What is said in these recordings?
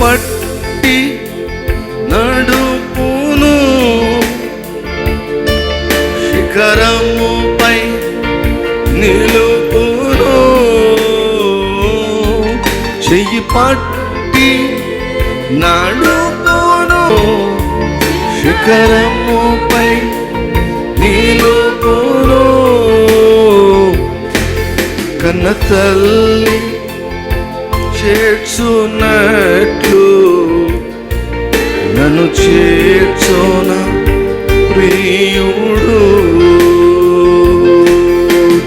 పట్టి నడుపును, శిఖరముపై నిలుపును. చెయ్యి పట్టి నడుపును, శిఖరముపై నిలుపును. కన్న తల్లి చేర్చున్నట్లు నన్ను చేర్చున ప్రియుడు.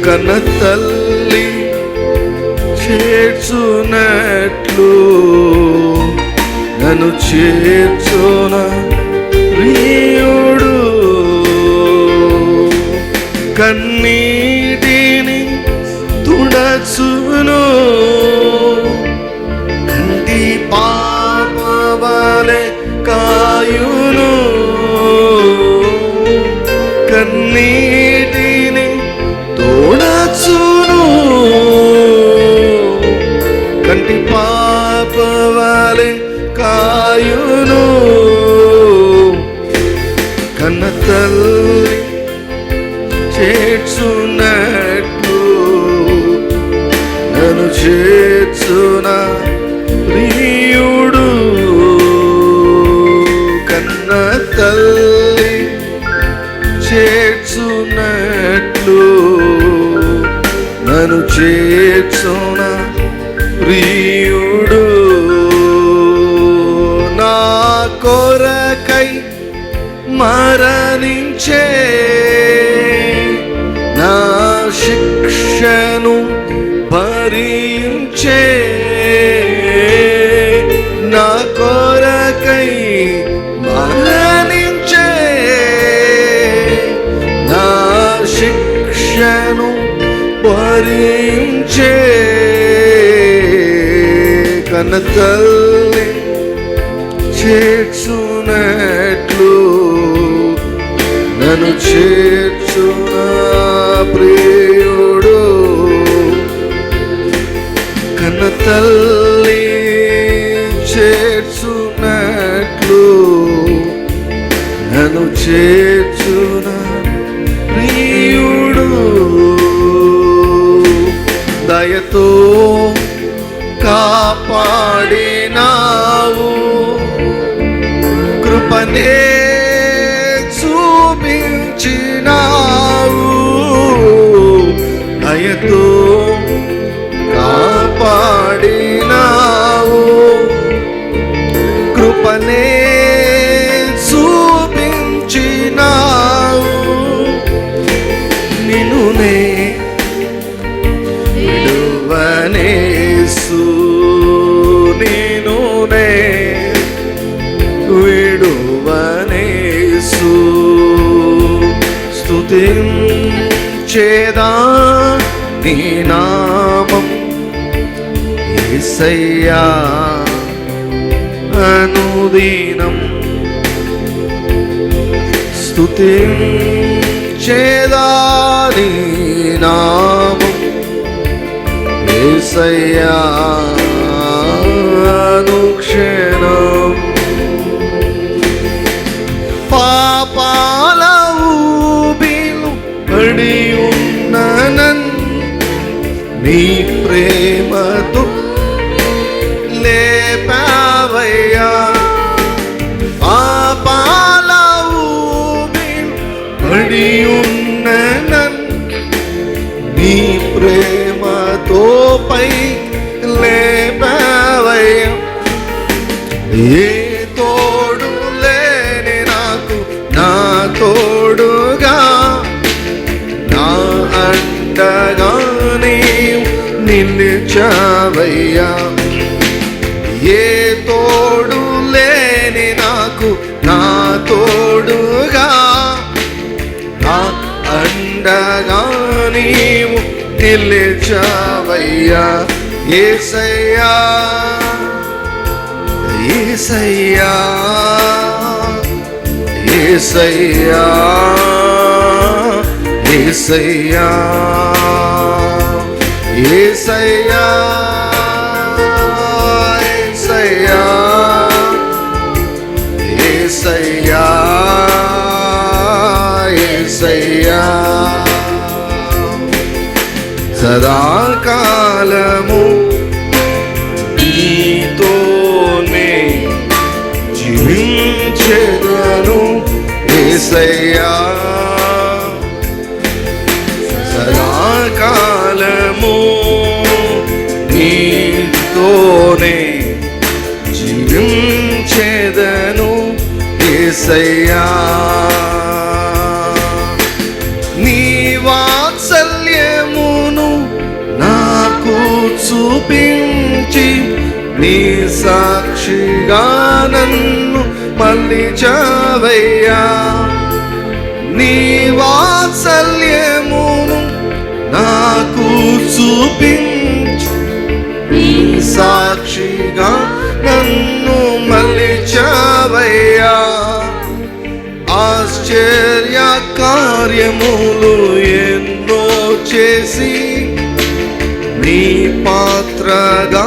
కన్న తల్లి చేర్చున్నట్లు నన్ను చేర్చున ప్రియుడు. కన్నీటిని తుడచును, కంటి పాపవలె కాయును. కన్నీటిని తుడచును, కంటి పాపవలె కాయును. కన్న తల్లి చేర్చున్నట్లు నన్ను చేర్చున ప్రియుడు. కన్న తల్లి చేర్చున్నట్లు నన్ను చేర్చున ప్రియుడు. నా కొరకై మరణించే, నా శిక్షను భరించే. నా కొరకై మరణించే, నా శిక్షను భరించే. కన్న తల్లి చేర్చున్నట్లు నన్ను చేర్చున ప్రియుడు. కన్న తల్లి చేర్చున్నట్లు నన్ను చేర్చున ప్రియుడు. దయతో కాపాడినావు, కృపనే చూపించినావు. దయతో కాపాడినావు, కృపనే చూపించినావు. నిన్నునే విడువనేసు, నిన్నునే విడువనేసు. స్తుతించేదా నీ నామం యేసయ్యా అనుదినం. స్తుతించేదా నీ నామం యేసయ్యా అనుక్షణం. పాపాల ఊబిలో పడి ఉన్న నన్ను నీ ప్రేమతో లేపావయ్యా. పాపాల ఊబిలో పడి ఉన్న నన్ను నీ ప్రేమతో పై లేపావయ్యా. ఏ తోడు లేని నాకు నా తోడుగా, నా అండగా నీవు నిలిచావయ్యా. ఏ తోడు లేని నాకు నా తోడుగా, నా అండగా నీవు నిలిచావయ్యా. యేసయ్యా యేసయ్యా యేసయ్యా యేసయ్యా యేసయ్యా యేసయ్యా యేసయ్యా యేసయ్యా సదాకాలము నీతోనే జీవించెదను యేసయ్యా సదాకాలము నీతోనే జీవించెదను యేసయ్యా నీ వాత్సల్యమును నాకు చూపించి నీ సాక్షిగా నన్ను మళ్ళించావయ్యా నీ వాత్సల్యమును నాకు చూపించి నీ సాక్షిగా నన్ను మళ్ళించావయ్యా ఆశ్చర్య కార్యములు ఎన్నో చేసి నీ పాత్రగా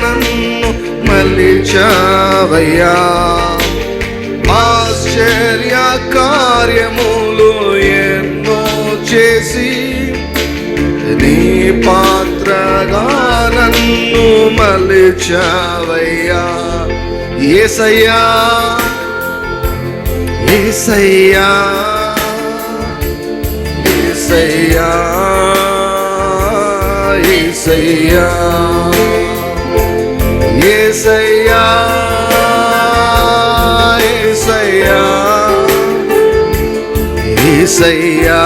నన్ను మళ్ళించావయ్యా ఆశ్చర్య కార్యములు ఎన్నో చేసి నీ పాత్రగా నన్ను మళ్ళించావయ్యా యేసయ్యా యేసయ్యా యేసయ్యా యేసయ్యా యేసయ్యా యేసయ్యా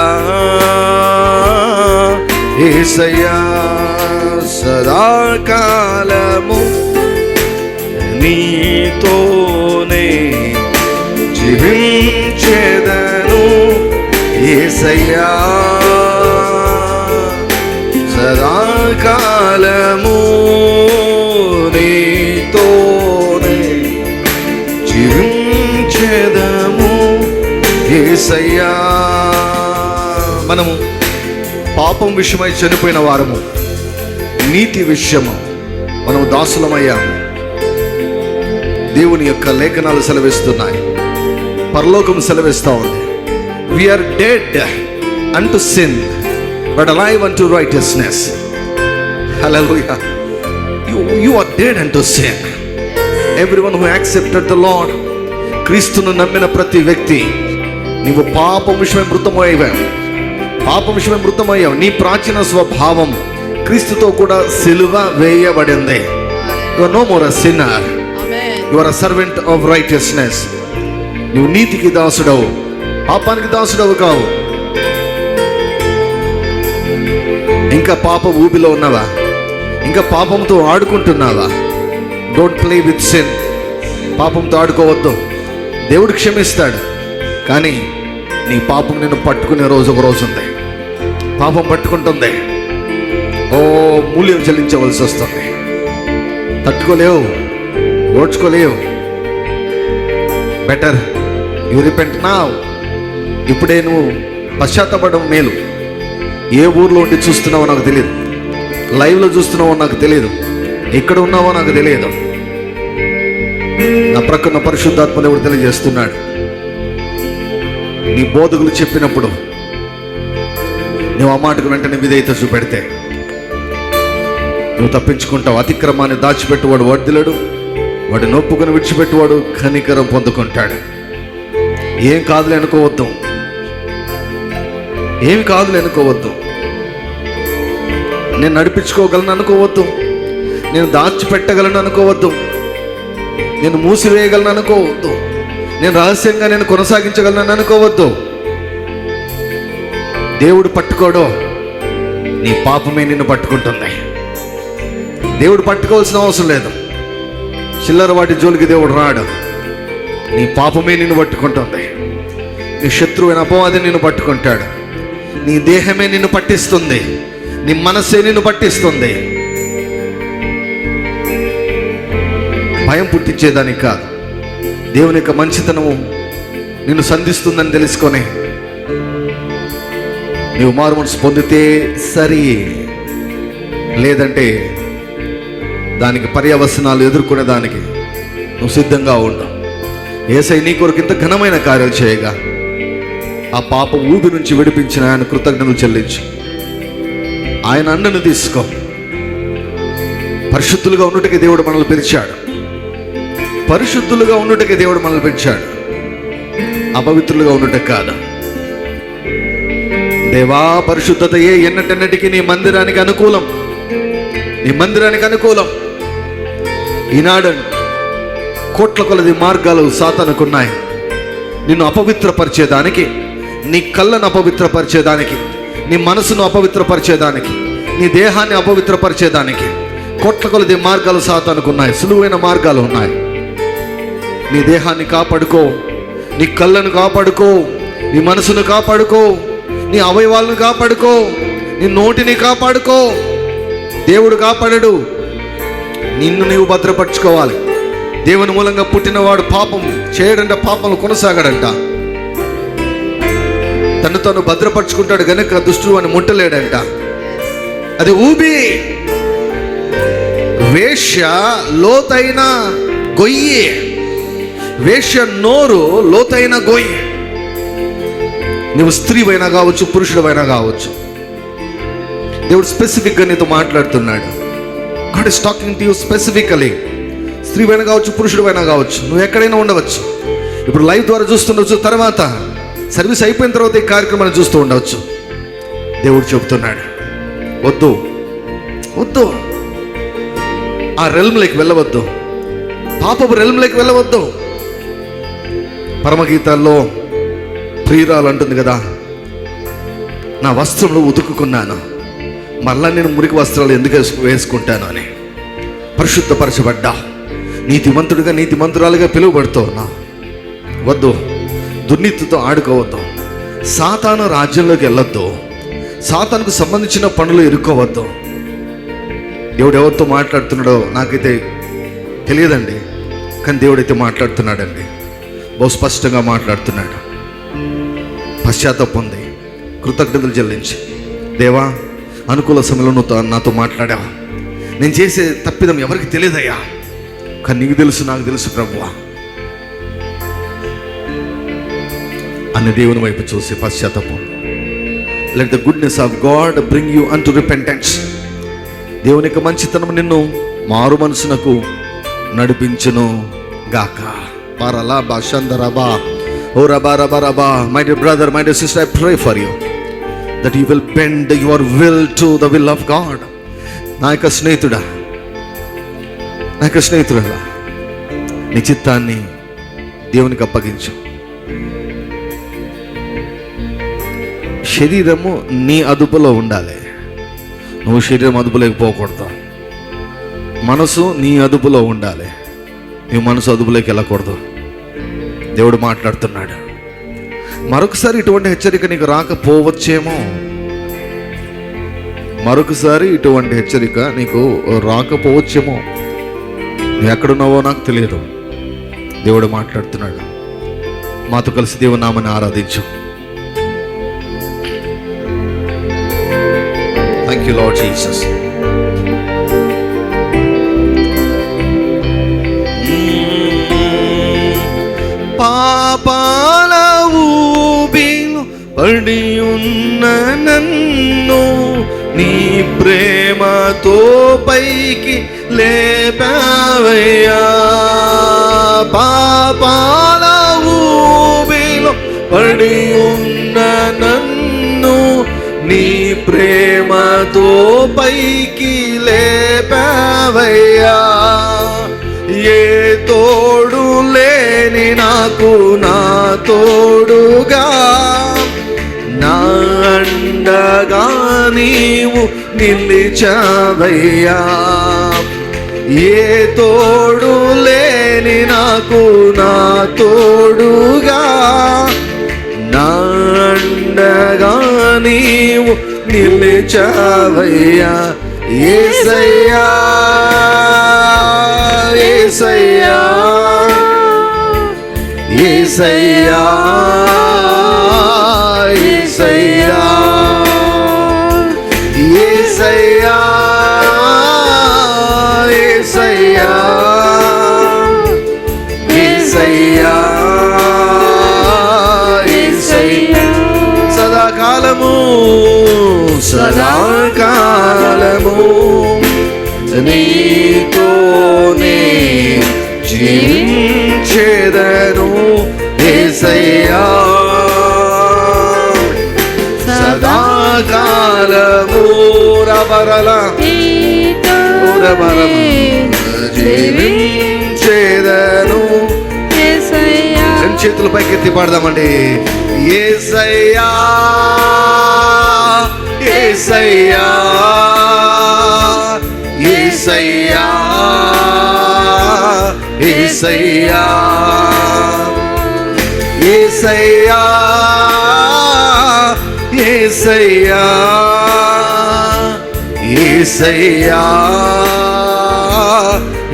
యేసయ్యా సదాకాలము నీతోనే జీవించెదను యేసయ్యా సదాకాలము నీతోనే జీవించెదము యేసయ్యా మనము పాపం విషయమై చనిపోయిన వారము నీతి విషయము మనము దాసులమయ్యాము దేవుని యొక్క లేఖనాలు సెలవిస్తున్నాయి పరలోకం సెలవిస్తూ ఉంది we are dead unto sin but alive unto righteousness. Hallelujah. You are dead unto sin. Everyone who accepted the Lord, క్రీస్తును నమ్మిన ప్రతి వ్యక్తి నీవు పాపం విషయమై మృతమయ్యావు. పాపం విషయమై మృతమయ్యావు. నీ ప్రాచీన స్వభావం క్రీస్తుతో కూడా సిలువ వేయబడింది. You are no more a sinner. You are a servant of righteousness. నువ్వు నీతికి దాసుడవు, పాపానికి దాసుడవు కావు. ఇంకా పాప ఊబిలో ఉన్నావా? ఇంకా పాపంతో ఆడుకుంటున్నావా? Don't play with sin. పాపంతో ఆడుకోవద్దు. దేవుడు క్షమిస్తాడు, కానీ నీ పాపం నిన్ను పట్టుకునే రోజు ఒక రోజు ఉంది. పాపం పట్టుకుంటుంది, మూల్యం చెల్లించవలసి వస్తుంది. తట్టుకోలేవు, ఓడ్చుకోలేవు. Better you repent now. ఇప్పుడే నువ్వు పశ్చాత్తపడడం మేలు. ఏ ఊర్లో ఉండి చూస్తున్నావో నాకు తెలియదు, లైవ్లో చూస్తున్నావో నాకు తెలియదు, ఎక్కడ ఉన్నావో నాకు తెలియదు. నా ప్రక్కన పరిశుద్ధాత్మ దేవుడు తెలియజేస్తున్నాడు. నీ బోధకులు చెప్పినప్పుడు నువ్వు ఆ మాటకు వెంటనే విధేయత చూపెడితే నువ్వు తప్పించుకుంటావు. అతిక్రమాన్ని దాచిపెట్టువాడు వర్ధిల్లడు, వాడు నొప్పుకొని విడిచిపెట్టువాడు కనికరం పొందుకుంటాడు. ఏం కాదులే అనుకోవద్దు, ఏమి కాదులే అనుకోవద్దు. నేను నడిపించుకోగలను అనుకోవద్దు, నేను దాచిపెట్టగలను అనుకోవద్దు, నేను మూసివేయగలను అనుకోవద్దు, నేను రహస్యంగా నేను కొనసాగించగలను అనుకోవద్దు. దేవుడు పట్టుకోడు, నీ పాపమే నిన్ను పట్టుకుంటుంది. దేవుడు పట్టుకోవాల్సిన అవసరం లేదు. చిల్లర వాటి జోలికి దేవుడు రాడు. నీ పాపమే నిన్ను పట్టుకుంటుంది. నీ శత్రువైన అపవాది నిన్ను పట్టుకుంటాడు. నీ దేహమే నిన్ను పట్టిస్తుంది, నీ మనస్సే నిన్ను పట్టిస్తుంది. భయం పుట్టించేదానికి కాదు, దేవుని యొక్క మంచితనము నిన్ను సంధిస్తుందని తెలుసుకొని నీవు మారు మనసు పొందితే సరి, లేదంటే దానికి పర్యవసనాలు ఎదుర్కొనే దానికి నువ్వు సిద్ధంగా ఉండు. యేసయ్య నీ కొరకు ఇంత ఘనమైన కార్యాలు చేయగా ఆ పాప ఊబి నుంచి విడిపించిన ఆయన కృతజ్ఞతలు చెల్లించు. ఆయన అన్నను తీసుకో. పరిశుద్ధులుగా ఉన్నట్టుగా దేవుడు మనల్ని పిలిచాడు. పరిశుద్ధులుగా ఉన్నట్టుగా దేవుడు మనల్ని పిలిచాడు, అపవిత్రులుగా ఉన్నట్టు కాదు. దేవా, పరిశుద్ధతయే ఎన్నటెన్నటికీ నీ మందిరానికి అనుకూలం. నీ మందిరానికి అనుకూలం. ఈనాడు కోట్ల కొలది మార్గాలు సాతానుకున్నాయి నిన్ను అపవిత్రపరిచేదానికి, నీ కళ్ళను అపవిత్రపరిచేదానికి, నీ మనసును అపవిత్రపరిచేదానికి, నీ దేహాన్ని అపవిత్రపరిచేదానికి కోట్ల కొలది మార్గాలు సాతానుకున్నాయి. సులువైన మార్గాలు ఉన్నాయి. నీ దేహాన్ని కాపాడుకో, నీ కళ్ళను కాపాడుకో, నీ మనసును కాపాడుకో, నీ అవయవాలను కాపాడుకో, నీ నోటిని కాపాడుకో. దేవుడు కాపాడడు, నిన్ను నీవు భద్రపరచుకోవాలి. దేవుని మూలంగా పుట్టినవాడు పాపం చేయడంట, పాపంలో కొనసాగడంట. తను తను భద్రపరచుకుంటాడు గనుక దుష్టుడు అని ముట్టలేడంట. అది ఊబి. వేశ్య లోతైన గొయ్యి. వేశ్య నోరు లోతైన గొయ్యి. నువ్వు స్త్రీవైనా కావచ్చు, పురుషుడైనా కావచ్చు. దేవుడు స్పెసిఫిక్గా నీతో మాట్లాడుతున్నాడు. God is talking to you specifically. స్త్రీవైనా కావచ్చు, పురుషుడైనా కావచ్చు, నువ్వు ఎక్కడైనా ఉండవచ్చు. ఇప్పుడు లైవ్ ద్వారా చూస్తుండవచ్చు, తర్వాత సర్వీస్ అయిపోయిన తర్వాత ఈ కార్యక్రమాన్ని చూస్తూ ఉండవచ్చు. దేవుడు చెబుతున్నాడు, వద్దు వద్దు, ఆ రెల్మ్లోకి వెళ్ళవద్దు, పాపపు రెల్మ్లోకి వెళ్ళవద్దు. పరమగీతాల్లో ప్రియురాలు అంటుంది కదా, నా వస్త్రంలో ఉతుక్కున్నాను, మళ్ళా నేను మురికి వస్త్రాలు ఎందుకు వేసుకుంటాను అని. పరిశుద్ధపరచబడ్డా, నీతిమంతుడిగా నీతిమంతురాలుగా పిలువబడుతున్నా. వద్దు, దుర్నీతితో ఆడుకోవద్దు, సాతాను రాజ్యంలోకి వెళ్ళొద్దు, సాతానుకు సంబంధించిన పనులు ఇరుక్కోవద్దు. దేవుడు ఎవరితో మాట్లాడుతున్నాడో నాకైతే తెలియదండి, కానీ దేవుడైతే మాట్లాడుతున్నాడండి. బహు స్పష్టంగా మాట్లాడుతున్నాడు. పశ్చాత్తాపం ఉంది, కృతజ్ఞతలు చెల్లించి, దేవా అనుకూల సమయంలో నువ్వు నాతో మాట్లాడావా, నేను చేసే తప్పిదం ఎవరికి తెలియదయ్యా, కానీ నీకు తెలుసు, నాకు తెలుసు ప్రభువా అన్న దేవుని వైపు చూసి పశ్చాత్తాపం. Let the goodness of God bring you unto repentance. దేవుని యొక్క మంచితనం నిన్ను మారు మనసునకు నడిపించును గాక. బారలా బాషందరబా ఓ రబా రబా రబా. My dear brother, my dear sister, I pray for you that you will bend your will to the will of God. నా యొక్క స్నేహితుడా, నా యొక్క స్నేహితుడా, నీ చిత్తాన్ని దేవునికి అప్పగించు. శరీరము నీ అదుపులో ఉండాలి, నువ్వు శరీరం అదుపులోకి పోకూడదు. మనసు నీ అదుపులో ఉండాలి, నీ మనసు అదుపులోకి వెళ్ళకూడదు. దేవుడు మాట్లాడుతున్నాడు. మరొకసారి ఇటువంటి హెచ్చరిక నీకు రాకపోవచ్చేమో, మరొకసారి ఇటువంటి హెచ్చరిక నీకు రాకపోవచ్చేమో. నువ్వు ఎక్కడున్నావో నాకు తెలియదు. దేవుడు మాట్లాడుతున్నాడు. మాతో కలిసి దేవుని నామని ఆరాధించు. Thank you Lord Jesus. పాపాల ఊబిలో పడి ఉన్న నన్ను నీ ప్రేమతో పైకి లేపావయ్యా. పాపాల ఊబిలో పడి ఉన్న నన్ను నీ ప్రేమతో పైకి లేపావయ్యా. ఏ తోడు లేని నాకు నా తోడుగా, నా అండగా నీవు నిలిచావయ్యా. ఏ తోడు లేని నాకు నా తోడుగా, నా అండగా నీవు నిలిచావయ్యా. యేసయ్యా యేసయ్యా యేసయ్యా యేసయ్యా యేసయ్యా యేసయ్యా యేసయ్యా జీవించేదను యేసయ్యా సదాకాలము రబరల జీవించేదను. రెండు చేతులు పైకెత్తి పాడదామండి. యేసయ్యా యేసయ్యా యేసయ్యా యేసయ్యా యేసయ్యా యేసయ్యా యేసయ్యా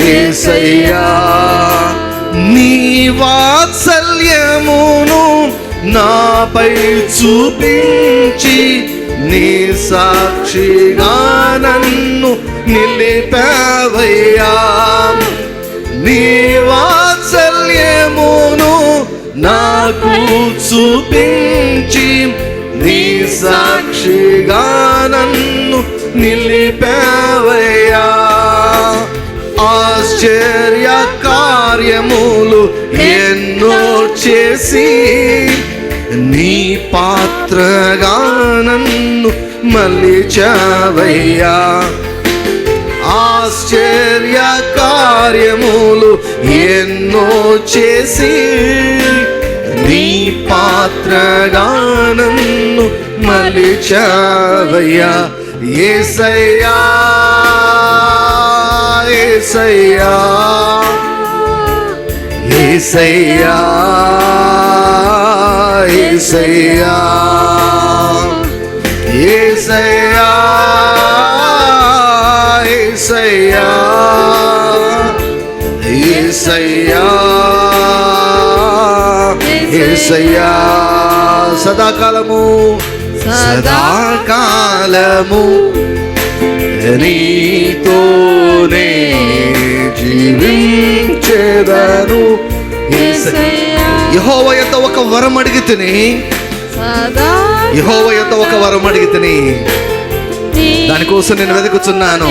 యేసయ్యా నీ వాత్సల్యమును నాపై చూపించి నీ సాక్షిగా నన్ను నిలిపావయ్యా. నీ వాత్సల్యమును నాకు చూపించి నీ సాక్షిగా నన్ను నిలిపావయ్యా. ఆశ్చర్య కార్యములు ఎన్నో చేసి నీ పాత్రగా నన్ను మలిచావయ్యా. ఆశ్చర్య కార్యములు ఎన్నో చేసి నీ పాత్రగా నన్ను మలిచావయ్యా. యేసయ్యా యేసయ్యా యేసయ్యా యేసయ్యా యేసయ్యా యేసయ్యా యేసయ్యా యేసయ్యా సదాకాలము సదాకాలము నీతోనే జీవించేదను. యెహోవా యొద్ద ఒక వరం అడిగితిని, యెహోవా యొద్ద ఒక వరం అడిగితిని, దానికోసం నేను వెతుకుచున్నాను.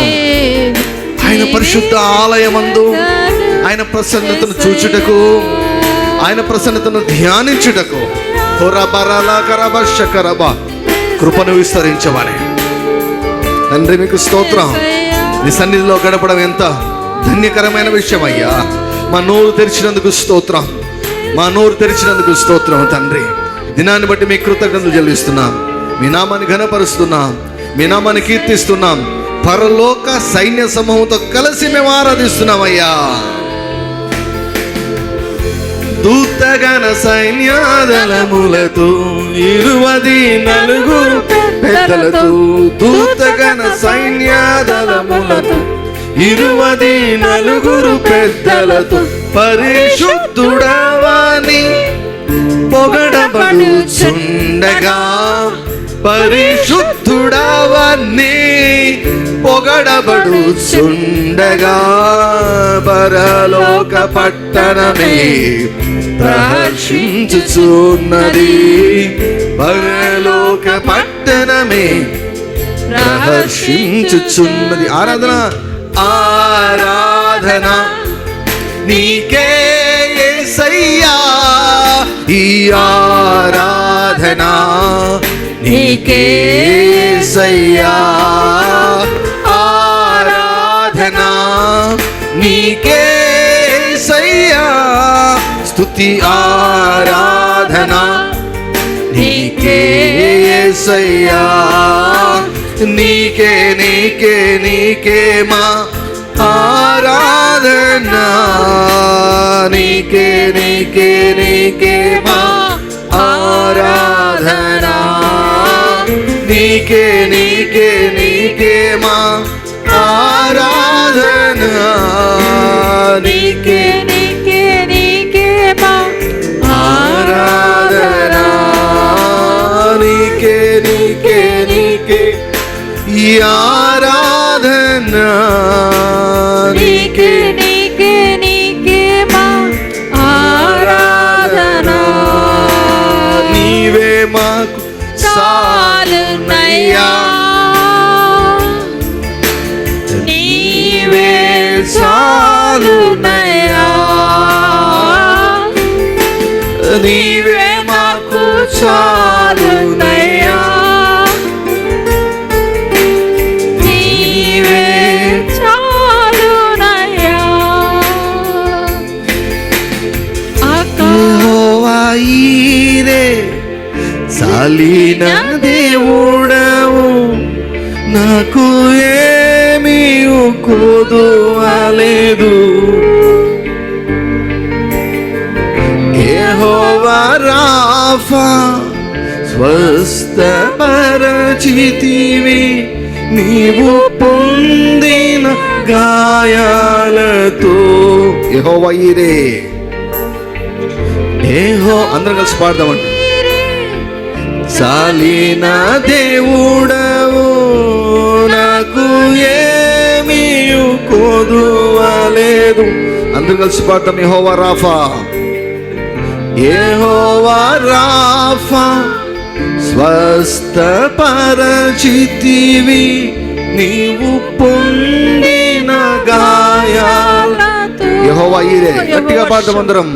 ఆయన పరిశుద్ధ ఆలయమందు ఆయన ప్రసన్నతను చూచుటకు, ఆయన ప్రసన్నతను ధ్యానించుటకు కృపను విస్తరించమని. తండ్రి మీకు స్తోత్రం. నీ సన్నిధిలో గడపడం ఎంత ధన్యకరమైన విషయం అయ్యా. మా నోరు తెరిచినందుకు స్తోత్రం, మా నోరు తెరిచినందుకు స్తోత్రం తండ్రి. దినాన్ని బట్టి మీ కృతజ్ఞతలు చెల్లిస్తున్నాం, మీ నామాన్ని ఘనపరుస్తున్నాం, మీ నామాన్ని కీర్తిస్తున్నాం. పరలోక సైన్య సమూహంతో కలిసి మేము ఆరాధిస్తున్నామయ్యా. దూతగణ సైన్యాదళములతో 24 పెద్దలతో, దూతగణ సైన్యాదళములతో 24 పెద్దలతో పరిశుద్ధుడవని పొగడబడుచుండగా, పరిశుద్ధుడవని పొగడబడుచుండగా, పరలోక పట్టణమే ప్రహర్షించుచున్నది, పరలోక పట్టణమే ప్రహర్షించుచున్నది. ఆరాధన ఆరాధన నీకే యేసయ్యా, ఈ ఆరాధన నీకే యేసయ్యా, ఆరాధన నీకే యేసయ్యా, స్తుతి ఆరాధన నీకే యేసయ్యా, నీకే నీకే నీకే మా ఆరాధన, నీకే నీకే నీకే మా ఆరాధన, నీకే నీకే నీకే మా ఆరాధన, నీకే నీకే నీకే మా ఆరాధన, నీకే నీకే నీకే ఈ ఆరాధన, నీకే నీకే నీకే మా ఆరాధన, నీవే మాకు చాలునయ్యా, నీవే చాలునయ్యా, నీవే మాకు చాలునయ్యా, నీవే చాలునయ్యా. యెహోవా ఈరే చాలిన దేవుడవు, నాకు ఏమీ కొదువలేదు. యెహోవా రాఫా స్వస్థపరచితివి, నీవు పొందిన గాయాలతో. యెహోవా ఈరే, అందరం కలిసి పాడదామంట. చాలిన దేవుడవు, నాకు ఏమీ కొదువలేదు. అందరం కలిసి పాడతాం. యెహోవా రాఫా, యెహోవా రాఫా స్వస్థపరచితివి, నీవు పొందిన గాయాలతో. యెహోవా ఈరే, గట్టిగా పాడతాం అందరం.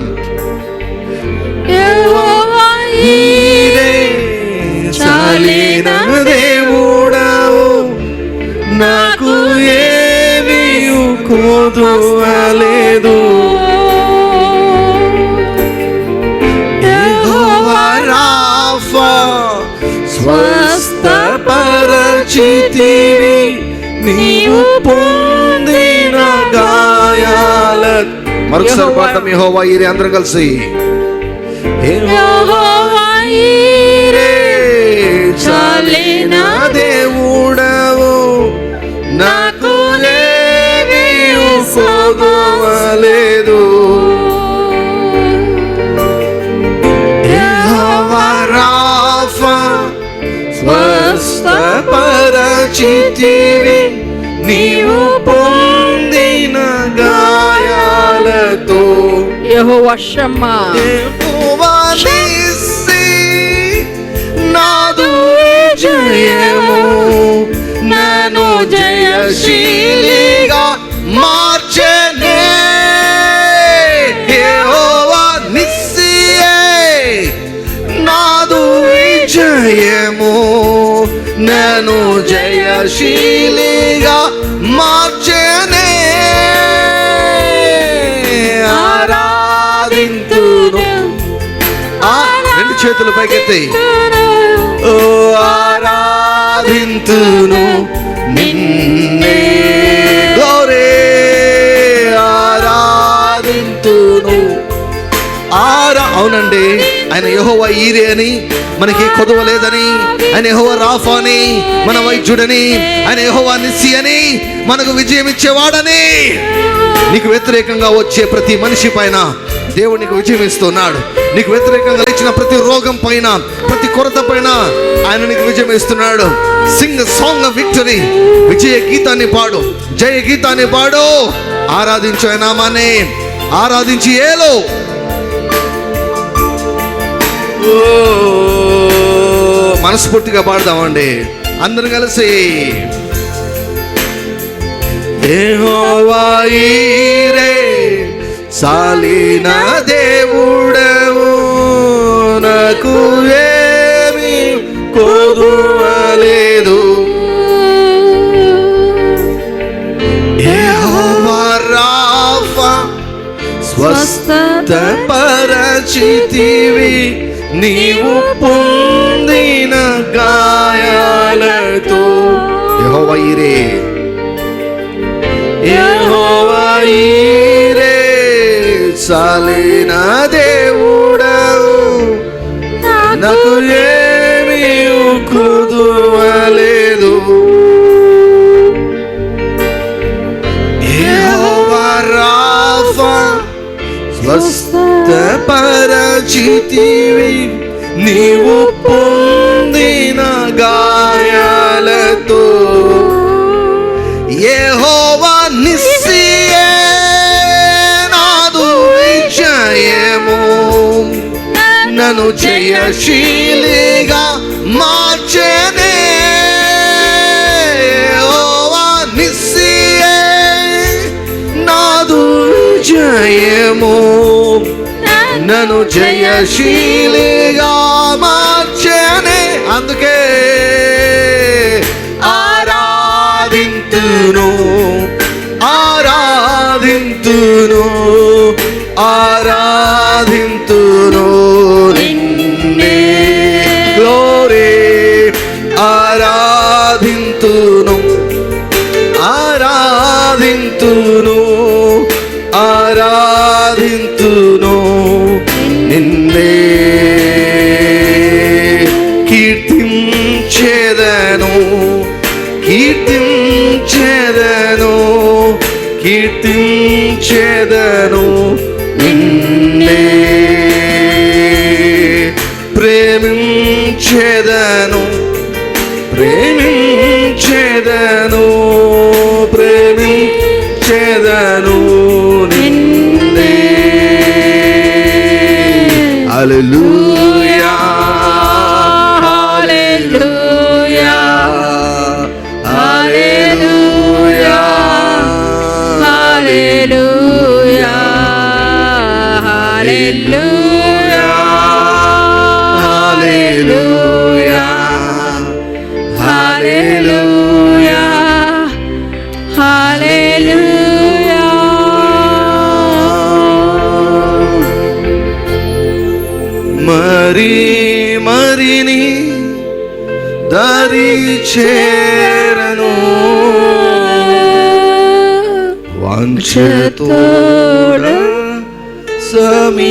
యెహోవా ఈరే చాలిన దేవుడవు, నాకు ఏమీ కొదువలేదు. యెహోవా రాఫా స్వస్థపరచితివి, నీవు పొందిన గాయాల. మరొకసారి పాడతాం. యెహోవా ఈరే, అందరం కలిసి. యెహోవా ఈరే చాలిన దేవుడవు, నాకు ఏమీ కొదువలేదు. యెహోవా రాఫా స్వస్థపరచితివి, నీవు పొందిన గాయాలతో. యెహోవా షమ్మా, యెహోవా నిస్సి నాదు జయము, నన్ను జయశీలిగా మార్చెనే. యెహోవా నిస్సియే నాదు జయము, నన్ను జయశీలిగా మార్చెనే. ఆరాధింతును, రెండు చేతులు పైకెత్తి. ఓ ఆరాధింతును నిన్నే, గౌరే ఆరాధింతును. అవునండి, ఆయన యెహోవా ఈరే అని, మనకి కొదవలేదని, ఆయన యెహోవా రాఫా అని, మన వైద్యుడని, ఆయన యెహోవా నిస్సి అని, మనకు విజయం ఇచ్చేవాడని. నీకు వ్యతిరేకంగా వచ్చే ప్రతి మనిషి పైన దేవుడు నీకు విజయం ఇస్తున్నాడు. నీకు వ్యతిరేకంగా ఇచ్చిన ప్రతి రోగం పైన, ప్రతి కొరత పైన ఆయన నీకు విజయం ఇస్తున్నాడు. సింగ్ సాంగ్ ఆఫ్ విక్టరీ, విజయ గీతాన్ని పాడు, జయ గీతాన్ని పాడు. ఆరాధించు ఆయన నామాన్ని, ఆరాధించి ఏలో. మనస్ఫూర్తిగా పాడదామండి అందరం కలిసి. యెహోవా ఈరే చాలిన దేవుడవు, నాకు ఏమీ కొదువలేదు. యెహోవా రాఫా స్వస్థపరచితివి, నీవు పొందిన గాయాలతో. యెహోవా ఈరే, యెహోవా ఈరే చాలిన దేవుడవు, నాకు ఏమీ కొదువలేదు. యెహోవా రాఫా స్వస్థపరచితివి, నీవు పొందిన గాయాలతో. యెహోవా నిస్సియే నాదు విజయము, నన్ను జయశీలిగా మార్చెనే. యెహోవా నిస్సియే నాదు జయము, నన్ను జయశీలిగా మార్చనే. అందుకే ఆరాధింతును ఆరాధింతును ఆరాధింతును నిన్నే. గ్లోరీ ఆరాధింతును ఆరాధింతును ఆరాధింతును నిన్నే. కీర్తించెదను కీర్తించెదను కీర్తించెదను నిన్నే. ప్రేమించెదను ప్రేమించెదను ప్రేమించెదను నిన్నే. హల్లెలూయా హల్లెలూయా హల్లెలూయా హల్లెలూయా హల్లెలూయా హల్లెలూయా హల్లెలూయా హల్లెలూయా. మరి మరిని దారి చేరను వాంఛతోడ సమీపించేదం.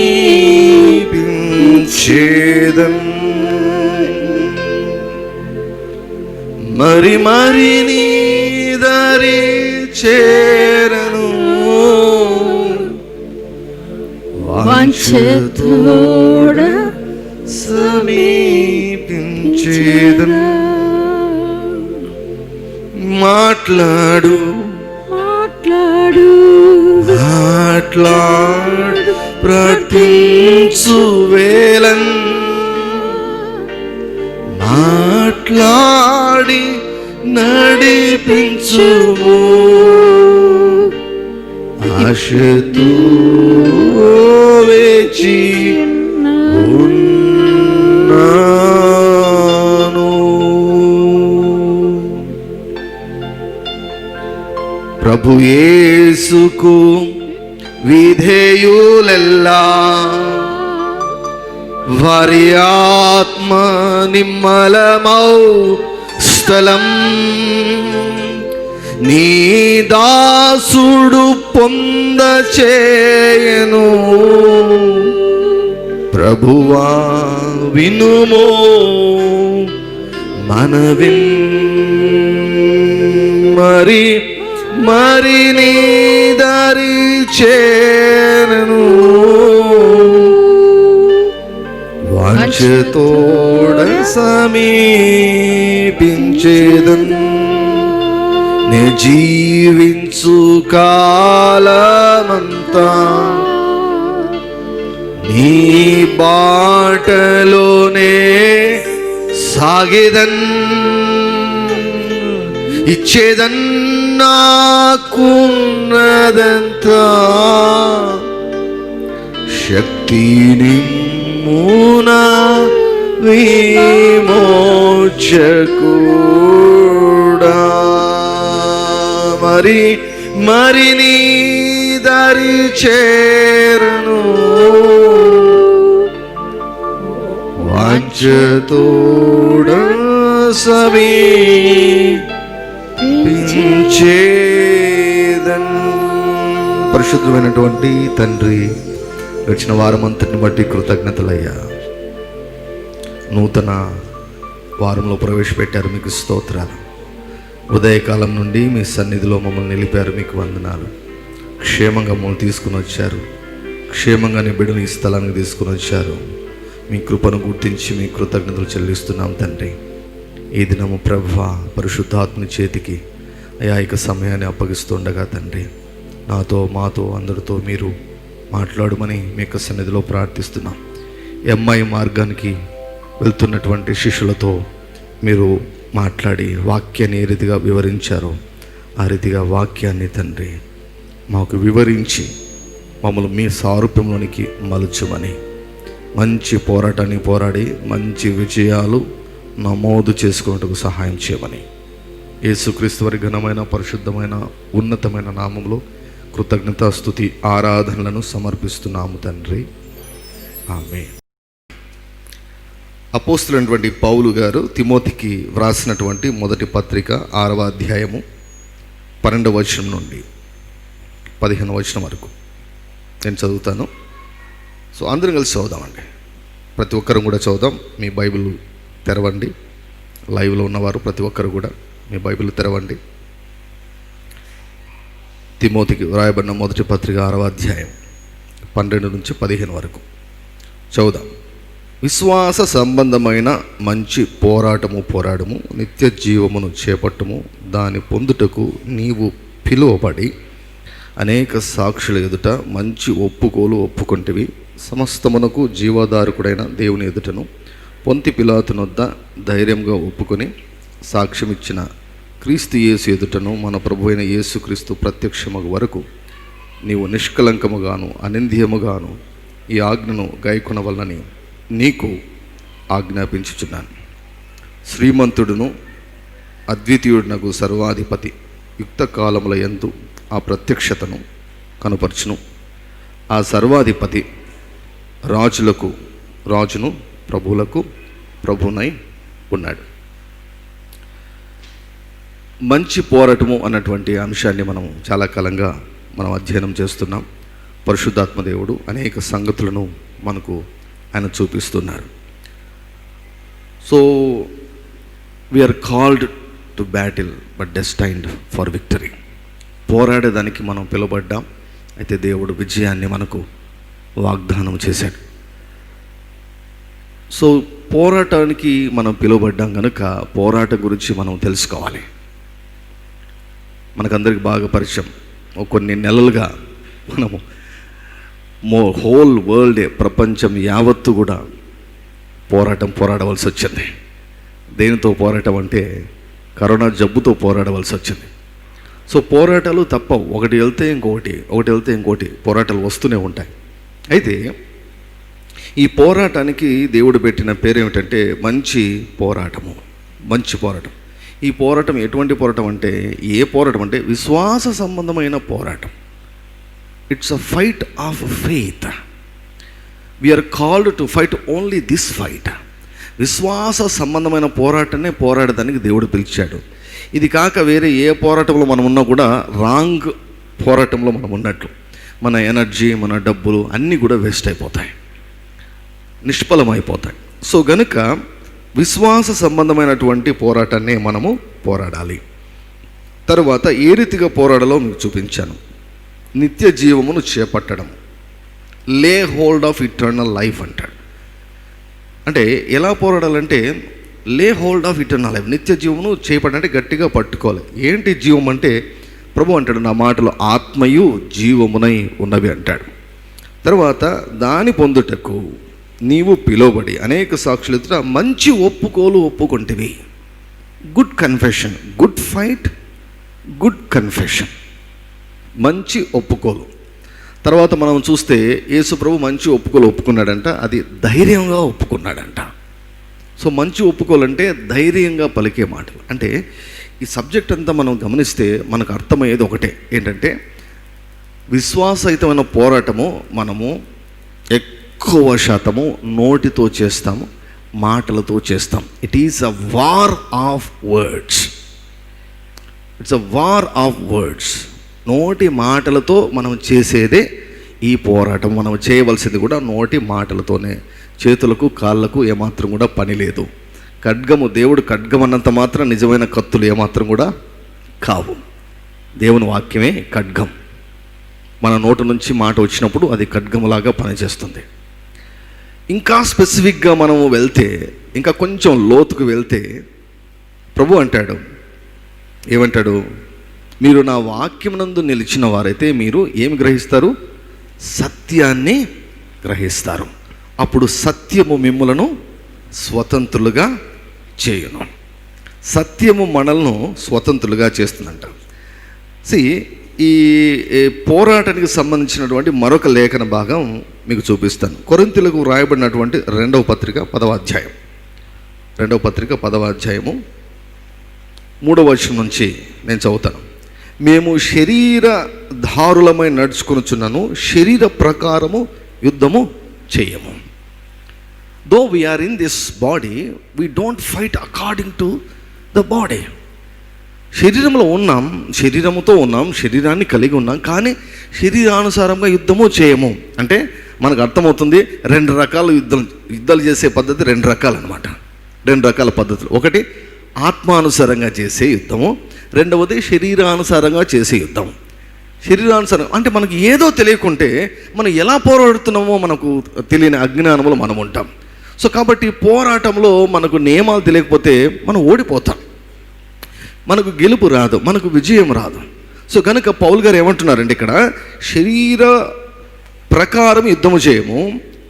మరి మరిని దారి చేరను వాంఛతోడ సమీపించేదం. మాట్లాడు మాట్లాడు మాట్లాడు ప్రతించు వేళన్ మాట్లాడి నడిపించుము. ఆశతో వేచి ఉన్నాను. ప్రభు యేసుకు విధేయులెల్లా వారి ఆత్మ నిమ్మలమౌ స్థలం నీ దాసుడు పొందచేయను. ప్రభువా వినుమో మనవిన్. మరి మరి నీ దారి చేరను వాంఛతోడ సమీపించేదన్. నే జీవించు కాలమంతా నీ బాటలోనే సాగేదన్. ఇచ్చేదన్ నాకున్నదంతా శక్తిని మూనా విమోచకుడా. మరి మరి నీ దారి చేరను వాంఛతోడ సమీపించేదన్. పరిశుద్ధమైనటువంటి తండ్రి, గడిచిన వారమంతటిని బట్టి కృతజ్ఞతలయ్యా. నూతన వారంలో ప్రవేశపెట్టారు, మీకు స్తోత్రాలు. ఉదయకాలం నుండి మీ సన్నిధిలో మమ్మల్ని నిలిపారు, మీకు వందనాలు. క్షేమంగా మమ్మల్ని తీసుకుని వచ్చారు, క్షేమంగా నీ బిడ్డను ఈ స్థలానికి తీసుకుని వచ్చారు. మీ కృపను గుర్తించి మీ కృతజ్ఞతలు చెల్లిస్తున్నాం తండ్రి. ఈ దినము ప్రభువా పరిశుద్ధాత్మ చేతికి అయా ఇక సమయాన్ని అప్పగిస్తుండగా తండ్రి, నాతో మాతో అందరితో మీరు మాట్లాడమని మీ యొక్క సన్నిధిలో ప్రార్థిస్తున్నాం. ఎంఐ మార్గానికి వెళ్తున్నటువంటి శిష్యులతో మీరు మాట్లాడి వాక్యాన్ని ఏ రీతిగా వివరించారో ఆ రీతిగా వాక్యాన్ని తండ్రి మాకు వివరించి మమ్మల్ని మీ సారూప్యంలోనికి మలుచుమని, మంచి పోరాటాన్ని పోరాడి మంచి విజయాలు నమోదు చేసుకున్నట్టుకు సహాయం చేయమని యేసుక్రీస్తు వారి ఘనమైన పరిశుద్ధమైన ఉన్నతమైన నామంలో కృతజ్ఞతాస్తుతి ఆరాధనలను సమర్పిస్తున్నాము తండ్రి. ఆమేన్. అపోస్తులైనటువంటి పౌలు గారు తిమోతికి వ్రాసినటువంటి మొదటి పత్రిక 6వ అధ్యాయము 12వ వచనం నుండి 15వ వచనం వరకు నేను చదువుతాను. సో అందరం కలిసి చదువుదామండి. ప్రతి ఒక్కరు కూడా చదువుదాం. మీ బైబిల్ తెరవండి. లైవ్లో ఉన్నవారు ప్రతి ఒక్కరు కూడా మీ బైబిల్ తెరవండి. తిమోతికి వ్రాయబడిన మొదటి పత్రిక 6వ అధ్యాయం 12 నుంచి 15 వరకు చదువుదాం. విశ్వాస సంబంధమైన మంచి పోరాడము, నిత్య జీవమును చేపట్టము. దాని పొందుటకు నీవు పిలువబడి అనేక సాక్షుల ఎదుట మంచి ఒప్పుకోలు ఒప్పుకొంటివి. సమస్తమునకు జీవాధారకుడైన దేవుని ఎదుటను పొంతి పిలాతునొద్ద ధైర్యంగా ఒప్పుకొని సాక్ష్యం ఇచ్చిన క్రీస్తు యేసు ఎదుటను మన ప్రభు అయిన యేసుక్రీస్తు ప్రత్యక్షమగు వరకు నీవు నిష్కలంకముగాను అనింద్యముగాను ఈ ఆజ్ఞను గైకొనవలనని నీకు ఆజ్ఞాపించుచున్నాను. శ్రీమంతుడును అద్వితీయుడునకు సర్వాధిపతి యుక్త కాలముల యందు ఆ ప్రత్యక్షతను కనుపరచును. ఆ సర్వాధిపతి రాజులకు రాజును, ప్రభువులకు ప్రభునై ఉన్నాడు. మంచి పోరాటము అన్నటువంటి అంశాన్ని మనం చాలా కాలంగా మనం అధ్యయనం చేస్తున్నాం. పరిశుద్ధాత్మ దేవుడు అనేక సంగతులను మనకు ఆయన చూపిస్తున్నారు. So we are called to battle but destined for victory. పోరాడేదానికి మనం పిలువబడ్డాం. అయితే దేవుడు విజయాన్ని మనకు వాగ్దానం చేశాడు. సో పోరాటానికి మనం పిలువబడ్డాం కనుక పోరాటం గురించి మనం తెలుసుకోవాలి. మనకందరికి బాగా పరిచయం. కొన్ని నెలలుగా మనము హోల్ వరల్డే, ప్రపంచం యావత్తు కూడా పోరాడవలసి వచ్చింది. దేనితో పోరాటం అంటే కరోనా జబ్బుతో పోరాడవలసి వచ్చింది. సో పోరాటాలు తప్పవు. ఒకటి వెళ్తే ఇంకోటి పోరాటాలు వస్తూనే ఉంటాయి. అయితే ఈ పోరాటానికి దేవుడు పెట్టిన పేరు ఏమిటంటే మంచి పోరాటము. ఈ పోరాటం ఎటువంటి పోరాటం అంటే విశ్వాస సంబంధమైన పోరాటం. It's a fight of faith. We are called to fight only this fight. విశ్వాస సంబంధమైన పోరాటాన్ని పోరాడడానికి దేవుడు పిలిచాడు. ఇది కాక వేరే ఏ పోరాటంలో మనం ఉన్నా కూడా రాంగ్ పోరాటంలో మనం ఉన్నట్లు మన ఎనర్జీ, మన డబ్బులు అన్నీ కూడా వేస్ట్ అయిపోతాయి, నిష్ఫలమైపోతాయి. సో గనుక విశ్వాస సంబంధమైనటువంటి పోరాటాన్ని మనము పోరాడాలి. తరువాత ఏ రీతిగా పోరాడాలో మీకు చూపించాను. నిత్య జీవమును చేపట్టడం, లే హోల్డ్ ఆఫ్ ఇటర్నల్ లైఫ్ అంటాడు. అంటే ఎలా పోరాడాలంటే లే హోల్డ్ ఆఫ్ ఇటర్నల్ లైఫ్, నిత్య జీవమును చేపట్టాలంటే గట్టిగా పట్టుకోవాలి. ఏంటి జీవం అంటే ప్రభు అంటాడు, నా మాటలు ఆత్మయు జీవమునై ఉన్నవి అంటాడు. తర్వాత దాని పొందుటకు నీవు పిలువబడి అనేక సాక్షుల ఎదుట మంచి ఒప్పుకోలు ఒప్పుకొంటివి. Good confession, good fight, good confession, మంచి ఒప్పుకోలు. తర్వాత మనం చూస్తే యేసు ప్రభు మంచి ఒప్పుకోలు ఒప్పుకున్నాడంట. అది ధైర్యంగా ఒప్పుకున్నాడంట. సో మంచి ఒప్పుకోలంటే ధైర్యంగా పలికే మాటలు. అంటే ఈ సబ్జెక్ట్ అంతా మనం గమనిస్తే మనకు అర్థమయ్యేది ఒకటే, ఏంటంటే విశ్వాసయుతమైన పోరాటము మనము ఎక్కువ శాతము నోటితో చేస్తాము, మాటలతో చేస్తాం. It is a war of words. It's a war of words. నోటి మాటలతో మనం చేసేదే ఈ పోరాటం. మనం చేయవలసింది కూడా నోటి మాటలతోనే. చేతులకు కాళ్ళకు ఏమాత్రం కూడా పని లేదు. ఖడ్గము, దేవుడు ఖడ్గం అన్నంత మాత్రం నిజమైన కత్తులు ఏమాత్రం కూడా కావు. దేవుని వాక్యమే ఖడ్గం. మన నోటి నుంచి మాట వచ్చినప్పుడు అది ఖడ్గములాగా పనిచేస్తుంది. ఇంకా స్పెసిఫిక్గా మనము వెళ్తే, ఇంకా కొంచెం లోతుకు వెళ్తే ప్రభు అంటాడు, ఏమంటాడు, మీరు నా వాక్యమునందు నిలిచిన వారైతే మీరు ఏమి గ్రహిస్తారు? సత్యాన్ని గ్రహిస్తారు. అప్పుడు సత్యము మిమ్ములను స్వతంత్రులుగా చేయును. సత్యము మనల్ని స్వతంత్రులుగా చేస్తుందంట. ఈ పోరాటానికి సంబంధించినటువంటి మరొక లేఖన భాగం మీకు చూపిస్తాను. కొరింథీయులకు రాయబడినటువంటి 2వ పత్రిక 10వ అధ్యాయం, 2వ పత్రిక 10వ అధ్యాయము 3వ వచనం నుంచి నేను చదువుతాను. మేము శరీరధారులమై నడుచుకొనుచున్నాను, శరీర ప్రకారము యుద్ధము చేయము. Though we are in this body, we don't fight according to the body. శరీరంలో ఉన్నాం, శరీరముతో ఉన్నాం, శరీరాన్ని కలిగి ఉన్నాం, కానీ శరీరానుసారంగా యుద్ధము చేయము. అంటే మనకు అర్థమవుతుంది, 2 రకాల యుద్ధాలు చేసే పద్ధతి 2 రకాలు అనమాట. 2 రకాల పద్ధతులు. ఒకటి ఆత్మానుసారంగా చేసే యుద్ధము, రెండవది శరీరానుసారంగా చేసే యుద్ధం. శరీరానుసారం అంటే మనకి ఏదో తెలియకుంటే మనం ఎలా పోరాడుతున్నామో మనకు తెలియని అజ్ఞానంలో మనం ఉంటాం. సో కాబట్టి పోరాటంలో మనకు నియమాలు తెలియకపోతే మనం ఓడిపోతాం, మనకు గెలుపు రాదు, మనకు విజయం రాదు. సో కనుక పౌలు గారు ఏమంటున్నారంటే ఇక్కడ, శరీర ప్రకారం యుద్ధము చేయము,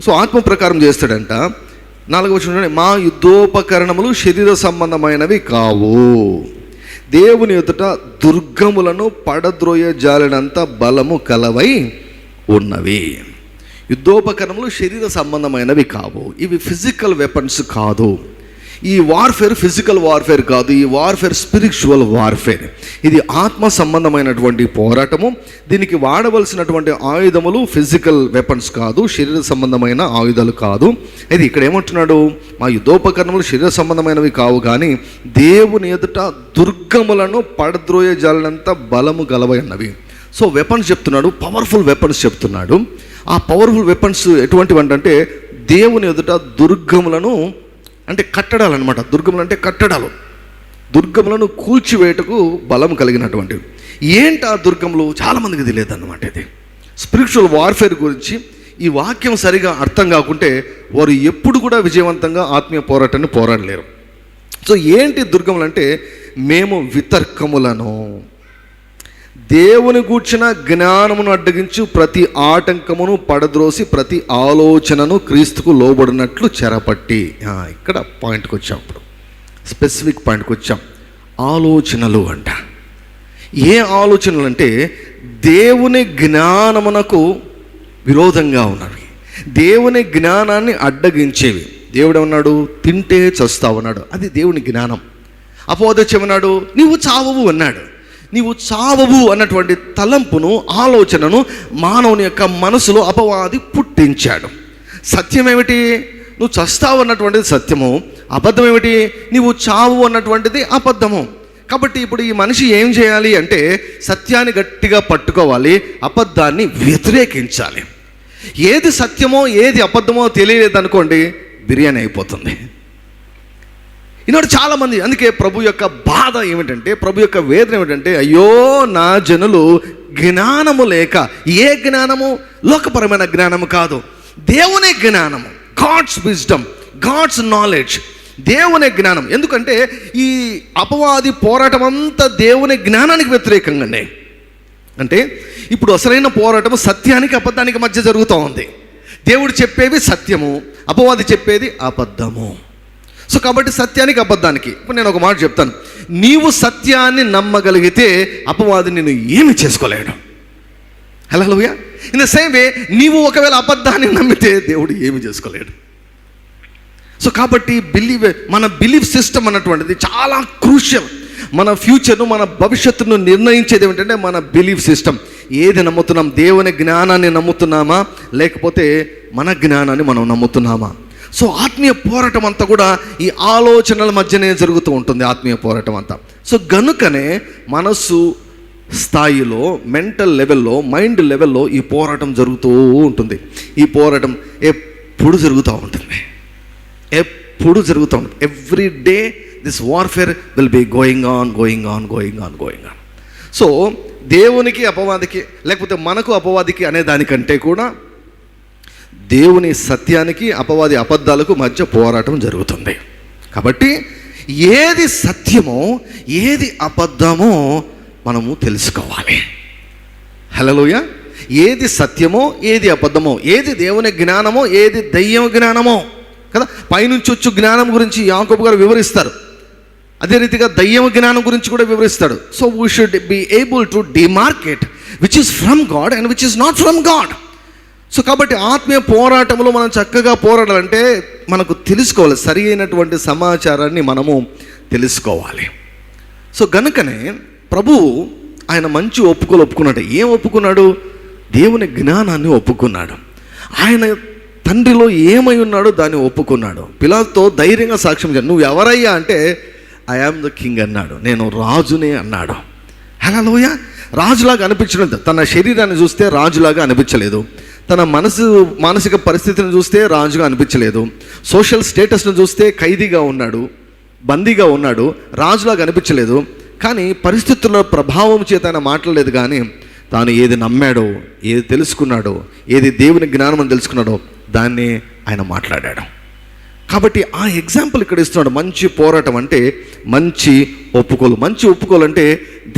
సో ఆత్మ ప్రకారం చేస్తాడంట. 4వ వచనంలో, మా యుద్ధోపకరణములు శరీర సంబంధమైనవి కావు, దేవుని ఎదుట దుర్గములను పడద్రోయ జాలినంత బలము కలవై ఉన్నవి. యుద్ధోపకరణములు శరీర సంబంధమైనవి కావు, ఇవి ఫిజికల్ వెపన్స్ కాదు. ఈ వార్ఫేర్ ఫిజికల్ వార్ఫేర్ కాదు, ఈ వార్ఫేర్ స్పిరిచువల్ వార్ఫేర్. ఇది ఆత్మ సంబంధమైనటువంటి పోరాటము. దీనికి వాడవలసినటువంటి ఆయుధములు ఫిజికల్ వెపన్స్ కాదు, శరీర సంబంధమైన ఆయుధాలు కాదు. ఇది ఇక్కడ ఏమంటున్నాడు, మా యుద్ధోపకరణములు శరీర సంబంధమైనవి కావు, కానీ దేవుని ఎదుట దుర్గములను పడద్రోయ జాలినంత బలము గలవై ఉన్నవి. సో వెపన్స్ చెప్తున్నాడు, పవర్ఫుల్ వెపన్స్ చెప్తున్నాడు. ఆ పవర్ఫుల్ వెపన్స్ ఎటువంటివి అంటే, దేవుని ఎదుట దుర్గములను అంటే కట్టడాలు అనమాట. దుర్గములు అంటే కట్టడాలు, దుర్గములను కూల్చివేయటకు బలం కలిగినటువంటివి. ఏంటి ఆ దుర్గములు? చాలామందికి తెలియదు అన్నమాట. ఇది స్పిరిచువల్ వార్ఫేర్ గురించి ఈ వాక్యం సరిగా అర్థం కాకుంటే వారు ఎప్పుడు కూడా విజయవంతంగా ఆత్మీయ పోరాటాన్ని పోరాడలేరు. సో ఏంటి దుర్గములు అంటే, మేము వితర్కములను, దేవుని గూర్చిన జ్ఞానమును అడ్డగించు ప్రతి ఆటంకమును పడద్రోసి ప్రతి ఆలోచనను క్రీస్తుకు లోబడినట్లు చెరపట్టి. ఇక్కడ పాయింట్కి వచ్చాం, ఇప్పుడు స్పెసిఫిక్ పాయింట్కి వచ్చాం. ఆలోచనలు అంట. ఏ ఆలోచనలు అంటే, దేవుని జ్ఞానమునకు విరోధంగా ఉన్నవి, దేవుని జ్ఞానాన్ని అడ్డగించేవి. దేవుడు ఏమన్నాడు? తింటే చస్తావన్నాడు, అది దేవుని జ్ఞానం. అపవాది ఏమన్నాడు? నీవు చావవు అన్నాడు. నీవు చావవు అన్నటువంటి తలంపును, ఆలోచనను మానవుని యొక్క మనసులో అపవాది పుట్టించాడు. సత్యం ఏమిటి? నువ్వు చస్తావు అన్నటువంటిది సత్యము. అబద్ధం ఏమిటి? నీవు చావు అన్నటువంటిది అబద్ధము. కాబట్టి ఇప్పుడు ఈ మనిషి ఏం చేయాలి అంటే, సత్యాన్ని గట్టిగా పట్టుకోవాలి, అబద్ధాన్ని వ్యతిరేకించాలి. ఏది సత్యమో ఏది అబద్ధమో తెలియలేదనుకోండి, బిర్యానీ అయిపోతుంది. ఈనాడు చాలామంది, అందుకే ప్రభు యొక్క బాధ ఏమిటంటే, ప్రభు యొక్క వేదన ఏమిటంటే, అయ్యో నా జనులు జ్ఞానము లేక. ఏ జ్ఞానము? లోకపరమైన జ్ఞానము కాదు, దేవుని జ్ఞానము, గాడ్స్ విజ్డమ్, గాడ్స్ నాలెడ్జ్, దేవుని జ్ఞానం. ఎందుకంటే ఈ అపవాది పోరాటం అంతా దేవుని జ్ఞానానికి వ్యతిరేకంగానే. అంటే ఇప్పుడు అసలైన పోరాటము సత్యానికి అబద్ధానికి మధ్య జరుగుతూ ఉంది. దేవుడు చెప్పేవి సత్యము, అపవాది చెప్పేది అబద్ధము. సో కాబట్టి సత్యానికి అబద్ధానికి. ఇప్పుడు నేను ఒక మాట చెప్తాను, నీవు సత్యాన్ని నమ్మగలిగితే అపవాది నిన్ను ఏమి చేసుకోలేడు. హల్లెలూయా. ఇన్ ద సేమ్ వే, నీవు ఒకవేళ అబద్ధాన్ని నమ్మితే దేవుడు ఏమి చేసుకోలేడు. సో కాబట్టి మన బిలీఫ్ సిస్టమ్ అన్నటువంటిది చాలా క్రూషియల్. మన ఫ్యూచర్ను, మన భవిష్యత్తును నిర్ణయించేది ఏమిటంటే మన బిలీఫ్ సిస్టమ్. ఏది నమ్ముతున్నాం? దేవుని జ్ఞానాన్ని నమ్ముతున్నామా, లేకపోతే మన జ్ఞానాన్ని మనం నమ్ముతున్నామా? సో ఆత్మీయ పోరాటం అంతా కూడా ఈ ఆలోచనల మధ్యనే జరుగుతూ ఉంటుంది, ఆత్మీయ పోరాటం అంతా. సో గనుకనే మనసు స్థాయిలో, మెంటల్ లెవెల్లో, మైండ్ లెవెల్లో ఈ పోరాటం జరుగుతూ ఉంటుంది. ఈ పోరాటం ఎప్పుడు జరుగుతూ ఉంటుంది, ఎప్పుడు జరుగుతూ ఉంటుంది. Every day this warfare will be going on. So దేవునికి అపవాదికి, లేకపోతే మనకు అపవాదికి అనే దానికంటే కూడా దేవుని సత్యానికి, అపవాది అబద్ధాలకు మధ్య పోరాటం జరుగుతుంది. కాబట్టి ఏది సత్యమో ఏది అబద్ధమో మనము తెలుసుకోవాలి. హల్లెలూయా. ఏది సత్యమో ఏది అబద్ధమో, ఏది దేవుని జ్ఞానమో ఏది దయ్యం జ్ఞానమో కదా. పైనుంచి వచ్చు జ్ఞానం గురించి యాకోబు గారు వివరిస్తారు, అదే రీతిగా దయ్యం జ్ఞానం గురించి కూడా వివరిస్తాడు. So we should be able to demarcate which is from God and which is not from God. So కాబట్టి ఆత్మీయ పోరాటంలో మనం చక్కగా పోరాడాలంటే మనకు తెలుసుకోవాలి, సరి అయినటువంటి సమాచారాన్ని మనము తెలుసుకోవాలి. సో గనుకనే ప్రభువు ఆయన మంచి ఒప్పుకున్నాడు. ఏం ఒప్పుకున్నాడు? దేవుని జ్ఞానాన్ని ఒప్పుకున్నాడు. ఆయన తండ్రిలో ఏమై ఉన్నాడో దాన్ని ఒప్పుకున్నాడు. పిలాతుతో ధైర్యంగా సాక్ష్యం ఇచ్చాడు. నువ్వు ఎవరయ్యా అంటే ఐ యామ్ ద కింగ్ అన్నాడు. నేను రాజునే అన్నాడు. హల్లెలూయ. రాజులాగా అనిపించడం, తన శరీరాన్ని చూస్తే రాజులాగా అనిపించలేదు, తన మానసిక పరిస్థితిని చూస్తే రాజుగా అనిపించలేదు, సోషల్ స్టేటస్ను చూస్తే ఖైదీగా ఉన్నాడు, బందీగా ఉన్నాడు, రాజులాగా అనిపించలేదు. కానీ పరిస్థితుల ప్రభావం చేత ఆయన మాట్లాడలేదు. కానీ తాను ఏది నమ్మాడో, ఏది తెలుసుకున్నాడో, ఏది దేవుని జ్ఞానం అని తెలుసుకున్నాడో దాన్ని ఆయన మాట్లాడాడు. కాబట్టి ఆ ఎగ్జాంపుల్ ఇక్కడ ఇస్తున్నాడు. మంచి పోరాటం అంటే మంచి ఒప్పుకోలు. మంచి ఒప్పుకోలు అంటే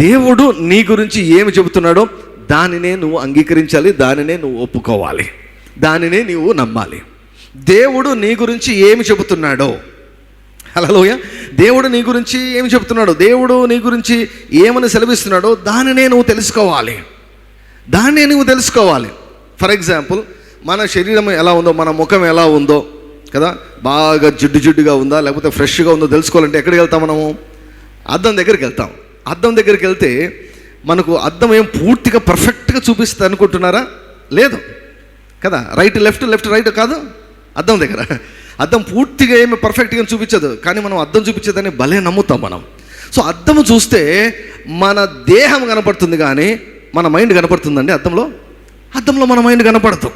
దేవుడు నీ గురించి ఏమి చెబుతున్నాడో దానినే నువ్వు అంగీకరించాలి, దానినే నువ్వు ఒప్పుకోవాలి, దానినే నువ్వు నమ్మాలి. దేవుడు నీ గురించి ఏమి చెబుతున్నాడో, హల్లెలూయా, దేవుడు నీ గురించి ఏమి చెబుతున్నాడో, దేవుడు నీ గురించి ఏమని సెలవిస్తున్నాడో దానినే నువ్వు తెలుసుకోవాలి, దాన్నే నువ్వు తెలుసుకోవాలి. ఫర్ ఎగ్జాంపుల్, మన శరీరం ఎలా ఉందో, మన ముఖం ఎలా ఉందో కదా, బాగా జిడ్డుగా ఉందా లేకపోతే ఫ్రెష్గా ఉందో తెలుసుకోవాలంటే ఎక్కడికి వెళ్తాం మనము? అద్దం దగ్గరికి వెళ్తాం. అద్దం దగ్గరికి వెళ్తే మనకు అద్దం ఏం పూర్తిగా పర్ఫెక్ట్గా చూపిస్తుంది అనుకుంటున్నారా? లేదు కదా. రైట్ లెఫ్ట్, లెఫ్ట్ రైట్ కాదు. అద్దం దగ్గర అద్దం పూర్తిగా ఏమి పర్ఫెక్ట్గా చూపించదు, కానీ మనం అద్దం చూపించేదని భలే నమ్ముతాం మనం. సో అద్దము చూస్తే మన దేహం కనపడుతుంది, కానీ మన మైండ్ కనపడుతుందండి అద్దంలో? అద్దంలో మన మైండ్ కనపడదు,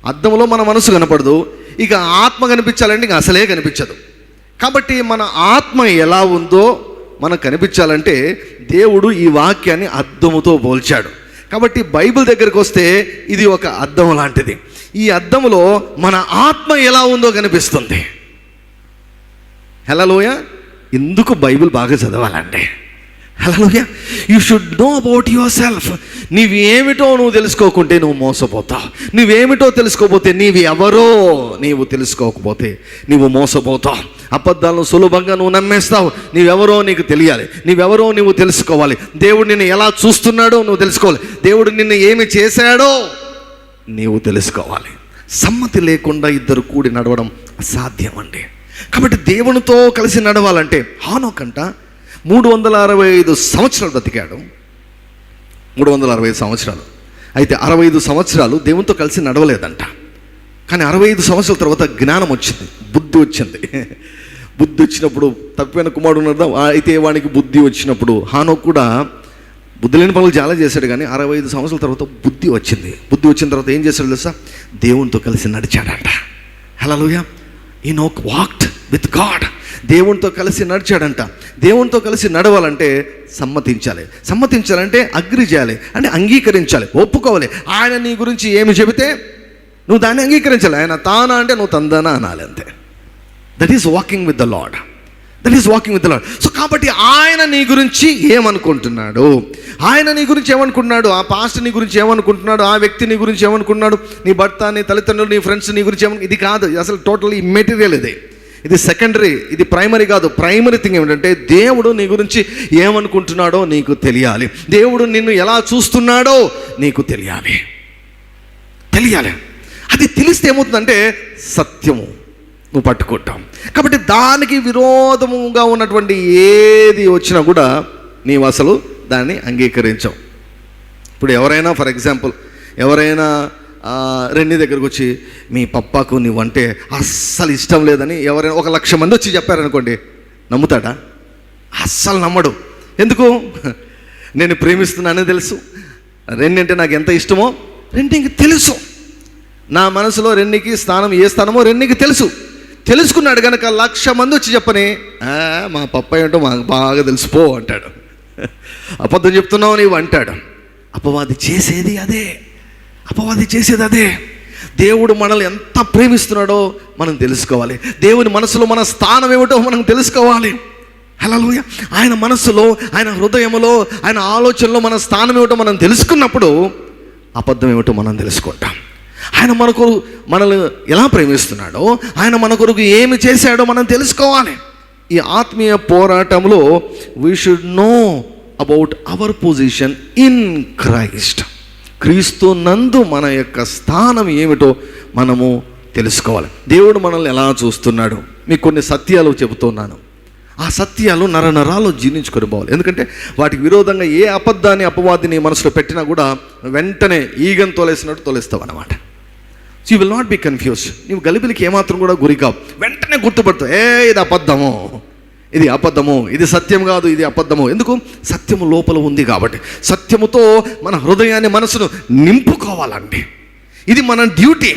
అద్దంలో మన మనసు కనపడదు. ఇక ఆత్మ కనిపించాలంటే ఇక అసలే కనిపించదు. కాబట్టి మన ఆత్మ ఎలా ఉందో మనకు కనిపించాలంటే దేవుడు ఈ వాక్యాన్ని అద్దముతో పోల్చాడు. కాబట్టి బైబిల్ దగ్గరికి వస్తే ఇది ఒక అద్దం లాంటిది. ఈ అద్దములో మన ఆత్మ ఎలా ఉందో కనిపిస్తుంది. హల్లెలూయా. ఎందుకు బైబిల్ బాగా చదవాలండి? Hallelujah. You should know about yourself. నీవేమిటో నువ్వు తెలుసుకోకుంటే నువ్వు మోసపోతావు. నువ్వేమిటో తెలుసుకోకపోతే నీవెవరో నీవు తెలుసుకోకపోతే నీవు మోసపోతావు. అబద్ధాలను సులభంగా నువ్వు నమ్మేస్తావు. నీవెవరో నీకు తెలియాలి, నీవెవరో నువ్వు తెలుసుకోవాలి. దేవుడు నిన్ను ఎలా చూస్తున్నాడో నువ్వు తెలుసుకోవాలి, దేవుడు నిన్ను ఏమి చేశాడో నీవు తెలుసుకోవాలి. సమ్మతి లేకుండా ఇద్దరు కూడి నడవడం అసాధ్యం అండి. కాబట్టి దేవునితో కలిసి నడవాలంటే హానోకంట 365 సంవత్సరాలు బ్రతికాడు. 365 సంవత్సరాలు. అయితే 65 సంవత్సరాలు దేవునితో కలిసి నడవలేదంట. కానీ 65 సంవత్సరాల తర్వాత జ్ఞానం వచ్చింది, బుద్ధి వచ్చింది. బుద్ధి వచ్చినప్పుడు తప్పిపోయిన కుమారుడు ఉన్నాడు, అయితే వానికి బుద్ధి వచ్చినప్పుడు హానోకు కూడా బుద్ధి లేని పనులు చాలా చేశాడు. కానీ 65 సంవత్సరాల తర్వాత బుద్ధి వచ్చింది. బుద్ధి వచ్చిన తర్వాత ఏం చేశాడు తెలుసా? దేవునితో కలిసి నడిచాడంట. Hallelujah. Enoch walked with God. దేవునితో కలిసి నడిచాడంట. దేవునితో కలిసి నడవాలంటే సమ్మతించాలంటే అగ్రి చేయాలి, అంటే అంగీకరించాలి, ఒప్పుకోవాలి. ఆయన నీ గురించి ఏమి చెబితే నువ్వు దాన్ని అంగీకరించాలి. ఆయన తానా అంటే నువ్వు తందనా అనాలి, అంతే. That is walking with the lord. So కాబట్టి ఆయన నీ గురించి ఏమనుకుంటున్నాడు, ఆయన నీ గురించి ఏమనుకుంటున్నాడు, ఆ పాస్టర్ నీ గురించి ఏమనుకుంటున్నాడు, ఆ వ్యక్తి నీ గురించి ఏమనుకుంటున్నాడు, నీ భర్త, నీ తల్లిదండ్రులు, నీ ఫ్రెండ్స్ నీ గురించి ఇది కాదు. అసలు టోటల్లీ మెటీరియల్ ఇది సెకండరీ, ఇది ప్రైమరీ కాదు. ప్రైమరీ థింగ్ ఏమిటంటే దేవుడు నీ గురించి ఏమనుకుంటున్నాడో నీకు తెలియాలి. దేవుడు నిన్ను ఎలా చూస్తున్నాడో నీకు తెలియాలి. అది తెలిస్తే ఏమవుతుందంటే సత్యము నువ్వు పట్టుకుంటాం. కాబట్టి దానికి విరోధముగా ఉన్నటువంటి ఏది వచ్చినా కూడా నీవు అసలు దాన్ని అంగీకరించవు. ఇప్పుడు ఎవరైనా, ఫర్ ఎగ్జాంపుల్, ఎవరైనా రెన్ని దగ్గరకు వచ్చి మీ పప్పాకు నువ్వంటే అస్సలు ఇష్టం లేదని ఎవరైనా 1,00,000 మంది వచ్చి చెప్పారనుకోండి, నమ్ముతాడా? అస్సలు నమ్మడు. ఎందుకు? నేను ప్రేమిస్తున్నానని తెలుసు, రెన్ని అంటే నాకు ఎంత ఇష్టమో రెన్నికి తెలుసు, నా మనసులో రెన్నికి స్థానం ఏ స్థానమో రెన్నికి తెలుసుకున్నాడు కనుక 1,00,000 మంది వచ్చి చెప్పని మా పప్పాయి ఏంటో మాకు బాగా తెలిసిపో అంటాడు. అబద్ధం చెప్తున్నావు నీవు అంటాడు. అపవాది చేసేది అదే. దేవుడు మనల్ని ఎంత ప్రేమిస్తున్నాడో మనం తెలుసుకోవాలి. దేవుని మనసులో మన స్థానం ఏమిటో మనం తెలుసుకోవాలి. హల్లెలూయా. ఆయన మనసులో, ఆయన హృదయంలో, ఆయన ఆలోచనలో మన స్థానం ఏమిటో మనం తెలుసుకున్నప్పుడు అబద్ధం ఏమిటో మనం తెలుసుకుంటాం. ఆయన మనల్ని ఎలా ప్రేమిస్తున్నాడో, ఆయన మన కొరకు ఏమి చేశాడో మనం తెలుసుకోవాలి. ఈ ఆత్మీయ పోరాటంలో we should know about our position in Christ. క్రీస్తు నందు మన యొక్క స్థానం ఏమిటో మనము తెలుసుకోవాలి. దేవుడు మనల్ని ఎలా చూస్తున్నాడు, మీకు కొన్ని సత్యాలు చెబుతున్నాను. ఆ సత్యాలు నరనరాలు జీర్ణించుకొని పోవాలి. ఎందుకంటే వాటికి విరోధంగా ఏ అబద్ధాన్ని అపవాదిని మనసులో పెట్టినా కూడా వెంటనే ఈగను తోలేసినట్టు తోలేస్తావు అన్నమాట. So you will not be confused. నీవు గలిబిలికి ఏమాత్రం కూడా గురి కావు. వెంటనే గుర్తుపడతావు, ఇది అబద్ధము, ఇది అబద్ధము, ఇది సత్యం కాదు, ఇది అబద్ధము. ఎందుకు? సత్యము లోపల ఉంది కాబట్టి. సత్యముతో మన హృదయాన్ని, మనసును నింపుకోవాలండి. ఇది మన duty.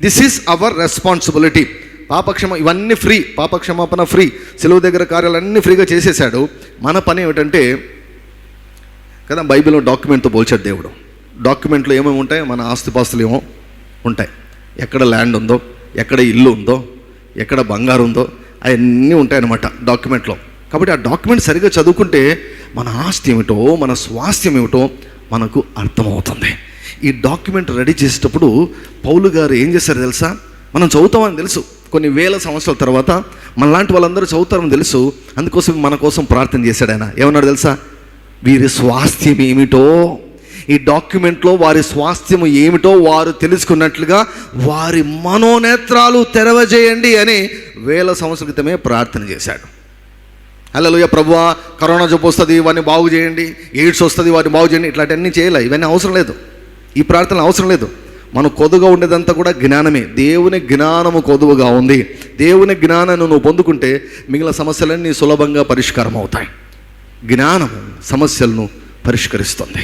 This is our responsibility. ఇవన్నీ ఫ్రీ, పాపక్షమాపణ ఫ్రీ, సెలవు దగ్గర కార్యాలన్నీ ఫ్రీగా చేసేసాడు. మన పని ఏమిటంటే కదా, బైబిల్లో డాక్యుమెంట్తో పోల్చాడు దేవుడు. డాక్యుమెంట్లో ఏమేమి ఉంటాయి? మన ఆస్తిపాస్తులు ఏమో ఉంటాయి. ఎక్కడ ల్యాండ్ ఉందో, ఎక్కడ ఇల్లు ఉందో, ఎక్కడ బంగారు ఉందో, అవన్నీ ఉంటాయన్నమాట డాక్యుమెంట్లో. కాబట్టి ఆ డాక్యుమెంట్ సరిగ్గా చదువుకుంటే మన ఆస్తి ఏమిటో, మన స్వాస్థ్యం ఏమిటో మనకు అర్థమవుతుంది. ఈ డాక్యుమెంట్ రెడీ చేసేటప్పుడు పౌలు గారు ఏం చేశారు తెలుసా? మనం చదువుతామని తెలుసు, కొన్ని వేల సంవత్సరాల తర్వాత మనలాంటి వాళ్ళందరూ చదువుతారని తెలుసు. అందుకోసం మన కోసం ప్రార్థన చేశాడు ఆయన. ఏమన్నాడు తెలుసా? వీరి స్వాస్థ్యం ఏమిటో, ఈ డాక్యుమెంట్లో వారి స్వాస్థ్యము ఏమిటో వారు తెలుసుకున్నట్లుగా వారి మనోనేత్రాలు తెరవజేయండి అని వేల సంవత్సరాల క్రితమే ప్రార్థన చేశాడు. హల్లెలూయా. ప్రభువా, కరోనా జబ్బు వస్తుంది, వారిని బాగు చేయండి, ఎయిడ్స్ వస్తుంది, వారిని బాగు చేయండి, ఇట్లాంటివన్నీ చేయలే. ఇవన్నీ అవసరం లేదు, ఈ ప్రార్థనలు అవసరం లేదు. మనం కొదుగా ఉండేదంతా కూడా జ్ఞానమే. దేవుని జ్ఞానము కొదువుగా ఉంది. దేవుని జ్ఞానాన్ని నువ్వు పొందుకుంటే మిగిలిన సమస్యలన్నీ సులభంగా పరిష్కారం అవుతాయి. జ్ఞానము సమస్యలను పరిష్కరిస్తుంది.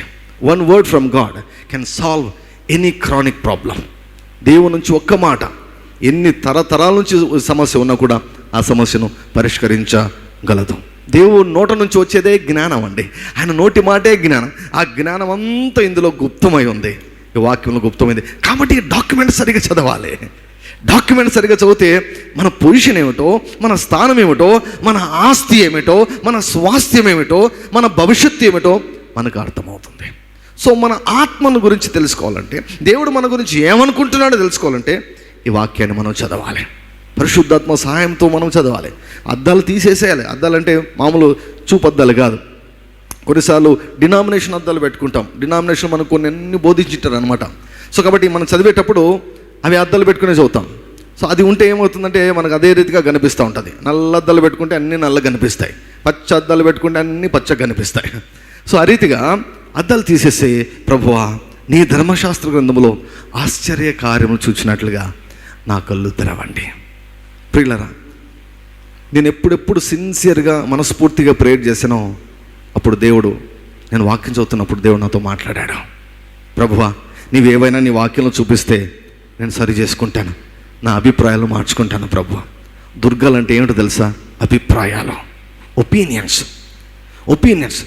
One word from God can solve any chronic problem. దేవుని నుంచి ఒక్క మాట ఎన్ని తరతరాల నుంచి సమస్య ఉన్నా కూడా ఆ సమస్యను పరిష్కరించగలదు. దేవుని నోట నుంచి వచ్చేదే జ్ఞానం అండి. ఆయన నోటి మాటే జ్ఞానం. ఆ జ్ఞానం అంతా ఇందులో గుప్తమై ఉంది, ఈ వాక్యంలో గుప్తమైంది. కాబట్టి ఈ డాక్యుమెంట్ సరిగా చదవాలి. డాక్యుమెంట్ సరిగా చదివితే మన పొజిషన్ ఏమిటో, మన స్థానం ఏమిటో, మన ఆస్తి ఏమిటో, మన స్వాస్థ్యం ఏమిటో, మన భవిష్యత్తు ఏమిటో మనకు అర్థమవుతుంది. సో మన ఆత్మను గురించి తెలుసుకోవాలంటే, దేవుడు మన గురించి ఏమనుకుంటున్నాడో తెలుసుకోవాలంటే ఈ వాక్యాన్ని మనం చదవాలి. పరిశుద్ధాత్మ సహాయంతో మనం చదవాలి. అద్దాలు తీసేసేయాలి. అద్దాలు అంటే మామూలు చూపు అద్దాలు కాదు. కొన్నిసార్లు డినామినేషన్ అద్దాలు పెట్టుకుంటాం. డినామినేషన్ మనకు కొన్ని బోధించుంటారు అనమాట. సో కాబట్టి మనం చదివేటప్పుడు అవి అద్దాలు పెట్టుకునే చదువుతాం. సో అది ఉంటే ఏమవుతుందంటే మనకు అదే రీతిగా కనిపిస్తూ ఉంటుంది. నల్ల అద్దాలు పెట్టుకుంటే అన్నీ నల్లగా కనిపిస్తాయి, పచ్చ అద్దాలు పెట్టుకుంటే అన్నీ పచ్చగా కనిపిస్తాయి. సో ఆ రీతిగా అద్దాలు తీసేసి, ప్రభువా, నీ ధర్మశాస్త్ర గ్రంథములో ఆశ్చర్య కార్యములు చూచినట్లుగా నా కళ్ళు తెరవండి. ప్రియులరా, నేను ఎప్పుడెప్పుడు సిన్సియర్గా మనస్ఫూర్తిగా ప్రేయర్ చేశానో అప్పుడు దేవుడు, నేను వాక్యం చదువుతున్నప్పుడు దేవుడు నాతో మాట్లాడాడు. ప్రభువా, నీవేవైనా నీ వాక్యంలో చూపిస్తే నేను సరి చేసుకుంటాను, నా అభిప్రాయాలు మార్చుకుంటాను. ప్రభువా, దుర్గాలు అంటే ఏమిటో తెలుసా? అభిప్రాయాలు, ఒపీనియన్స్.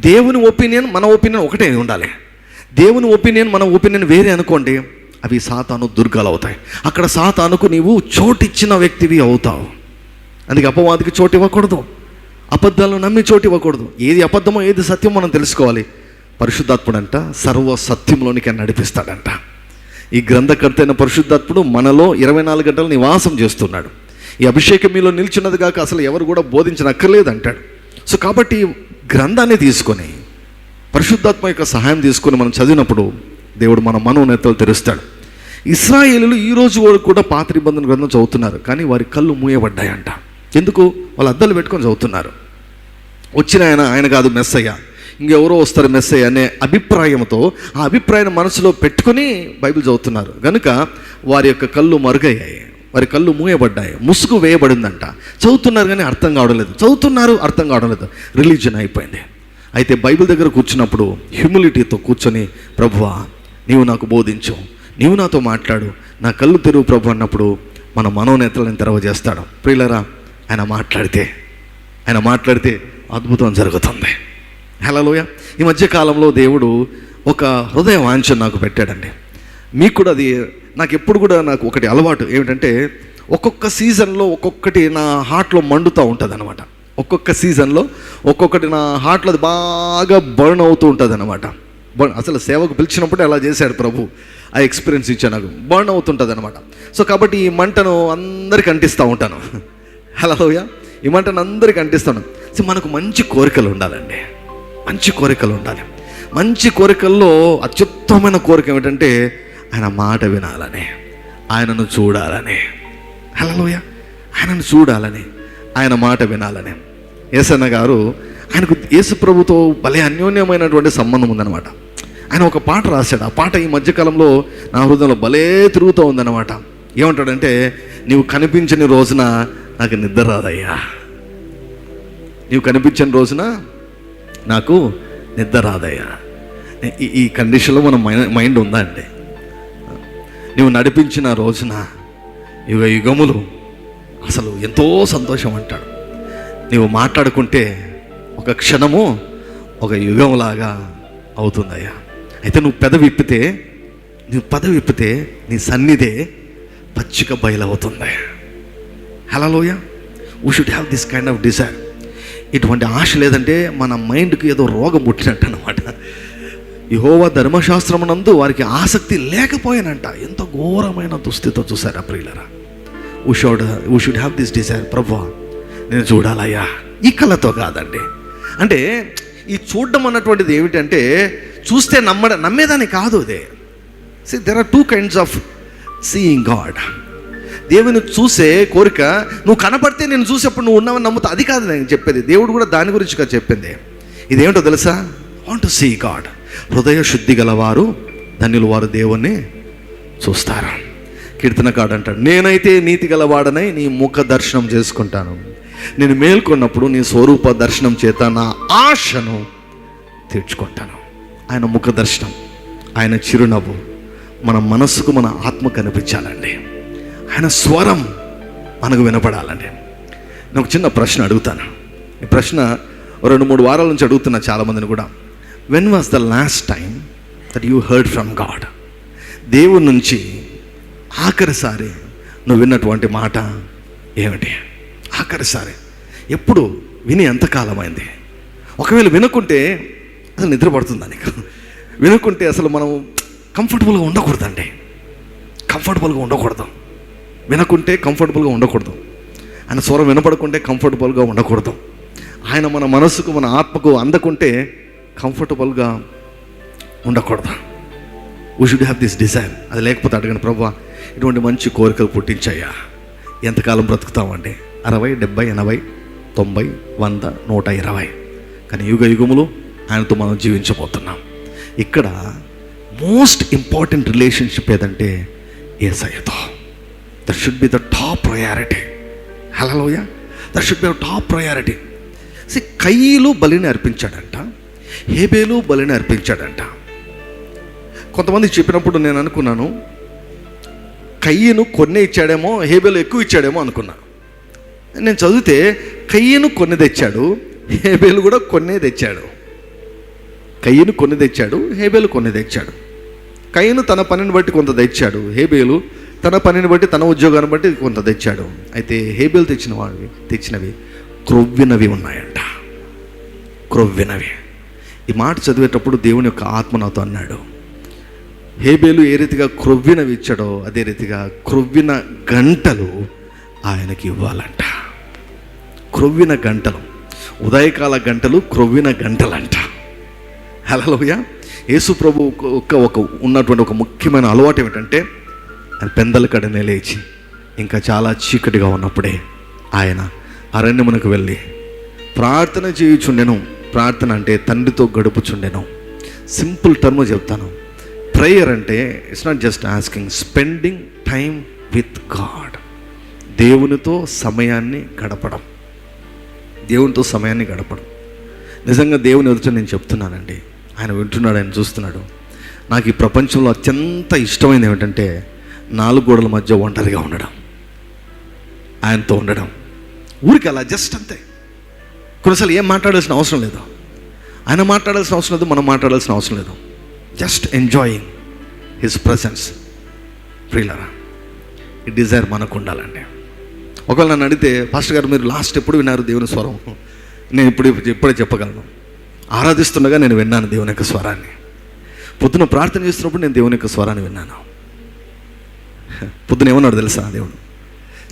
దేవుని ఒపీనియన్, మన ఒపీనియన్ ఒకటే ఉండాలి. దేవుని ఒపీనియన్, మన ఒపీనియన్ వేరే అనుకోండి, అవి సాతాను దుర్గాలు అవుతాయి. అక్కడ సాతానుకు నీవు చోటిచ్చిన వ్యక్తివి అవుతావు. అందుకే అపవాదికి చోటు ఇవ్వకూడదు, అబద్ధాలను నమ్మి చోటు ఇవ్వకూడదు. ఏది అబద్ధమో ఏది సత్యమో మనం తెలుసుకోవాలి. పరిశుద్ధాత్ముడంట సర్వ సత్యంలోనికి నడిపిస్తాడంట. ఈ గ్రంథకర్త అయిన పరిశుద్ధాత్ముడు మనలో 24 గంటలు నివాసం చేస్తున్నాడు. ఈ అభిషేకం మీలో నిలిచినది కాక అసలు ఎవరు కూడా బోధించనక్కర్లేదు అంటాడు. సో కాబట్టి గ్రంథాన్ని తీసుకొని, పరిశుద్ధాత్మ యొక్క సహాయం తీసుకొని మనం చదివినప్పుడు దేవుడు మన మనోనేతలు తెరుస్తాడు. ఇశ్రాయేలీయులు ఈ రోజు వరకు కూడా పాత నిబంధన గ్రంథం చదువుతున్నారు, కానీ వారి కళ్ళు మూయబడ్డాయంట. ఎందుకు? వాళ్ళు అద్దాలు పెట్టుకొని చదువుతున్నారు. వచ్చిన ఆయన కాదు మెస్సయ్య, ఇంకెవరో వస్తారు మెస్సయ్య అనే అభిప్రాయంతో, ఆ అభిప్రాయాన్ని మనసులో పెట్టుకొని బైబిల్ చదువుతున్నారు. కనుక వారి యొక్క కళ్ళు మరుగయ్యాయి, వారి కళ్ళు మూయబడ్డాయి, ముసుగు వేయబడిందంట. చదువుతున్నారు కానీ అర్థం కావడం లేదు, చదువుతున్నారు అర్థం కావడం లేదు, రిలీజియన్ అయిపోయింది. అయితే బైబిల్ దగ్గర కూర్చున్నప్పుడు హ్యూమిలిటీతో కూర్చొని, ప్రభువా, నీవు నాకు బోధించు, నీవు నాతో మాట్లాడు, నా కళ్ళు తెరువు ప్రభు అన్నప్పుడు మన మనోనేతలను తెరవజేస్తాడు. ప్రియులరా, ఆయన మాట్లాడితే అద్భుతం జరుగుతుంది. హల్లెలూయా. ఈ మధ్యకాలంలో దేవుడు ఒక హృదయ వాంఛ నాకు పెట్టాడండి. మీకు కూడా అది, నాకు ఎప్పుడు కూడా నాకు ఒకటి అలవాటు ఏమిటంటే, ఒక్కొక్క సీజన్లో ఒక్కొక్కటి నా హార్ట్లో మండుతూ ఉంటుంది అనమాట. ఒక్కొక్క సీజన్లో ఒక్కొక్కటి నా హార్ట్లో అది బాగా బర్న్ అవుతూ ఉంటుంది అనమాట. అసలు సేవకు పిలిచినప్పుడే అలా చేశాడు ప్రభు. ఆ ఎక్స్పీరియన్స్ ఇచ్చా, నాకు బర్న్ అవుతుంటుంది అనమాట. సో కాబట్టి ఈ మంటను అందరికి అంటిస్తూ ఉంటాను. హల్లెలూయా. ఈ మంటను అందరికి అంటిస్తాను. సో మనకు మంచి కోరికలు ఉండాలండి, మంచి కోరికలు ఉండాలి. మంచి కోరికల్లో అత్యుత్తమైన కోరిక ఏమిటంటే ఆయన మాట వినాలని, ఆయనను చూడాలని. హల్లెలూయా. ఆయనను చూడాలని, ఆయన మాట వినాలని. యేసన్న గారు ఆయనకు యేసు ప్రభుతో భలే అన్యోన్యమైనటువంటి సంబంధం ఉందన్నమాట. ఆయన ఒక పాట రాశాడు. ఆ పాట ఈ మధ్యకాలంలో నా హృదయంలో భలే తిరుగుతూ ఉందన్నమాట. ఏమంటాడంటే, నీవు కనిపించని రోజున నాకు నిద్ర రాదయ్యా, నీవు కనిపించని రోజున నాకు నిద్ర రాదయ్యా. ఈ కండిషన్లో మన మైండ్ ఉందా అండి? నువ్వు నడిపించిన రోజున యుగ యుగములు అసలు ఎంతో సంతోషం అంటాడు. నీవు మాట్లాడుకుంటే ఒక క్షణము ఒక యుగంలాగా అవుతుందయ్యా. అయితే నువ్వు పెద విప్పితే నీ సన్నిధే పచ్చిక బయలవుతుంది. Hallelujah. We should have this kind of desire. ఇటువంటి ఆశ లేదంటే మన మైండ్కి ఏదో రోగం పుట్టినట్టు అనమాట. యెహోవా ధర్మశాస్త్రమునందు వారికి ఆసక్తి లేకపోయానంట. ఎంత ఘోరమైన దుస్థితితో చూసారా ప్రియులరా. We should have this Dzire. ప్రభువా నేను చూడాలయ్యా. ఈ కళ్ళతో కాదండి. అంటే ఈ చూడడం అన్నటువంటిది ఏమిటంటే, చూస్తే నమ్మేదాన్ని కాదు. అదే there are 2 kinds of seeing God. దేవుని చూసే కోరిక, నువ్వు కనపడితే నేను చూసేప్పుడు నువ్వు ఉన్నావని నమ్ముతా, అది కాదు నేను చెప్పేది. దేవుడు కూడా దాని గురించి చెప్పింది. ఇదేమిటో తెలుసా? Want to see God. హృదయ శుద్ధి గలవారు ధన్యులు, వారు దేవుణ్ణి చూస్తారు. కీర్తనకాడు అంటాడు, నేనైతే నీతి గలవాడనై నీ ముఖ దర్శనం చేసుకుంటాను. నేను మేల్కొన్నప్పుడు నీ స్వరూప దర్శనం చేత నా ఆశను తీర్చుకుంటాను. ఆయన ముఖ దర్శనం, ఆయన చిరునవ్వు మన మనస్సుకు, మన ఆత్మ కనిపించాలండి. ఆయన స్వరం మనకు వినపడాలండి. నేను ఒక చిన్న ప్రశ్న అడుగుతాను. ఈ ప్రశ్న 2-3 వారాల నుంచి అడుగుతున్నా చాలామందిని కూడా. When was the last time that you heard from God? దేవుడి నుంచి ఆఖరిసారి నువ్వు విన్నటువంటి మాట ఏమిటి? ఆఖరిసారి ఎప్పుడు విని ఎంతకాలమైంది? ఒకవేళ వినుకుంటే అసలు నిద్ర పడుతుందా నీకు? వినుకుంటే అసలు మనం కంఫర్టబుల్గా ఉండకూడదండి. కంఫర్టబుల్గా ఉండకూడదు. వినకుంటే కంఫర్టబుల్గా ఉండకూడదు. ఆయన స్వరం వినపడకుంటే కంఫర్టబుల్గా ఉండకూడదు. ఆయన మన మనసుకు, మన ఆత్మకు అందకుంటే కంఫర్టబుల్గా ఉండకూడదు. We should have this Dzire. అది లేకపోతే అడగండి, ప్రభువా ఇటువంటి మంచి కోరికలు పుట్టించాయా. ఎంతకాలం బ్రతుకుతామండి? 60, 70, 80, 90, 100, 120. కానీ యుగ యుగములు ఆయనతో మనం జీవించబోతున్నాం. ఇక్కడ మోస్ట్ ఇంపార్టెంట్ రిలేషన్షిప్ ఏదంటే యేసయ్యతో. That should be the top priority. Hallelujah. That should be the top priority. కయీలు బలిని అర్పించాడంట, హేబేలు బలిని అర్పించాడంట. కొంతమంది చెప్పినప్పుడు నేను అనుకున్నాను, కయ్యను కొన్నే ఇచ్చాడేమో, హేబేలు ఎక్కువ ఇచ్చాడేమో అనుకున్నా. నేను చదివితే కయ్యను కొన్ని తెచ్చాడు, హేబేలు కూడా కొన్నే తెచ్చాడు. కయ్యను కొన్ని తెచ్చాడు, హేబేలు కొన్ని తెచ్చాడు. కయ్యను తన పనిని బట్టి కొంత తెచ్చాడు, హేబేలు తన పనిని బట్టి, తన ఉద్యోగాన్ని బట్టి కొంత తెచ్చాడు. అయితే హేబేలు తెచ్చినవి క్రొవ్వినవి ఉన్నాయంట. క్రొవ్వినవి. ఈ మాట చదివేటప్పుడు దేవుని యొక్క ఆత్మ నాతో అన్నాడు, హేబేలు ఏ రీతిగా క్రొవ్వినవి ఇచ్చాడో అదే రీతిగా క్రొవ్విన గంటలు ఆయనకి ఇవ్వాలంట. క్రొవ్విన గంటలు, ఉదయకాల గంటలు క్రొవ్విన గంటలంట. హల్లెలూయా. యేసు ప్రభు ఒక ఉన్నటువంటి ఒక ముఖ్యమైన అలవాటు ఏమిటంటే, ఆయన పెందల కడనే లేచి ఇంకా చాలా చీకటిగా ఉన్నప్పుడే ఆయన అరణ్యమునకు వెళ్ళి ప్రార్థన చేయుచుండెను. ప్రార్థన అంటే తండ్రితో గడుపుచుండెను. సింపుల్ టర్మ్ చెప్తాను. ప్రేయర్ అంటే it's not just asking, spending time with God. దేవునితో సమయాన్ని గడపడం. దేవునితో సమయాన్ని గడపడం. నిజంగా దేవుని ఎదుట నేను చెప్తున్నానండి, ఆయన వింటున్నాడు, ఆయన చూస్తున్నాడు. నాకు ఈ ప్రపంచంలో అత్యంత ఇష్టమైనది ఏమిటంటే 4 గోడల మధ్య ఒంటరిగా ఉండడం, ఆయనతో ఉండడం. ఊరికి అలా జస్ట్ అంతే. కొన్నిసార్లు ఏం మాట్లాడాల్సిన అవసరం లేదు, ఆయన మాట్లాడాల్సిన అవసరం లేదు, మనం మాట్లాడాల్సిన అవసరం లేదు. Just enjoying his presence. ప్రియులారా, ఈ డిజైర్ మనకు ఉండాలండి. ఒకవేళ నన్ను అడిగితే, పాస్టర్ గారు మీరు లాస్ట్ ఎప్పుడు విన్నారు దేవుని స్వరం? నేను ఇప్పుడే చెప్పగలను. ఆరాధిస్తుండగా నేను విన్నాను దేవుని యొక్క స్వరాన్ని. పొద్దున ప్రార్థన చేస్తున్నప్పుడు నేను దేవుని యొక్క స్వరాన్ని విన్నాను. పొద్దున ఏమన్నాడు తెలుసా దేవుడు?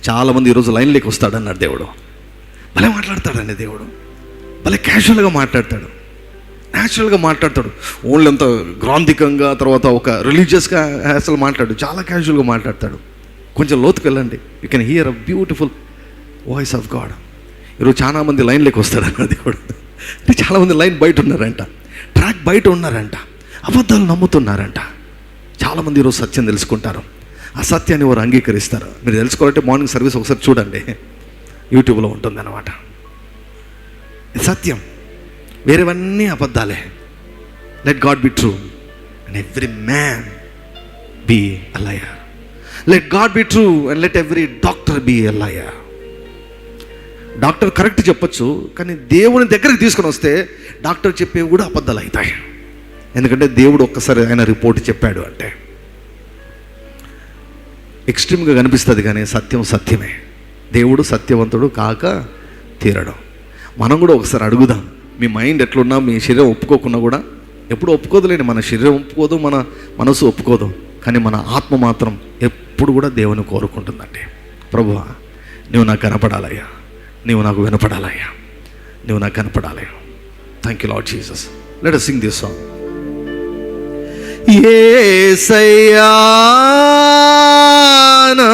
చాలామంది ఈరోజు లైన్లోకి వస్తాడన్నాడు దేవుడు. భలే మాట్లాడతాడండి దేవుడు, భలే క్యాజువల్గా మాట్లాడతాడు. న్యాచురల్గా మాట్లాడతాడు. ఓన్లీ అంత గ్రాంధికంగా, తర్వాత ఒక రిలీజియస్గా అసలు మాట్లాడు, చాలా క్యాజువల్గా మాట్లాడతాడు. కొంచెం లోతుకు వెళ్ళండి, you can hear a beautiful voice of God. ఈరోజు చాలామంది లైన్లోకి వస్తాడు అన్నది కూడా. అంటే చాలామంది లైన్ బయట ఉన్నారంట, ట్రాక్ బయట ఉన్నారంట, అబద్ధాలు నమ్ముతున్నారంట. చాలామంది ఈరోజు సత్యం తెలుసుకుంటారు, ఆ సత్యాన్ని వారు అంగీకరిస్తారు. మీరు తెలుసుకోవాలంటే మార్నింగ్ సర్వీస్ ఒకసారి చూడండి, యూట్యూబ్లో ఉంటుంది అన్నమాట. ఇది సత్యం, వేరేవన్నీ అబద్ధాలే. Let God be true and every man be a liar. Let God be true and let every doctor be a liar. Doctor correct చెప్పొచ్చు, కానీ దేవుని దగ్గరికి తీసుకొని వస్తే డాక్టర్ చెప్పేవి కూడా అబద్ధాలు అవుతాయి. ఎందుకంటే దేవుడు ఒక్కసారి ఆయన రిపోర్ట్ చెప్పాడు అంటే ఎక్స్ట్రీమ్గా కనిపిస్తుంది, కానీ సత్యం సత్యమే. దేవుడు సత్యవంతుడు కాక తీరడం. మనం కూడా ఒకసారి అడుగుదాం, మీ మైండ్ ఎట్లున్నా, మీ శరీరం ఒప్పుకోకున్నా కూడా, ఎప్పుడు ఒప్పుకోదులేండి, మన శరీరం ఒప్పుకోదు, మన మనసు ఒప్పుకోదు, కానీ మన ఆత్మ మాత్రం ఎప్పుడు కూడా దేవుని కోరుకుంటుందండి. ప్రభువా, నువ్వు నాకు కనపడాలయ్యా, నీవు నాకు వినపడాలయ్యా, నువ్వు నాకు కనపడాలయ్యా. Thank you Lord Jesus. Let us sing this song. యేసయ్యా నా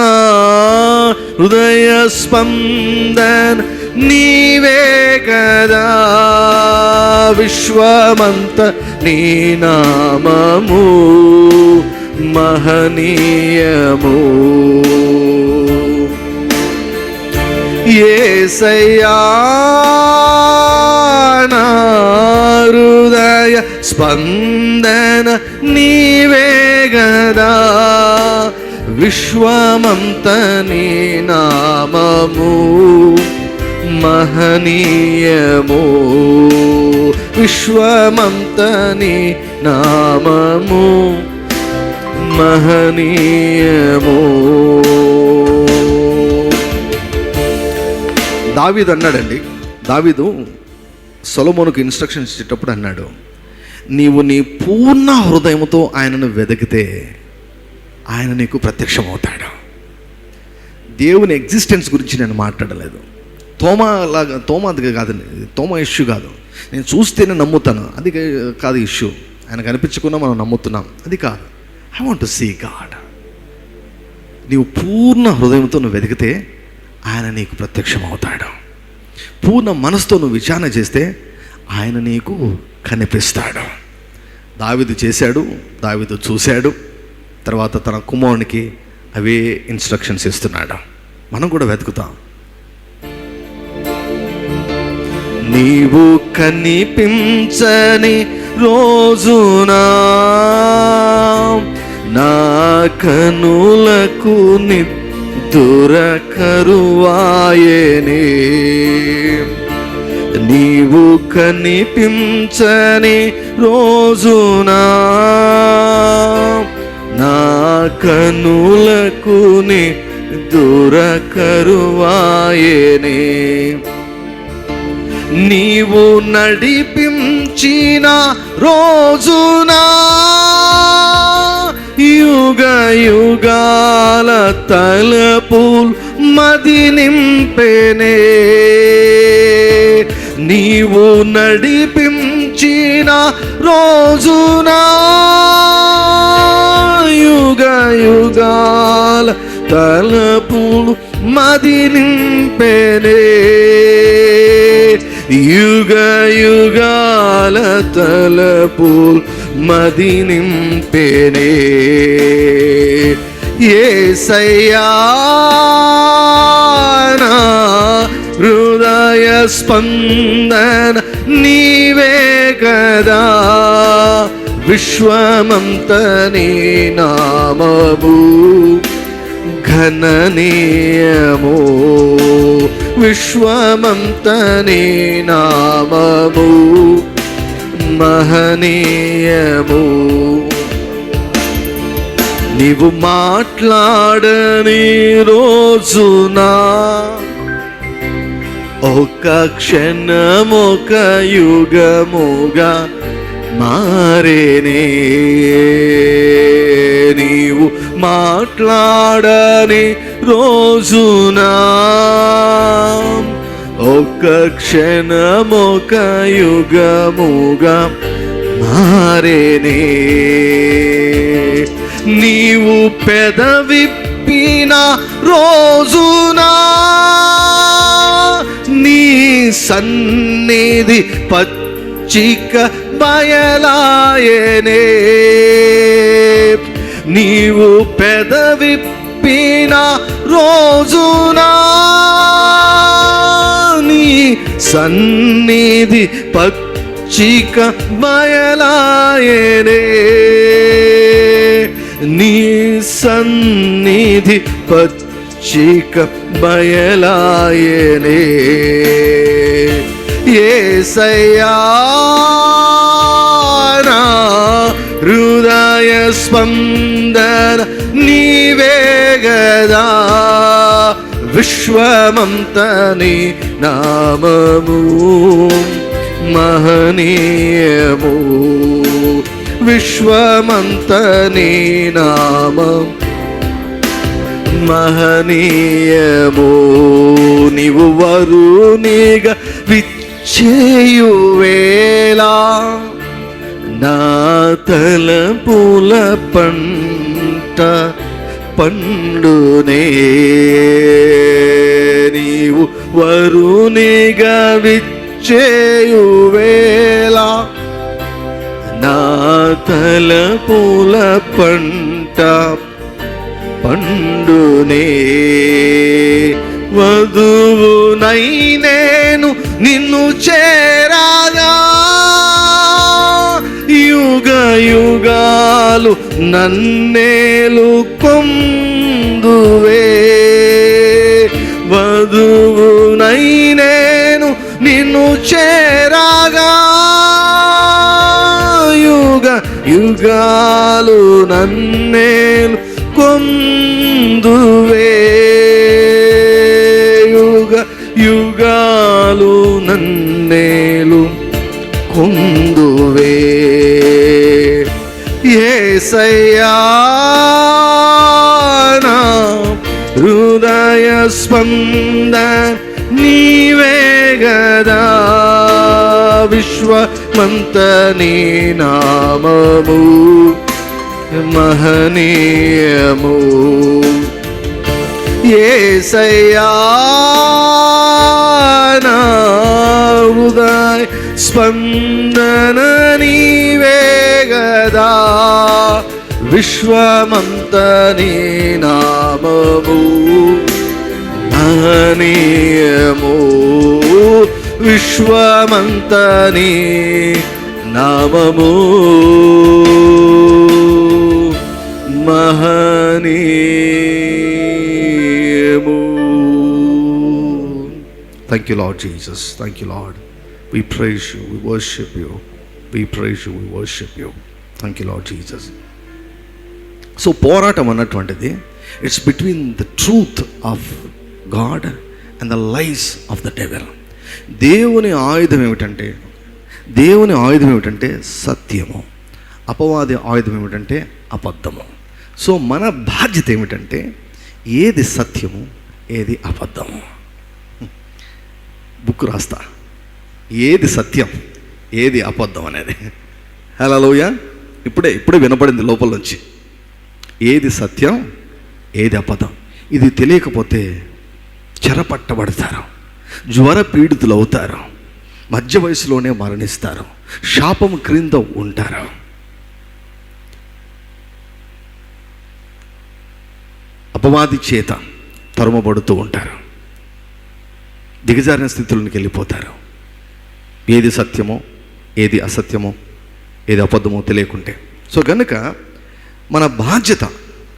హృదయ స్పందన నీవే కదా, విశ్వమంత నీ నామము మహనీయము. యేసయ్యా నా హృదయ స్పందన నీవే గదా, విశ్వమంత నీ నామము మహనీయము. విశ్వమంత నీ నామము మహనీయము. దావీదు అన్నాడండి, దావీదు సొలొమోనుకు ఇన్స్ట్రక్షన్స్ ఇచ్చేటప్పుడు అన్నాడు, నీవు నీ పూర్ణ హృదయంతో ఆయనను వెతికితే ఆయన నీకు ప్రత్యక్షమవుతాడు. దేవుని ఎగ్జిస్టెన్స్ గురించి నేను మాట్లాడలేదు. తోమాది కాదండి, తోమా ఇష్యూ కాదు. నేను చూస్తేనే నమ్ముతాను, అది కాదు ఇష్యూ. ఆయన కనిపించకుండా మనం నమ్ముతున్నాం, అది కాదు. I want to see God. నీవు పూర్ణ హృదయంతో నువ్వు వెతికితే ఆయన నీకు ప్రత్యక్షం అవుతాడు. పూర్ణ మనసుతో నువ్వు విచారణ చేస్తే ఆయన నీకు కనిపిస్తాడు. దావీదు చేశాడు, దావీదు చూశాడు, తర్వాత తన కుమారునికి అవే ఇన్స్ట్రక్షన్స్ ఇస్తున్నాడు. మనం కూడా వెతుకుతాం. నీవు కనిపించని రోజునా నా కనులకు నిద్ర కరువాయెనే, నీవు కనిపించని రోజునా నా కనులకు నిద్ర కరువాయెనే, నీవు నడిపించిన రోజునా యుగ యుగాల తలపులు మది నింపెనే, నీవు నడిపించిన రోజునా యుగ యుగాల తలపులు మది నింపెనే, యుగ యుగాల తలపులు మది నింపెనే. యేసయ్యా నా హృదయ స్పందన నీవే కదా, విశ్వమంత నీ నామము ఘననీయము, విశ్వమంత నీ నామము మహనీయము. నీవు మాట్లాడని రోజునా ఒక క్షణమొక యుగముగా మారేనే, నీవు మాట్లాడని రోజునా ఒక క్షణమొక యుగముగా మారేనే. నీవు పెదవిప్పిన రోజునా నీ సన్నిధి పచ్చిక బయలాయనే. నీవు పెదవిప్పిన రోజునా నీ సన్నిధి పచ్చిక బయలాయనే. నీ సన్నిధి పచ్చిక బయలాయనే. యేసయ్యా నా హృదయ స్పందన నీవే గదా. విశ్వమంత నీ నామము మహనీయము. విశ్వమంత నీ నామం మహనీయము. నీవు వరునిగా విచ్చేయువేళ నా తలపుల పంట పండునే. నీవు వరునిగా విచ్చేయువేళ నా తలపుల పంట పండునే. వధువునై నేను నిన్ను చేరాగా యుగ యుగాలు నన్నేలు కొందువే. వధువునై నేను నిన్ను చేరాగా యుగ యుగాలు నన్నేలు కొందువే. యుగ యుగాలు నన్నేలు కొందువే. యేసయ్యా నా హృదయ స్పందన నీవే గదా. విశ్వమంత నీ నామము మహనీయము. యేసయ్యా నా హృదయ స్పందన నీవే గదా. విశ్వమంత నీ నామము మహనీయము. విశ్వమంత నీ నామము మహనీయము. Thank you, Lord Jesus. Thank you, Lord. We praise you. We worship you. We praise you. We worship you. Thank you, Lord Jesus. So పోరాటం అన్నటువంటిది it's between the truth of God and the lies of the devil. దేవుని ఆయుధం ఏమిటంటే సత్యము. అపవాది ఆయుధం ఏమిటంటే అబద్ధము. సో మన బాధ్యత ఏమిటంటే ఏది సత్యము ఏది అబద్ధము. బుక్ రాస్తా, ఏది సత్యం ఏది అబద్ధం అనేది. హల్లెలూయా. ఇప్పుడే వినపడింది లోపల నుంచి. ఏది సత్యం ఏది అబద్ధం ఇది తెలియకపోతే చెరపట్టబడతారు, జ్వర పీడితులు అవుతారు, మధ్య వయసులోనే మరణిస్తారు, శాపం క్రింద ఉంటారు. అపవాది చేత తరుమబడుతూ ఉంటారు, దిగజారిన స్థితిలోనికి వెళ్ళిపోతారు. ఏది సత్యమో ఏది అసత్యమో ఏది అబద్ధమో తెలియకుంటే. సో కనుక మన బాధ్యత,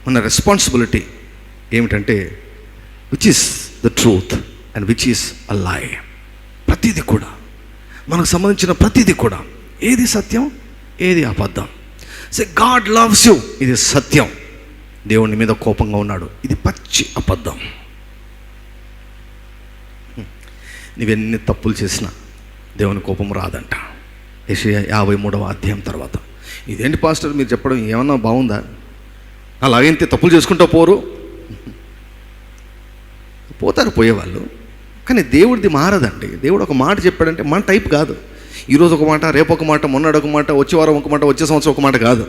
మన రెస్పాన్సిబిలిటీ ఏమిటంటే which is the truth and which is a లై. ప్రతిదీ కూడా మనకు సంబంధించిన ప్రతిదీ కూడా ఏది సత్యం ఏది అబద్ధం. సే గాడ్ లవ్స్ యూ, ఇది సత్యం. దేవుని మీద కోపంగా ఉన్నాడు, ఇది పచ్చి అబద్ధం. నీవెన్ని తప్పులు చేసినా దేవుని కోపం రాదంట. యెషయా 53వ అధ్యాయం తర్వాత. ఇదేంటి పాస్టర్ మీరు చెప్పడం ఏమన్నా బాగుందా? అలాగైతే తప్పులు చేసుకుంటూ పోతారు పోయేవాళ్ళు. కానీ దేవుడిది మారదండి. దేవుడు ఒక మాట చెప్పాడంటే మన టైప్ కాదు. ఈరోజు ఒక మాట, రేపు ఒక మాట, మొన్నడు ఒక మాట, వచ్చే వారం ఒక మాట, వచ్చే సంవత్సరం ఒక మాట కాదు.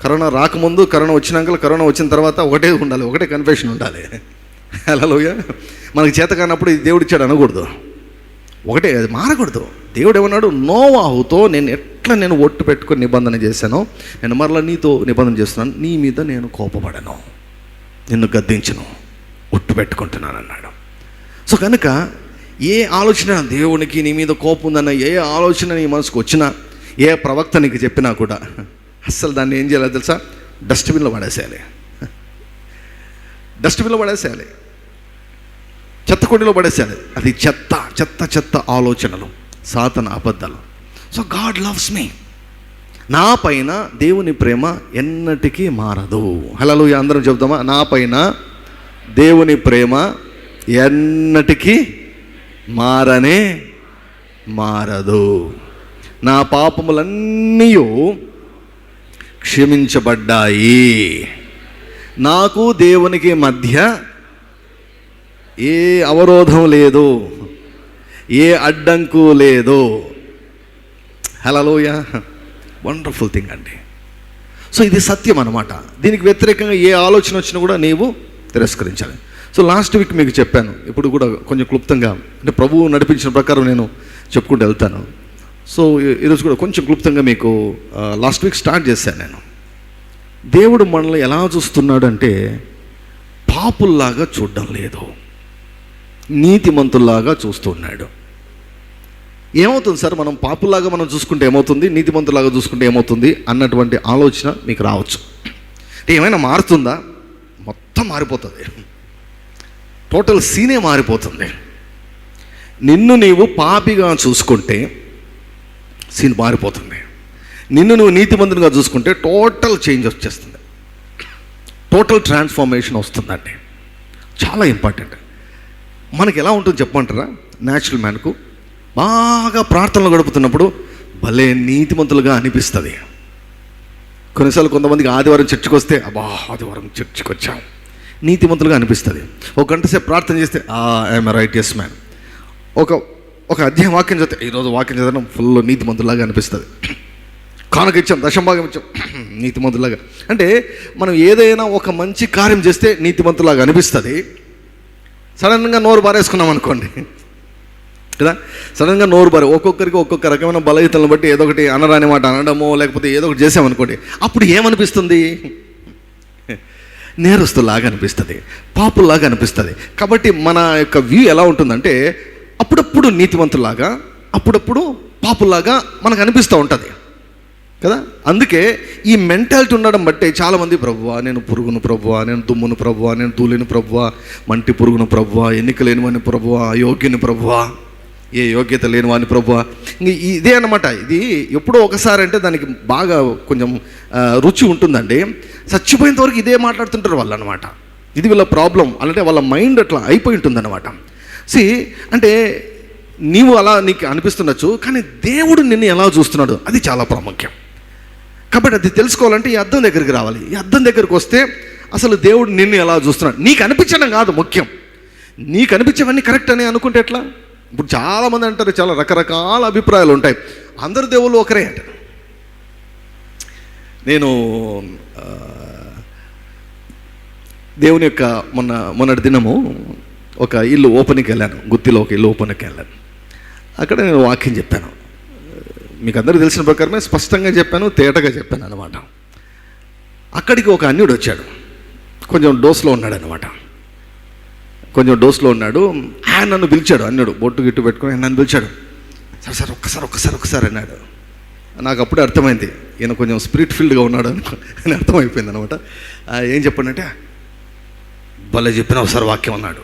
కరోనా రాకముందు, కరోనా వచ్చినాక, కరోనా వచ్చిన తర్వాత ఒకటే ఉండాలి, ఒకటే కన్ఫెషన్ ఉండాలి. హల్లెలూయా. మనకి చేత కానప్పుడు ఇది దేవుడు ఇచ్చాడు అనకూడదు, ఒకటే, అది మారకూడదు. దేవుడు ఏమన్నాడు, నోవాహుతో నేను ఒట్టు పెట్టుకొని నిబంధన చేశాను, నేను మరలా నీతో నిబంధన చేస్తున్నాను, నీ మీద నేను కోపపడను, నిన్ను గద్దించను, ఒట్టు పెట్టుకుంటున్నాను అన్నాడు. సో కనుక ఏ ఆలోచన దేవునికి నీ మీద కోపం ఉందన్న ఏ ఆలోచన నీ మనసుకు వచ్చినా, ఏ ప్రవక్త నీకు చెప్పినా కూడా అస్సలు దాన్ని ఏం చేయాలో తెలుసా, డస్ట్బిన్లో పడేసేయాలి. డస్ట్బిన్లో పడేసేయాలి, చెత్త కుండీలో పడేసేయాలి. అది చెత్త చెత్త చెత్త ఆలోచనలు, సాతాను అబద్ధాలు. So God loves me. నా పైన దేవుని ప్రేమ ఎన్నటికీ మారదు. హల్లెలూయా. అందరం చెప్దామా, నా పైన దేవుని ప్రేమ ఎన్నటికీ మారనే మారదు. నా పాపములన్నీ క్షమించబడ్డాయి. నాకు దేవునికి మధ్య ఏ అవరోధం లేదు, ఏ అడ్డంకు లేదు. హల్లెలూయా. వండర్ఫుల్ థింగ్ అండి. సో ఇది సత్యం అన్నమాట. దీనికి వ్యతిరేకంగా ఏ ఆలోచన వచ్చినా కూడా నీవు తిరస్కరించాలి. సో లాస్ట్ వీక్ మీకు చెప్పాను, ఇప్పుడు కూడా కొంచెం క్లుప్తంగా, అంటే ప్రభువు నడిపించిన ప్రకారం నేను చెప్పుకుంటూ వెళ్తాను. సో ఈరోజు కూడా కొంచెం క్లుప్తంగా మీకు లాస్ట్ వీక్ స్టార్ట్ చేశాను నేను. దేవుడు మనల్ని ఎలా చూస్తున్నాడు అంటే, పాపుల్లాగా చూడడం లేదు, నీతిమంతుల్లాగా చూస్తున్నాడు. ఏమవుతుంది సార్, మనం పాపుల్లాగా మనం చూసుకుంటే ఏమవుతుంది, నీతిమంతులాగా చూసుకుంటే ఏమవుతుంది అన్నటువంటి ఆలోచన మీకు రావచ్చు. అంటే ఏమైనా మారుతుందా? మొత్తం మారిపోతుంది, టోటల్ సీనే మారిపోతుంది. నిన్ను నీవు పాపిగా చూసుకుంటే సీన్ మారిపోతుంది. నిన్ను నువ్వు నీతిమంతునిగా చూసుకుంటే టోటల్ చేంజ్ వచ్చేస్తుంది, టోటల్ ట్రాన్స్ఫార్మేషన్ వస్తుందండి. చాలా ఇంపార్టెంట్. మనకి ఎలా ఉంటుంది చెప్పమంటారా? న్యాచురల్ మ్యాన్కు బాగా ప్రార్థనలు గడుపుతున్నప్పుడు భలే నీతిమంతులుగా అనిపిస్తుంది. కొన్నిసార్లు కొంతమందికి ఆదివారం చర్చికి వస్తే, అబ్బా ఆదివారం చర్చికి వచ్చాం, నీతిమంతులుగా అనిపిస్తుంది. ఒక గంట సేపు ప్రార్థన చేస్తే ఐఎమ్ రైట్, ఎస్ మ్యాన్. ఒక అధ్యాయం వాక్యం చదివితే, ఈరోజు వాక్యం చదవడం ఫుల్ నీతిమంతులాగా అనిపిస్తుంది. కానుక ఇచ్చాం, దశంభాగం ఇచ్చాం, నీతిమంతులాగా. అంటే మనం ఏదైనా ఒక మంచి కార్యం చేస్తే నీతిమంతులాగా అనిపిస్తుంది. సడన్గా నోరు బారేసుకున్నాం అనుకోండి కదా, సడన్గా నోరు బారే, ఒక్కొక్కరికి ఒక్కొక్క రకమైన బలహీనతలను బట్టి ఏదో ఒకటి అనరాని మాట అనడమో, లేకపోతే ఏదో ఒకటి చేసామనుకోండి, అప్పుడు ఏమనిపిస్తుంది? నేరస్తులాగా అనిపిస్తుంది, పాపుల్లాగా అనిపిస్తుంది. కాబట్టి మన యొక్క వ్యూ ఎలా ఉంటుందంటే, అప్పుడప్పుడు నీతివంతులాగా, అప్పుడప్పుడు పాపుల్లాగా మనకు అనిపిస్తూ ఉంటుంది కదా. అందుకే ఈ మెంటాలిటీ ఉండడం బట్టే చాలామంది, ప్రభువా నేను పురుగును, ప్రభువా నేను దుమ్మును, ప్రభువా నేను ధూళిని, ప్రభువా మంటి పురుగును, ప్రభువా ఎన్నిక లేనివాని, ప్రభువా అయోగ్యుని, ప్రభువా ఏ యోగ్యత లేనివాని, ప్రభువా. ఇదే అన్నమాట. ఇది ఎప్పుడో ఒకసారి అంటే దానికి బాగా కొంచెం రుచి ఉంటుందండి. చచ్చిపోయేంత వరకు ఇదే మాట్లాడుతుంటారు వాళ్ళు అనమాట. ఇది వీళ్ళ ప్రాబ్లం. అంటే వాళ్ళ మైండ్ అట్లా అయిపోయి ఉంటుందన్నమాట. అంటే నీవు అలా నీకు అనిపిస్తుండొచ్చు, కానీ దేవుడు నిన్ను ఎలా చూస్తున్నాడు అది చాలా ప్రాముఖ్యం. కాబట్టి అది తెలుసుకోవాలంటే ఈ అద్దం దగ్గరికి రావాలి. ఈ అద్దం దగ్గరికి వస్తే అసలు దేవుడు నిన్ను ఎలా చూస్తున్నాడు నీకు అనిపించడం కాదు ముఖ్యం. నీకు అనిపించేవన్నీ కరెక్ట్ అని అనుకుంటే ఎట్లా? ఇప్పుడు చాలామంది అంటారు, చాలా రకరకాల అభిప్రాయాలు ఉంటాయి. అందరు దేవుళ్ళు ఒకరే అంటారు. నేను దేవుని యొక్క మొన్నటి దినము ఒక ఇల్లు ఓపెన్కి వెళ్ళాను, గుత్తిలో ఒక ఇల్లు ఓపెన్కి వెళ్ళాను. అక్కడ నేను వాక్యం చెప్పాను. మీకు అందరూ తెలిసిన ప్రకారమే స్పష్టంగా చెప్పాను, తేటగా చెప్పాను అనమాట. అక్కడికి ఒక అన్యుడు వచ్చాడు, కొంచెం డోస్లో ఉన్నాడు అనమాట. ఆయన నన్ను పిలిచాడు. అన్యుడు బొట్టు గిట్టు పెట్టుకుని నన్ను పిలిచాడు. సార్ ఒక్కసారి అన్నాడు. నాకు అప్పుడే అర్థమైంది ఈయన కొంచెం స్పిరిట్ ఫీల్డ్గా ఉన్నాడు అని అర్థమైపోయింది అనమాట. ఏం చెప్పాడంటే, భలే చెప్పినావు సార్ వాక్యం అన్నాడు.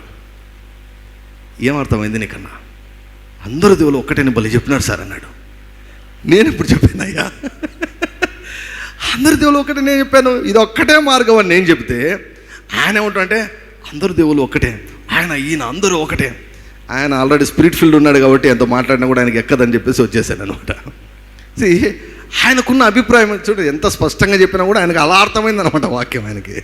ఏమర్థమైంది నీకన్నా? అందరూ దేవులు ఒక్కటేని భలే చెప్పినాడు సార్ అన్నాడు. నేను ఎప్పుడు చెప్పానయ్యా? అందరు దేవులు ఒక్కటే నేను చెప్పాను, ఇది ఒక్కటే మార్గం అని నేను చెప్తే ఆయన ఏమంటాడంటే, అందరు దేవులు ఒక్కటే, ఈయన అందరూ ఒకటే. ఆయన ఆల్రెడీ స్పిరిట్ ఫీల్డ్ ఉన్నాడు కాబట్టి ఎంత మాట్లాడినా కూడా ఆయనకి ఎక్కదని చెప్పేసి వచ్చేసాను అనమాట. ఆయనకున్న అభిప్రాయం చూడు, ఎంత స్పష్టంగా చెప్పినా కూడా ఆయనకు అలా అర్థమైంది అనమాట వాక్యం. ఆయనకి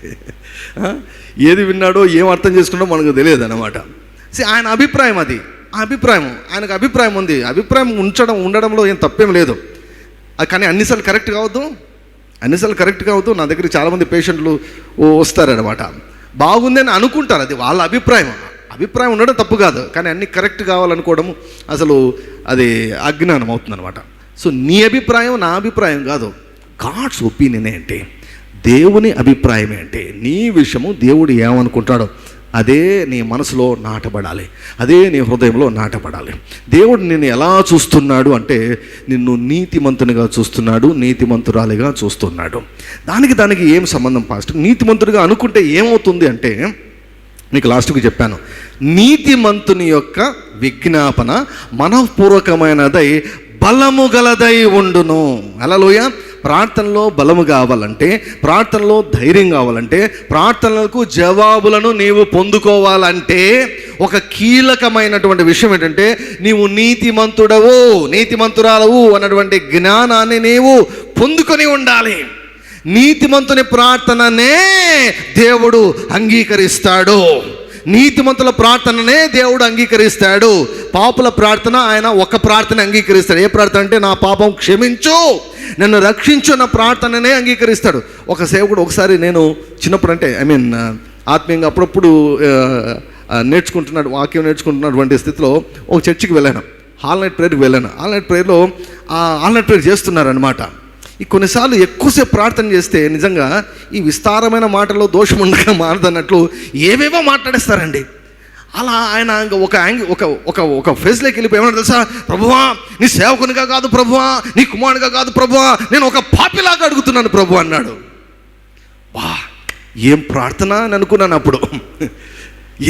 ఏది విన్నాడో ఏం అర్థం చేసుకున్నాడో మనకు తెలియదు అనమాట. ఆయన అభిప్రాయం అది. ఆ అభిప్రాయం, ఆయనకు అభిప్రాయం ఉంది. అభిప్రాయం ఉండడంలో ఏం తప్పేం లేదు. కానీ అన్నిసార్లు కరెక్ట్ కావద్దు, అన్నిసార్లు కరెక్ట్ కావద్దు. నా దగ్గరికి చాలామంది పేషెంట్లు వస్తారనమాట. బాగుంది అని అనుకుంటారు, అది వాళ్ళ అభిప్రాయం. అభిప్రాయం ఉండడం తప్పు కాదు, కానీ అన్ని కరెక్ట్ కావాలనుకోవడం అసలు అది అజ్ఞానం అవుతుందన్నమాట. సో నీ అభిప్రాయం నా అభిప్రాయం కాదు, గాడ్స్ ఒపీనియన్ ఏంటి, దేవుని అభిప్రాయం ఏంటి, నీ విషయము దేవుడు ఏమనుకుంటాడో అదే నీ మనసులో నాటబడాలి, అదే నీ హృదయంలో నాటబడాలి. దేవుడు నిన్ను ఎలా చూస్తున్నాడు అంటే నిన్ను నీతిమంతునిగా చూస్తున్నాడు, నీతిమంతురాలిగా చూస్తున్నాడు. దానికి ఏం సంబంధం పాస్టర్? నీతిమంతుడిగా అనుకుంటే ఏమవుతుంది అంటే, మీకు లాస్ట్కి చెప్పాను, నీతిమంతుని యొక్క విజ్ఞాపన మనఃపూర్వకమైనదై బలము గలదై ఉండును. హల్లెలూయా. ప్రార్థనలో బలము కావాలంటే, ప్రార్థనలో ధైర్యం కావాలంటే, ప్రార్థనలకు జవాబులను నీవు పొందుకోవాలంటే ఒక కీలకమైనటువంటి విషయం ఏంటంటే, నీవు నీతిమంతుడవు, నీతిమంతురాలవు అన్నటువంటి జ్ఞానాన్ని నీవు పొందుకొని ఉండాలి. నీతిమంతుని ప్రార్థననే దేవుడు అంగీకరిస్తాడు, నీతిమంతుల ప్రార్థననే దేవుడు అంగీకరిస్తాడు. పాపుల ప్రార్థన ఆయన ఒక ప్రార్థన అంగీకరిస్తాడు. ఏ ప్రార్థన అంటే, నా పాపం క్షమించు, నన్ను రక్షించు అన్న ప్రార్థననే అంగీకరిస్తాడు. ఒక సేవకుడు ఒకసారి, నేను చిన్నప్పుడు అంటే ఆత్మీయంగా అప్పుడప్పుడు వాక్యం నేర్చుకుంటున్నటువంటి స్థితిలో ఒక చర్చికి వెళ్ళాను, ఆల్ నైట్ ప్రేయర్కి వెళ్ళాను. ఆల్ నైట్ ప్రేయర్లో ఆల్ నైట్ ప్రేయర్ చేస్తున్నారనమాట. ఈ కొన్నిసార్లు ఎక్కువసేపు ప్రార్థన చేస్తే నిజంగా ఈ విస్తారమైన మాటల్లో దోషం ఉండగా మారదన్నట్లు ఏవేవో మాట్లాడేస్తారండి. అలా ఆయన ఒక ఫేజ్లోకి వెళ్ళిపోయి ఏమన్నా తెలుసా, ప్రభువా నీ సేవకునిగా కాదు ప్రభువా, నీ కుమారునిగా కాదు ప్రభువా, నేను ఒక పాపిలాగా అడుగుతున్నాను ప్రభు అన్నాడు. వా, ఏం ప్రార్థన అని అనుకున్నాను అప్పుడు.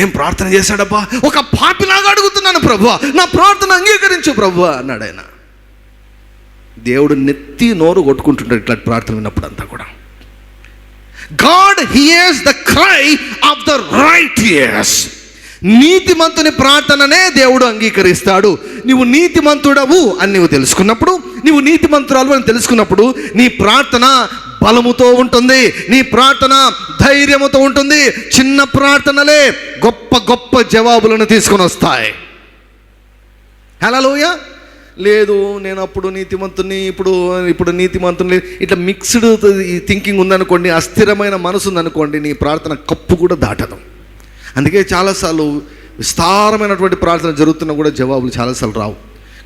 ఏం ప్రార్థన చేశాడబ్బా, ఒక పాపిలాగా అడుగుతున్నాను ప్రభువా, నా ప్రార్థన అంగీకరించు ప్రభువా అన్నాడు ఆయన. దేవుడు నెత్తి నోరు కొట్టుకుంటుంటాడు ఇట్లా ప్రార్థన విన్నప్పుడు అంతా కూడా. God hears the cry of the righteous. నీతిమంతుని ప్రార్థననే దేవుడు అంగీకరిస్తాడు. నీవు నీతిమంతుడవు అని నీవు తెలుసుకున్నప్పుడు, నీవు నీతిమంతురాలు అని తెలుసుకున్నప్పుడు, నీ ప్రార్థన బలముతో ఉంటుంది, నీ ప్రార్థన ధైర్యముతో ఉంటుంది. చిన్న ప్రార్థనలే గొప్ప గొప్ప జవాబులను తీసుకొని వస్తాయి. హల్లెలూయా. లేదు నేను అప్పుడు నీతిమంతుని, ఇప్పుడు నీతిమంతుని, ఇట్లా మిక్స్డ్ థింకింగ్ ఉందనుకోండి, అస్థిరమైన మనసు ఉందనుకోండి, నీ ప్రార్థన కప్పు కూడా దాటదు. అందుకే చాలాసార్లు విస్తారమైనటువంటి ప్రార్థన జరుగుతున్నా కూడా జవాబులు చాలాసార్లు రావు.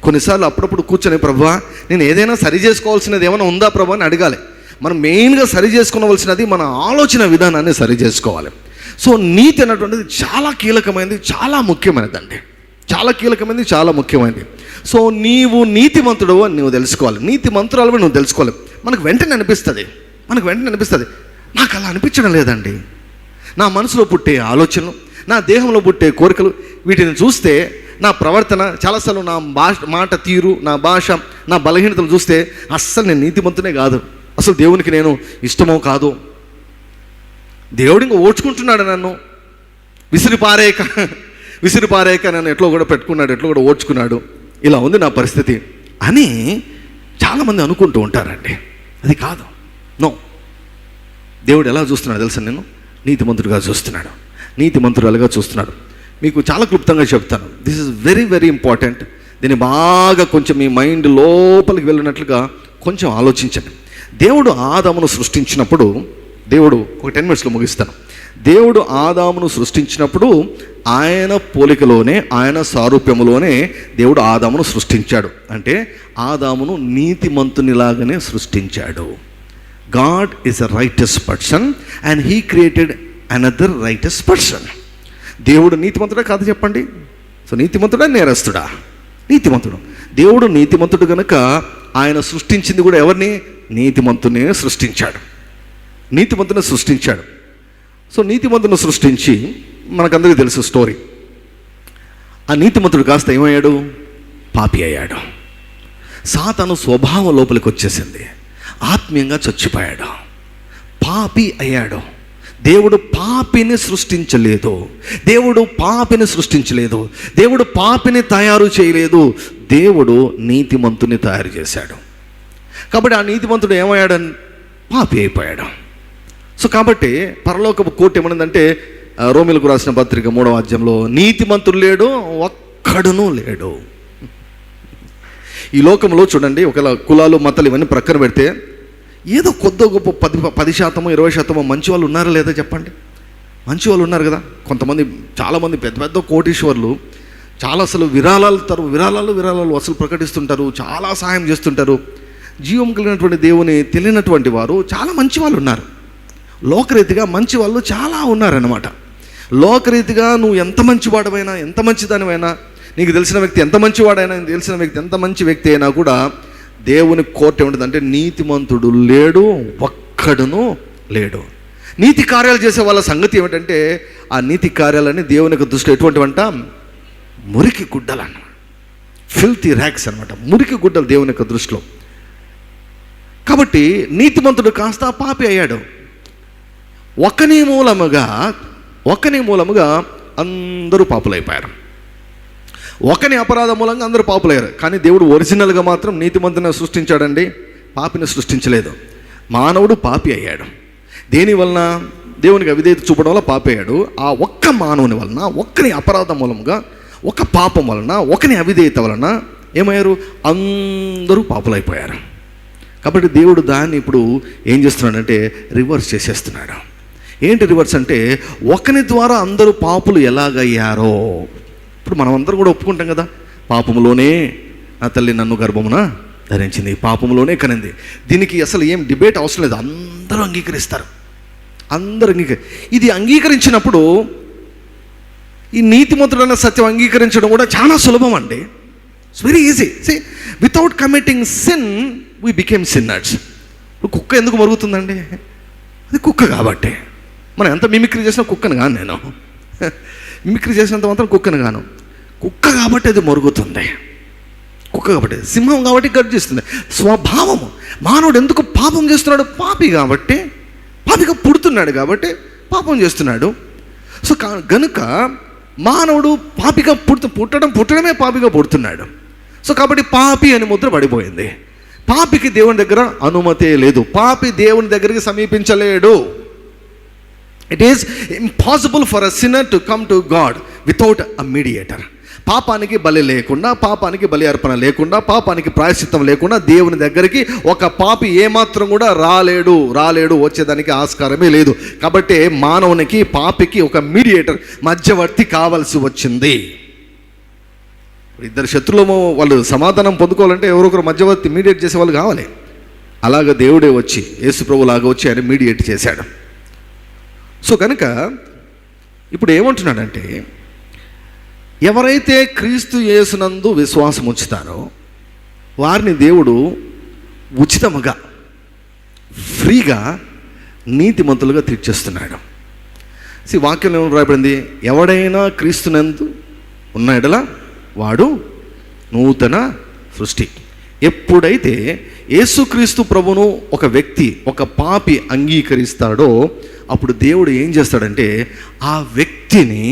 కొన్నిసార్లు అప్పుడప్పుడు కూర్చొని, ప్రభువా నేను ఏదైనా సరి చేసుకోవాల్సినది ఏమైనా ఉందా ప్రభు అని అడగాలి. మనం మెయిన్గా సరి చేసుకోవలసినది మన ఆలోచన విధానాన్ని సరి చేసుకోవాలి. సో నీతి అన్నటువంటిది చాలా కీలకమైనది, చాలా ముఖ్యమైనదండి, చాలా కీలకమైనది, చాలా ముఖ్యమైనది. సో నీవు నీతిమంతుడవు అని నువ్వు తెలుసుకోవాలి, నీతిమంతురాలు నువ్వు తెలుసుకోవాలి. మనకు వెంటనే అనిపిస్తుంది, నాకు అలా అనిపించడం లేదండి. నా మనసులో పుట్టే ఆలోచనలు, నా దేహంలో పుట్టే కోరికలు, వీటిని చూస్తే నా ప్రవర్తన చాలాసార్లు, నా మాట తీరు, నా భాష, నా బలహీనతలు చూస్తే అస్సలు నేను నీతిమంతునే కాదు, అసలు దేవునికి నేను ఇష్టమో కాదు, దేవుడు ఇంకా ఓడ్చుకుంటున్నాడు, నన్ను విసిరిపారేక నన్ను ఎట్లో కూడా పెట్టుకున్నాడు, ఎట్లో కూడా ఓడ్చుకున్నాడు, ఇలా ఉంది నా పరిస్థితి అని చాలామంది అనుకుంటూ ఉంటారండి. అది కాదు. నో, దేవుడు ఎలా చూస్తున్నాడు తెలుసా, నేను నీతిమంతుడిగా చూస్తున్నాడు, నీతిమంతురాలుగా చూస్తున్నాడు. మీకు చాలా క్లుప్తంగా చెప్తాను. This is very very important. దీన్ని బాగా కొంచెం మీ మైండ్ లోపలికి వెళ్ళినట్లుగా కొంచెం ఆలోచించండి. దేవుడు ఆదామును సృష్టించినప్పుడు, దేవుడు ఒక 10 minutesలో ముగిస్తాను. దేవుడు ఆదామును సృష్టించినప్పుడు ఆయన పోలికలోనే, ఆయన సారూప్యములోనే దేవుడు ఆదామును సృష్టించాడు. అంటే ఆదామును నీతిమంతునిలాగానే సృష్టించాడు. God is a righteous person and he created another righteous person. దేవుడు నీతిమంతుడా కాదు చెప్పండి? సో నీతిమంతుడా నేరస్తుడా? నీతిమంతుడు. దేవుడు నీతిమంతుడు కనుక ఆయన సృష్టించింది కూడా ఎవరిని? నీతిమంతునే సృష్టించాడు, నీతిమంతుని సృష్టించాడు. సో నీతిమంతుని సృష్టించి, మనకందరికీ తెలుసు స్టోరీ, ఆ నీతిమంతుడు కాస్త ఏమయ్యాడు? పాపి అయ్యాడు. సాతాను స్వభావం లోపలికి వచ్చేసింది, ఆత్మీయంగా చచ్చిపోయాడు, పాపి అయ్యాడు. దేవుడు పాపిని సృష్టించలేదు, దేవుడు పాపిని తయారు చేయలేదు, దేవుడు నీతిమంతుని తయారు చేశాడు. కాబట్టి ఆ నీతిమంతుడు ఏమయ్యాడని? పాపి అయిపోయాడు. సో కాబట్టి పరలోకపు కోర్టు ఏమన్నదంటే, రోమిలకు రాసిన పత్రిక 3వ అధ్యాయంలో, నీతిమంతుడు లేడు, ఒక్క ఒక్కడునూ లేడు. ఈ లోకంలో చూడండి, ఒకవేళ కులాలు మతాలు ఇవన్నీ ప్రక్కన పెడితే ఏదో కొద్ది గొప్ప 10% 20% మంచి వాళ్ళు ఉన్నారా లేదా చెప్పండి? మంచి వాళ్ళు ఉన్నారు కదా. కొంతమంది, చాలామంది పెద్ద పెద్ద కోటీశ్వర్లు చాలా అసలు విరాళాలు అసలు ప్రకటిస్తుంటారు, చాలా సహాయం చేస్తుంటారు. జీవం కలిగినటువంటి దేవుని తెలియనటువంటి వారు చాలా మంచి వాళ్ళు ఉన్నారు. లోకరీతిగా మంచి వాళ్ళు చాలా ఉన్నారన్నమాట. లోకరీతిగా నువ్వు ఎంత మంచివాడమైనా, ఎంత మంచిదానివైనా, నీకు తెలిసిన వ్యక్తి ఎంత మంచివాడైనా, నీకు తెలిసిన వ్యక్తి ఎంత మంచి వ్యక్తి అయినా కూడా దేవుని కోర్టు ఏముంటుందంటే నీతిమంతుడు లేడు, ఒక్కడును లేడు. నీతి కార్యాలు చేసే వాళ్ళ సంగతి ఏమిటంటే ఆ నీతి కార్యాలని దేవుని యొక్క దృష్టిలో ఎటువంటివంట? మురికి గుడ్డలు అన్నమాట, ఫిల్తీ ర్యాక్స్ అనమాట, మురికి గుడ్డలు దేవుని యొక్క దృష్టిలో. కాబట్టి నీతిమంతుడు కాస్త పాపి అయ్యాడు. ఒకని మూలముగా అందరూ పాపులైపోయారు. ఒకని అపరాధం మూలంగా అందరూ పాపులయ్యారు. కానీ దేవుడు ఒరిజినల్గా మాత్రం నీతిమంతుని సృష్టించాడండి, పాపిని సృష్టించలేదు. మానవుడు పాపి అయ్యాడు. దేని వలన? దేవునికి అవిధేయత చూపడం వల్ల పాపి అయ్యాడు. ఆ ఒక్క మానవుని వలన, ఒక్కని అపరాధం మూలంగా, ఒక పాపం వలన, ఒకని అవిధేయత వలన ఏమయ్యారు? అందరూ పాపులైపోయారు. కాబట్టి దేవుడు దాన్ని ఇప్పుడు ఏం చేస్తున్నాడంటే రివర్స్ చేసేస్తున్నాడు. ఏంటి రివర్స్ అంటే, ఒకని ద్వారా అందరూ పాపులు ఎలాగయ్యారో ఇప్పుడు మనం అందరం కూడా ఒప్పుకుంటాం కదా, పాపములోనే నా తల్లి నన్ను గర్భమున ధరించింది, పాపములోనే కనింది. దీనికి అసలు ఏం డిబేట్ అవసరం లేదు, అందరూ అంగీకరిస్తారు. ఇది అంగీకరించినప్పుడు ఈ నీతిమంతుడైన సత్యం అంగీకరించడం కూడా చాలా సులభం అండి. It's very easy. See, without committing sin we became sinners. కుక్క ఎందుకు మరుగుతుందండి? అది కుక్క కాబట్టి. మనం ఎంత మిమిక్రీ చేసినా కుక్కను కాను నేను, మిమిక్రీ చేసినంత మాత్రం కుక్కను కాను. కుక్క కాబట్టి అది మరుగుతుంది, కుక్క కాబట్టి. సింహం కాబట్టి గర్జిస్తుంది. స్వభావము. మానవుడు ఎందుకు పాపం చేస్తున్నాడు? పాపి కాబట్టి, పాపిగా పుడుతున్నాడు కాబట్టి పాపం చేస్తున్నాడు. సో గనుక మానవుడు పాపిగా పుట్టడమే పాపిగా పుడుతున్నాడు. సో కాబట్టి పాపి అని ముద్ర పడిపోయింది. పాపికి దేవుని దగ్గర అనుమతే లేదు, పాపి దేవుని దగ్గరికి సమీపించలేడు. It is impossible for a sinner to come to God without a mediator. పాపానికి బలి లేకుండా, పాపానికి బలి అర్పణ లేకుండా, పాపానికి ప్రాయశ్చిత్తం లేకుండా దేవుని దగ్గరికి ఒక పాపి ఏమాత్రం కూడా రాలేడు, వచ్చేదానికి ఆస్కారమే లేదు. కాబట్టి మానవునికి, పాపికి ఒక మీడియేటర్, మధ్యవర్తి కావాల్సి వచ్చింది. ఇద్దరు శత్రువులు వాళ్ళు సమాధానం పొందుకోవాలంటే ఎవరొకరు మధ్యవర్తి, మీడియేట్ చేసే వాళ్ళు కావాలి. అలాగ దేవుడే వచ్చి, యేసు ప్రభు లాగా వచ్చి ఆయన మీడియేట్ చేశాడు. సో కనుక ఇప్పుడు ఏమంటున్నాడంటే, ఎవరైతే క్రీస్తు యేసునందు విశ్వాసం ఉంచుతారో వారిని దేవుడు ఉచితముగా, ఫ్రీగా నీతిమంతులుగా తీర్చేస్తున్నాడు. వాక్యం ఏమని రాయబడింది? ఎవడైనా క్రీస్తునందు ఉన్న ఎడల వాడు నూతన సృష్టి. ఎప్పుడైతే యేసుక్రీస్తు ప్రభును ఒక వ్యక్తి, ఒక పాపి అంగీకరిస్తాడో అప్పుడు దేవుడు ఏం చేస్తాడంటే ఆ వ్యక్తిని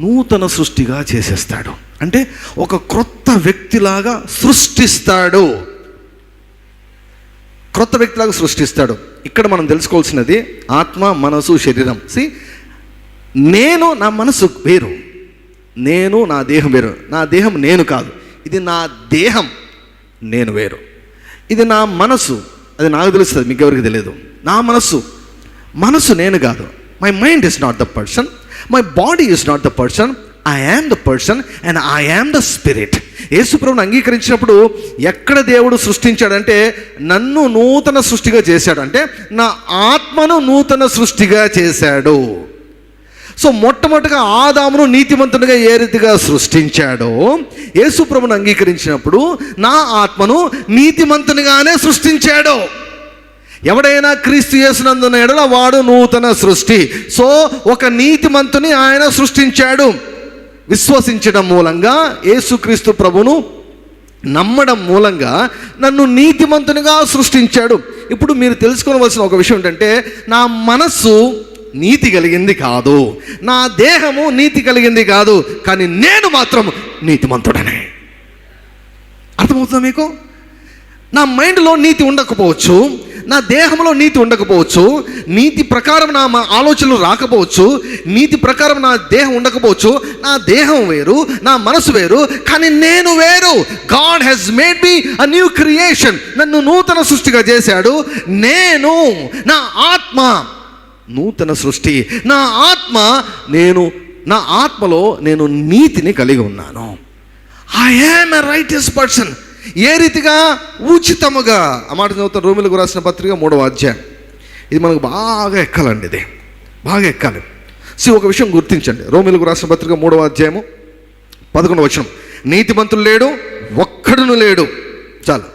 నూతన సృష్టిగా చేసేస్తాడు. అంటే ఒక క్రొత్త వ్యక్తిలాగా సృష్టిస్తాడు, క్రొత్త వ్యక్తిలాగా సృష్టిస్తాడు. ఇక్కడ మనం తెలుసుకోవాల్సినది ఆత్మ, మనసు, శరీరం. నేను, నా మనసు వేరు, నేను, నా దేహం వేరు. నా దేహం నేను కాదు, ఇది నా దేహం, నేను వేరు. ఇది నా మనసు, అది నాకు తెలుస్తుంది, మీకు ఎవరికి తెలియదు. నా మనసు నేను కాదు. My mind is not the person, my body is not the person, I am the person and I am the spirit. యేసుప్రభుని అంగీకరించినప్పుడు ఎక్కడ దేవుడు సృష్టించాడంటే నన్ను నూతన సృష్టిగా చేశాడు, అంటే నా ఆత్మను నూతన సృష్టిగా చేశాడు. సో మొట్టమొదటిగా ఆదామును నీతిమంతునిగా ఏ రీతిగా సృష్టించాడో యేసుప్రభుని అంగీకరించినప్పుడు నా ఆత్మను నీతిమంతునిగానే సృష్టించాడు. ఎవడైనా క్రీస్తు యేసునందున్న ఎడల వాడు నూతన సృష్టి. సో ఒక నీతిమంతుని ఆయన సృష్టించాడు. విశ్వసించడం మూలంగా, యేసుక్రీస్తు ప్రభును నమ్మడం మూలంగా నన్ను నీతిమంతునిగా సృష్టించాడు. ఇప్పుడు మీరు తెలుసుకోవలసిన ఒక విషయం ఏంటంటే, నా మనస్సు నీతి కలిగింది కాదు, నా దేహము నీతి కలిగింది కాదు, కానీ నేను మాత్రం నీతిమంతుడనే. అర్థమవుతుందా మీకు? నా మైండ్లో నీతి ఉండకపోవచ్చు, నా దేహంలో నీతి ఉండకపోవచ్చు, నీతి ప్రకారం నా ఆలోచనలు రాకపోవచ్చు, నీతి ప్రకారం నా దేహం ఉండకపోవచ్చు. నా దేహం వేరు, నా మనసు వేరు, కానీ నేను వేరు. God has made me a new creation. నన్ను నూతన సృష్టిగా చేశాడు. నేను, నా ఆత్మ నూతన సృష్టి. నా ఆత్మలో నేను నీతిని కలిగి ఉన్నాను. I am a righteous person. ఏ రీతిగా? ఉచితముగా. ఆ మాట చదువుతాను, రోమిలకు రాసిన పత్రిక 3వ అధ్యాయం. ఇది మనకు బాగా ఎక్కాలండి, ఇది బాగా ఎక్కాలి. ఒక విషయం గుర్తించండి. రోమిలకు రాసిన పత్రిక 3వ అధ్యాయము 11వ వచనం. నీతిమంతుడు లేడు, ఒక్కడును లేడు. చాలు.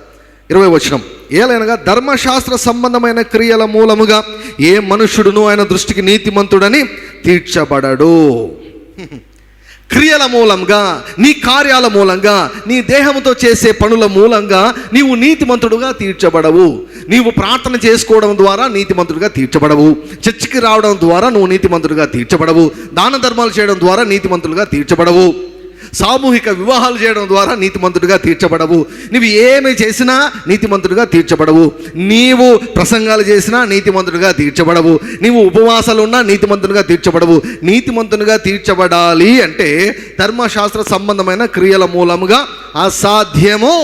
20వ వచనం. ఏలైనగా ధర్మశాస్త్ర సంబంధమైన క్రియల మూలముగా ఏ మనుష్యుడును ఆయన దృష్టికి నీతిమంతుడని తీర్చబడడు. క్రియల మూలంగా, నీ కార్యాల మూలంగా, నీ దేహంతో చేసే పనుల మూలంగా నీవు నీతిమంతుడుగా తీర్చబడవు. నీవు ప్రార్థన చేసుకోవడం ద్వారా నీతిమంతుడిగా తీర్చబడవు. చర్చికి రావడం ద్వారా నువ్వు నీతిమంతుడిగా తీర్చబడవు. దాన ధర్మాలు చేయడం ద్వారా నీతిమంతులుగా తీర్చబడవు. సామూహిక వివాహాలు చేయడం ద్వారా నీతిమంతుడిగా తీర్చబడవు. నువ్వు ఏమి చేసినా నీతిమంతుడిగా తీర్చబడవు. నీవు ప్రసంగాలు చేసినా నీతిమంతుడిగా తీర్చబడవు. నీవు ఉపవాసాలు ఉన్నా నీతిమంతుడిగా తీర్చబడవు. నీతిమంతునిగా తీర్చబడాలి అంటే ధర్మశాస్త్ర సంబంధమైన క్రియల మూలముగా అసాధ్యము.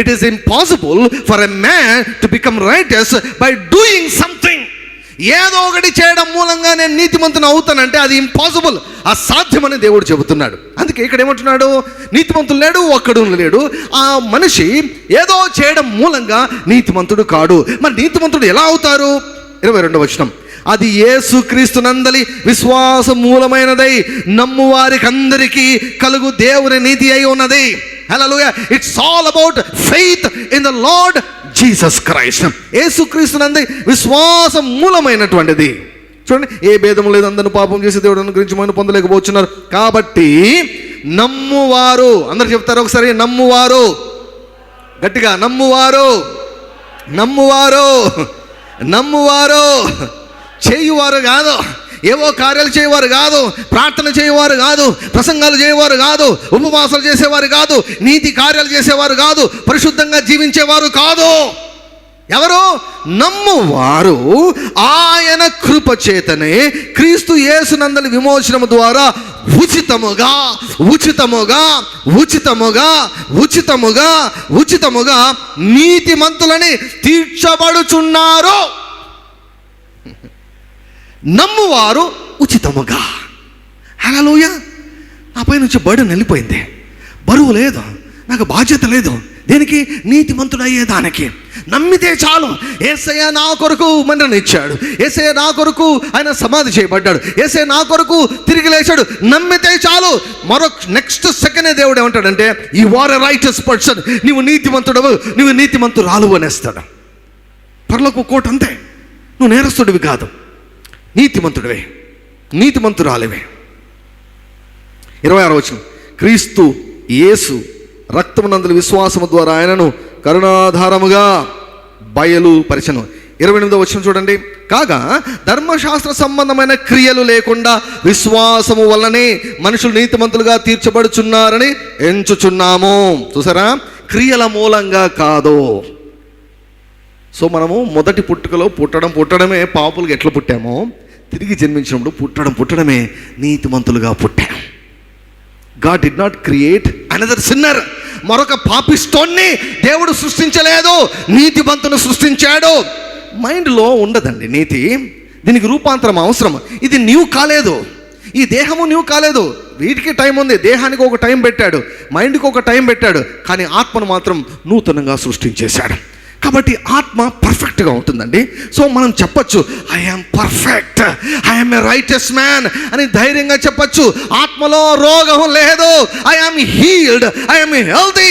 It is impossible for a man to become righteous by doing something. ఏదో ఒకటి చేయడం మూలంగా నేను నీతిమంతుని అవుతానంటే అది ఇంపాసిబుల్, అసాధ్యమని దేవుడు చెబుతున్నాడు. అందుకే ఇక్కడ ఏమంటున్నాడు? నీతిమంతుడు లేడు, ఒక్కడు లేడు. ఆ మనిషి ఏదో చేయడం మూలంగా నీతిమంతుడు కాడు. మరి నీతిమంతుడు ఎలా అవుతారు? 22వ వచనం. అది యేసుక్రీస్తునందలి విశ్వాసం మూలమైనదై నమ్ము వారికి అందరికీ కలుగు దేవుని నీతి అయి ఉన్నది. Hallelujah. It's all about faith in the Lord Jesus Christ. యేసుక్రీస్తునందు విశ్వాసం మూలమైనటువంటిది. చూడండి, ఏ భేదం లేదు, అందరూ పాపం చేసి దేవుడు అనుగ్రహించమని పొందలేకపోతున్నారు. కాబట్టి నమ్మువారు, అందరు చెప్తారు ఒకసారి, నమ్మువారు, గట్టిగా, నమ్మువారు, నమ్మువారు, నమ్మువారు, చేయువారు కాదు, ఏవో కార్యాలు చేయవారు కాదు, ప్రార్థన చేయవారు కాదు, ప్రసంగాలు చేయవారు కాదు, ఉపవాసాలు చేసేవారు కాదు, నీతి కార్యాలు చేసేవారు కాదు, పరిశుద్ధంగా జీవించేవారు కాదు. ఎవరు? నమ్మువారు ఆయన కృప చేతనే క్రీస్తు యేసునందలి విమోచనము ద్వారా ఉచితముగా ఉచితముగా ఉచితముగా ఉచితముగా ఉచితముగా నీతిమంతులని తీర్చబడుచున్నారు. నమ్మువారు ఉచితముగా. హల్లెలూయా. నా పై నుంచి బర్డెన్ వెళ్ళిపోయింది, బరువు లేదు, నాకు బాధ్యత లేదు. దేనికి? నీతిమంతుడు అయ్యేదానికి. నమ్మితే చాలు. యేసయ్య నా కొరకు మరణించాడు, యేసయ్య నా కొరకు ఆయన సమాధి చేయబడ్డాడు, యేసయ్య నా కొరకు తిరిగి లేచాడు. నమ్మితే చాలు. నెక్స్ట్ సెకండ్ దేవుడు ఏమంటాడంటే, you are a righteous person. నువ్వు నీతిమంతుడవు, నువ్వు నీతిమంతురాలు అనేస్తాడు. పరలోక కోట అంతే. నువ్వు నేరస్తుడివి కాదు, నీతిమంతుడివే, నీతిమంతురాలివే. 26వ వచనం. క్రీస్తు యేసు రక్తమునందలి విశ్వాసము ద్వారా ఆయనను కరుణాధారముగా బయలుపరిచెను. 28వ వచనం చూడండి. కాగా ధర్మశాస్త్ర సంబంధమైన క్రియలు లేకుండా విశ్వాసము వల్లనే మనుషులు నీతిమంతులుగా తీర్చబడుచున్నారని ఎంచుచున్నాము. చూసారా? క్రియల మూలంగా కాదు. సో మనము మొదటి పుట్టుకలో పుట్టడమే పాపులుగా ఎట్లా పుట్టామో, తిరిగి జన్మించినప్పుడు పుట్టడమే నీతిమంతులుగా పుట్టాం. God did not create another sinner. మరొక పాపిస్టోన్ని దేవుడు సృష్టించలేదు, నీతిమంతుని సృష్టించాడు. మైండ్లో ఉండదండి నీతి. దీనికి రూపాంతరం అవసరం. ఇది నీవు కాలేదు, ఈ దేహము నీవు కాలేదు. వీటికి టైం ఉంది. దేహానికి ఒక టైం పెట్టాడు, మైండ్కి ఒక టైం పెట్టాడు, కానీ ఆత్మను మాత్రం నూతనంగా సృష్టించేశాడు. కాబట్టి ఆత్మ పర్ఫెక్ట్గా ఉంటుందండి. సో మనం చెప్పచ్చు, I am perfect, I am a righteous man అని ధైర్యంగా చెప్పచ్చు. ఆత్మలో రోగం లేదు. I am healed, I am healthy.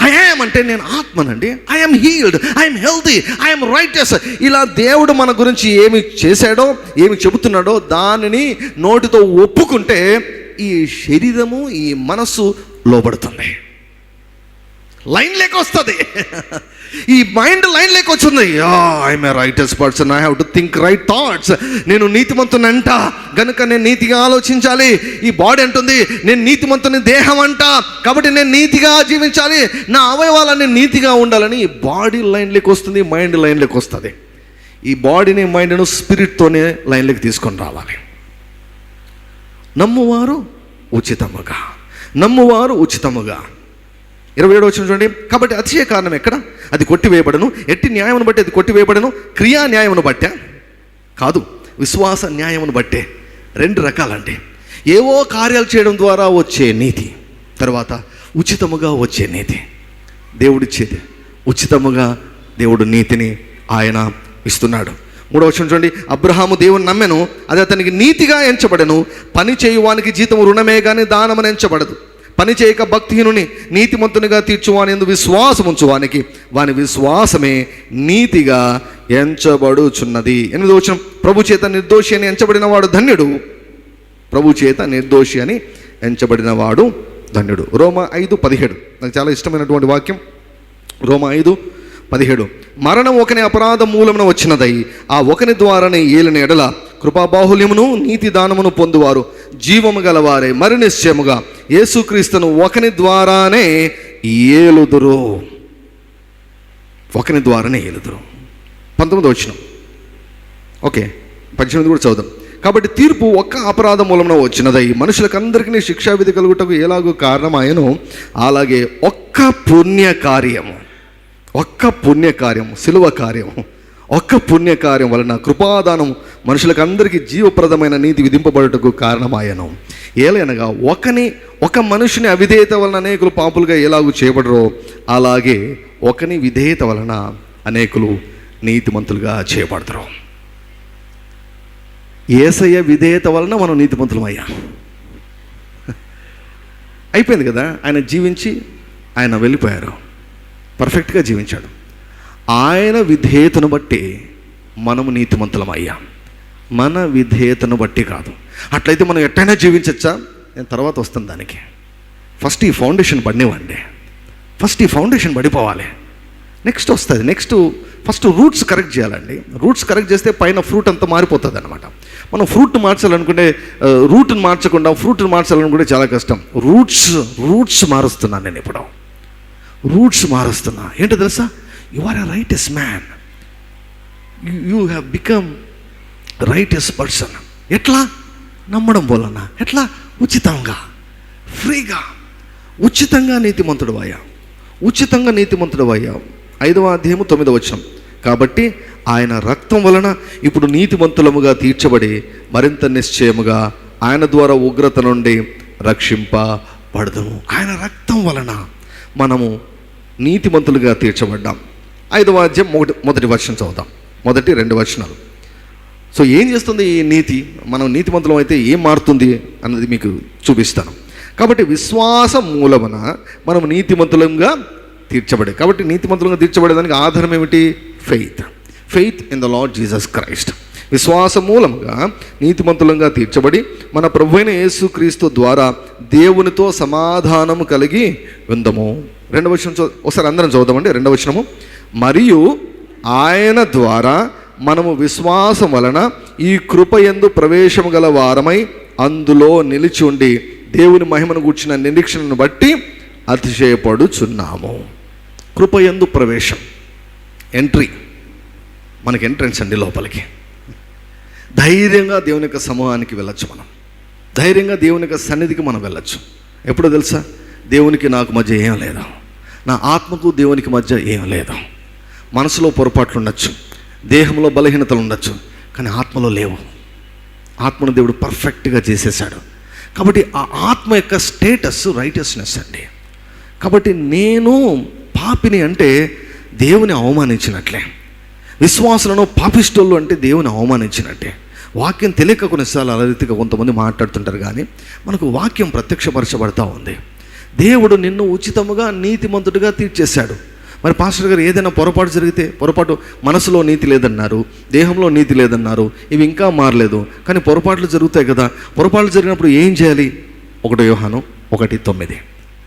I am అంటే నేను ఆత్మనండి. I am healed, I am healthy, I am righteous. ఇలా దేవుడు మన గురించి ఏమి చేశాడో, ఏమి చెబుతున్నాడో దానిని నోటితో ఒప్పుకుంటే ఈ శరీరము, ఈ మనస్సు లోబడుతుంది. లైన్ లేక వస్తుంది. ఈ మైండ్ లైన్ లేక వచ్చింది. I'm a writers person, I have to think right thoughts. నేను నీతిమంతుని అంట గనుక నేను నీతిగా ఆలోచించాలి. ఈ బాడీ అంటుంది నేను నీతిమంతుని దేహం అంట, కాబట్టి నేను నీతిగా జీవించాలి, నా అవయవాలన్నీ నీతిగా ఉండాలని ఈ బాడీ లైన్లోకి వస్తుంది, మైండ్ లైన్లోకి వస్తుంది. ఈ బాడీని మైండ్ను స్పిరిట్తోనే లైన్లోకి తీసుకొని రావాలి. నమ్మువారు ఉచితముగా, నమ్మువారు ఉచితముగా. 27 వచనం చూడండి. కాబట్టి అతిశయ కారణం ఎక్కడ? అది కొట్టివేయబడను. ఎట్టి న్యాయమును బట్టి అది కొట్టివేయబడను. క్రియా న్యాయమును బట్టే కాదు, విశ్వాస న్యాయమును బట్టే. 2 రకాలండి. ఏవో కార్యాలు చేయడం ద్వారా వచ్చే నీతి, తర్వాత ఉచితముగా వచ్చే నీతి. దేవుడిచ్చేది ఉచితముగా, దేవుడు నీతిని ఆయన ఇస్తున్నాడు. 3వ వచనం చూడండి. అబ్రహాము దేవుని నమ్మెను, అది అతనికి నీతిగా ఎంచబడెను. పని చేయువానికి జీతము రుణమే కానీ దానమని ఎంచబడదు. పని చేయక భక్తిహీనుని నీతిమంతునిగా తీర్చువాని యందు విశ్వాసం ఉంచువానికి వాని విశ్వాసమే నీతిగా ఎంచబడుచున్నది. 8వ వచనం. ప్రభు చేత నిర్దోషి అని ఎంచబడిన వాడు ధన్యుడు. ప్రభు చేత నిర్దోషి అని ఎంచబడిన వాడు ధన్యుడు. రోమా 5:17 నాకు చాలా ఇష్టమైనటువంటి వాక్యం. రోమా 5:17. మరణం ఒకని అపరాధం మూలమున వచ్చినదై ఆ ఒకని ద్వారానే ఏలిన ఎడల కృపాబాహుల్యమును నీతి దానమును పొందువారు జీవము గలవారే మరి నిశ్చయముగా యేసుక్రీస్తును ఒకని ద్వారానే ఏలుదురు. ఒకని ద్వారానే ఏలుదురు. 19వ వచనం. ఓకే, 18 కూడా చదువుదాం. కాబట్టి తీర్పు ఒక్క అపరాధం మూలమున వచ్చినదై మనుషులకందరికీ శిక్షావిధి కలుగుటకు ఎలాగో కారణమాయను, అలాగే ఒక్క పుణ్యకార్యము, శిలువ కార్యము, ఒక్క పుణ్యకార్యం వలన కృపాదానం మనుషులకందరికీ జీవప్రదమైన నీతి విధింపబడుటకు కారణమాయను. ఏలైనగా ఒక మనుషుని అవిధేయత వలన అనేకులు పాపులుగా ఎలాగూ చేయబడరో అలాగే ఒకని విధేయత వలన అనేకులు నీతిమంతులుగా చేయబడతారు. యేసయ్య విధేయత వలన మనం నీతిమంతులం అయ్యాం. అయిపోయింది కదా. ఆయన జీవించి ఆయన వెళ్ళిపోయారు, పర్ఫెక్ట్గా జీవించాడు. ఆయన విధేయతను బట్టి మనము నీతిమంతులం అయ్యాం, మన విధేయతను బట్టి కాదు. అట్లయితే మనం ఎట్టయినా జీవించచ్చా? నేను తర్వాత వస్తాను దానికి. ఫస్ట్ ఈ ఫౌండేషన్ పడినివ్వండి. ఫస్ట్ ఈ ఫౌండేషన్ పడిపోవాలి, నెక్స్ట్ వస్తుంది. ఫస్ట్ రూట్స్ కరెక్ట్ చేయాలండి. రూట్స్ కరెక్ట్ చేస్తే పైన ఫ్రూట్ అంతా మారిపోతుంది అనమాట. మనం ఫ్రూట్ని మార్చాలనుకుంటే రూట్ని మార్చకుండా ఫ్రూట్ని మార్చాలనుకుంటే చాలా కష్టం. రూట్స్ మారుస్తున్నాను నేను ఇప్పుడు. రూట్స్ మారుస్తున్నా. ఏంటో తెలుసా? You are a righteous man, you have become righteous person. ఎట్లా? నమ్మడం వలన. ఎట్లా? ఉచితంగా, ఫ్రీగా, ఉచితంగా నీతిమంతుడు అయ్యా. ఉచితంగా నీతిమంతుడు అయ్యా. 5వ అధ్యాయము 9వ వచనం. కాబట్టి ఆయన రక్తం వలన ఇప్పుడు నీతిమంతులముగా తీర్చబడి మరింత నిశ్చయముగా ఆయన ద్వారా ఉగ్రత నుండి రక్షింపబడదుము. ఆయన రక్తం వలన మనము నీతిమంతులుగా తీర్చబడ్డాం. 5వ అధ్యాయం 1వ వచనం చదువుతాం. 1-2 వచనాలు. సో ఏం చేస్తుంది ఈ నీతి? మనం నీతిమంతులం అయితే ఏం మారుతుంది అన్నది మీకు చూపిస్తాను. కాబట్టి విశ్వాసం మూలమున మనం నీతిమంతులంగా తీర్చబడే. కాబట్టి నీతిమంతులంగా తీర్చబడేదానికి ఆధారం ఏమిటి? Faith in the Lord Jesus Christ. విశ్వాసం మూలంగా నీతిమంతులంగా తీర్చబడి మన ప్రభువైన యేసుక్రీస్తు ద్వారా దేవునితో సమాధానము కలిగి ఉందము. 2వ వచనం ఒకసారి అందరం చదువుదామండి. 2వ వచనము. మరియు ఆయన ద్వారా మనము విశ్వాసం వలన ఈ కృపయందు ప్రవేశము గల వారమై అందులో నిలిచి ఉండి దేవుని మహిమను గూర్చిన నిరీక్షణను బట్టి అతిశయపడుచున్నాము. కృపయందు ప్రవేశం, ఎంట్రీ, మనకి ఎంట్రన్స్ అండి లోపలికి. ధైర్యంగా దేవుని యొక్క సమూహానికి వెళ్ళొచ్చు. మనం ధైర్యంగా దేవుని యొక్క సన్నిధికి మనం వెళ్ళొచ్చు. ఎప్పుడో తెలుసా? దేవునికి నాకు మధ్య ఏం లేదు, నా ఆత్మకు దేవునికి మధ్య ఏం లేదు. మనసులో పొరపాట్లు ఉండొచ్చు, దేహంలో బలహీనతలు ఉండొచ్చు, కానీ ఆత్మలో లేవు. ఆత్మను దేవుడు పర్ఫెక్ట్గా చేసేసాడు. కాబట్టి ఆ ఆత్మ యొక్క స్టేటస్ రైటస్నెస్ అండి. కాబట్టి నేను పాపిని అంటే దేవుని అవమానించినట్లే, విశ్వాసులను పాపిష్టోళ్ళు అంటే దేవుని అవమానించినట్టే. వాక్యం తెలియక కొన్నిసార్లు అలా రీతిగా కొంతమంది మాట్లాడుతుంటారు, కానీ మనకు వాక్యం ప్రత్యక్షపరచబడతా ఉంది. దేవుడు నిన్ను ఉచితముగా నీతిమంతుడిగా తీర్చేశాడు. మరి పాస్టర్ గారు ఏదైనా పొరపాటు జరిగితే, పొరపాటు మనసులో నీతి లేదన్నారు, దేహంలో నీతి లేదన్నారు, ఇవి ఇంకా మారలేదు, కానీ పొరపాట్లు జరుగుతాయి కదా. పొరపాట్లు జరిగినప్పుడు ఏం చేయాలి? 1 యోహాను 1:9.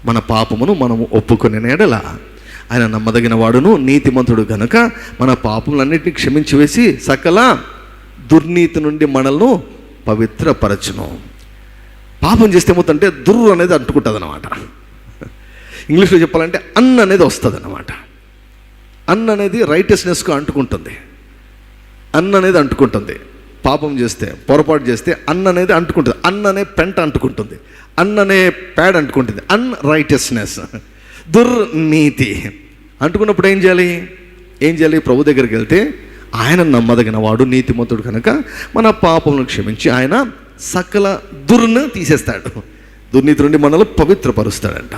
మన పాపమును మనము ఒప్పుకునే ఎడల ఆయన నమ్మదగిన వాడును నీతిమంతుడు గనుక మన పాపములన్నిటినీ క్షమించి వేసి సకల దుర్నీతి నుండి మనల్ని పవిత్రపరచును. పాపం చేస్తే ఏమవుతుందంటే దుర్రు అనేది అంటుకుంటుంది అనమాట. ఇంగ్లీష్లో చెప్పాలంటే అనేది వస్తుంది అన్నమాట. అనేది రైటస్నెస్కు అంటుకుంటుంది. అనేది అంటుకుంటుంది. పాపం చేస్తే, పొరపాటు చేస్తే అనేది అంటుకుంటుంది. అనే పెంట అంటుకుంటుంది. అనే ప్యాడ్ అంటుకుంటుంది. రైటస్నెస్, దుర్నీతి అంటుకున్నప్పుడు ఏం చేయాలి? ప్రభు దగ్గరికి వెళ్తే ఆయన నమ్మదగిన వాడు నీతిమంతుడు కనుక మన పాపములను క్షమించి ఆయన సకల దుర్ను తీసేస్తాడు. దుర్నీతి నుండి మనల్ని పవిత్రపరుస్తాడంట.